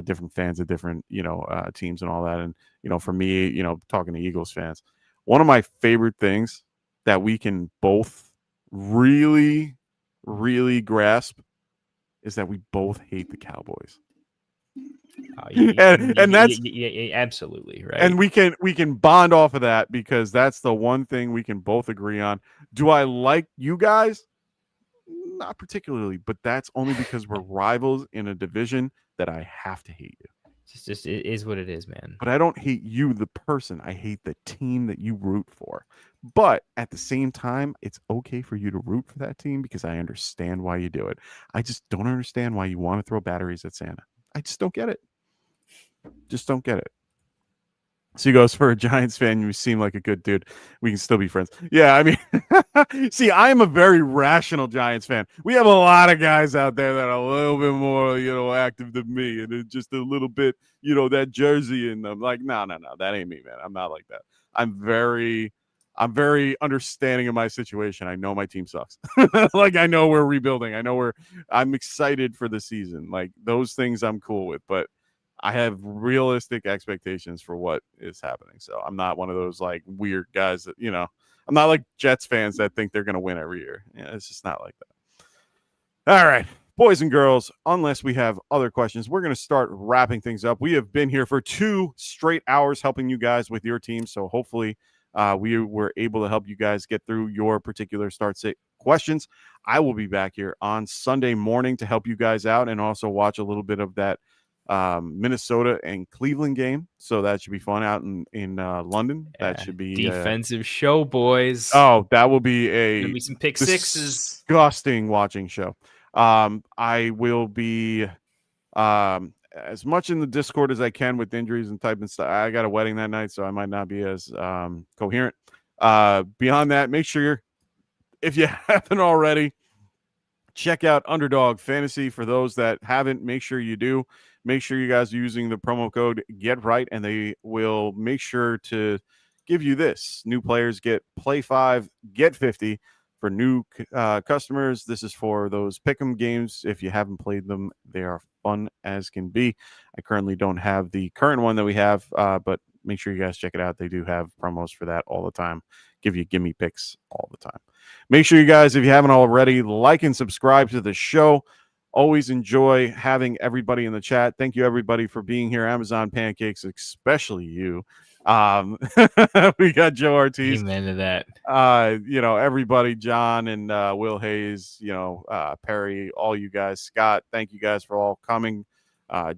different fans of different teams and all that, and for me, talking to Eagles fans, one of my favorite things that we can both really grasp is that we both hate the Cowboys. And that's absolutely right. And we can bond off of that because that's the one thing we can both agree on. Do I like you guys? Not particularly, but that's only because we're rivals in a division that I have to hate you. Just it is what it is, man. But I don't hate you, the person. I hate the team that you root for. But at the same time, it's okay for you to root for that team because I understand why you do it. I just don't understand why you want to throw batteries at Santa. I just don't get it. Just don't get it. So he goes, for a Giants fan, you seem like a good dude. We can still be friends. Yeah, I mean, see, I am a very rational Giants fan. We have a lot of guys out there that are a little bit more, active than me. And it's just a little bit, that jersey in them. Like, no, that ain't me, man. I'm not like that. I'm very understanding of my situation. I know my team sucks. Like, I know we're rebuilding. I'm excited for the season. Like, those things I'm cool with. But I have realistic expectations for what is happening. So I'm not one of those like weird guys that, I'm not like Jets fans that think they're going to win every year. Yeah, it's just not like that. All right, boys and girls, unless we have other questions, we're going to start wrapping things up. We have been here for 2 straight hours helping you guys with your team. So hopefully we were able to help you guys get through your particular start sit questions. I will be back here on Sunday morning to help you guys out and also watch a little bit of that Minnesota and Cleveland game, so that should be fun out in London. That should be defensive show, boys. Oh, that will be some pick sixes. Disgusting watching show. I will be as much in the Discord as I can with injuries and typing stuff. I got a wedding that night, so I might not be as coherent. Beyond that, make sure, if you haven't already, check out Underdog Fantasy. For those that haven't, make sure you do. Make sure you guys are using the promo code GETRIGHT, and they will make sure to give you this. New players get play 5, get 50 for new customers. This is for those pick'em games. If you haven't played them, they are fun as can be. I currently don't have the current one that we have, but make sure you guys check it out. They do have promos for that all the time. Give you gimme picks all the time. Make sure you guys, if you haven't already, like and subscribe to the show. Always enjoy having everybody in the chat. Thank you, everybody, for being here. Amazon Pancakes, especially you. We got Joe Ortiz. Amen to that. Everybody, John and Will Hayes, Perry, all you guys. Scott, thank you guys for all coming.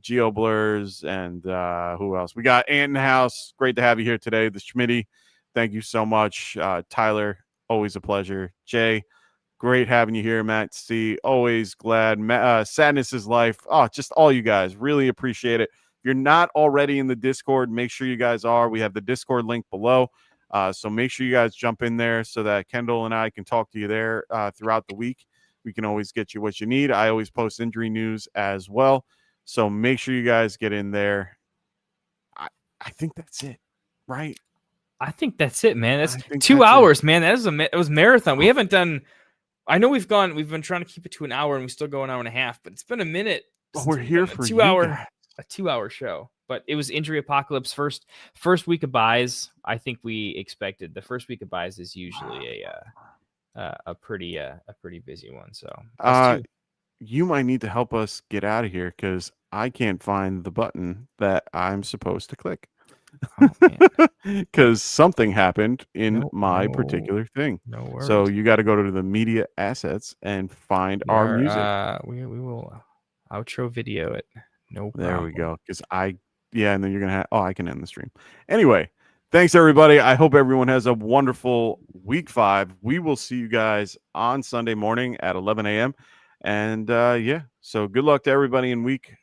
Geo Blurs and who else? We got Ant in the house. Great to have you here today. The Schmitty, thank you so much. Tyler, always a pleasure. Jay, great having you here. Matt C, always glad. Sadness is life. Oh, just all you guys. Really appreciate it. If you're not already in the Discord, make sure you guys are. We have the Discord link below. So make sure you guys jump in there so that Kendall and I can talk to you there throughout the week. We can always get you what you need. I always post injury news as well. So make sure you guys get in there. I think that's it, right? I think that's it, man. That's 2 hours, man. It was marathon. We haven't done. I know we've been trying to keep it to an hour, and we still go an hour and a half. But it's been a minute. But we're here for 2 hour, a 2 hour show. But it was injury apocalypse first week of buys. I think we expected the first week of buys is usually a pretty busy one. So you might need to help us get out of here because I can't find the button that I'm supposed to click. Because something happened in my particular thing. No worries. So you got to go to the media assets and find our music. We will outro video it. No problem. There we go. Because and then you're gonna have. Oh, I can end the stream. Anyway, thanks everybody. I hope everyone has a wonderful week 5. We will see you guys on Sunday morning at 11 a.m. And so good luck to everybody in week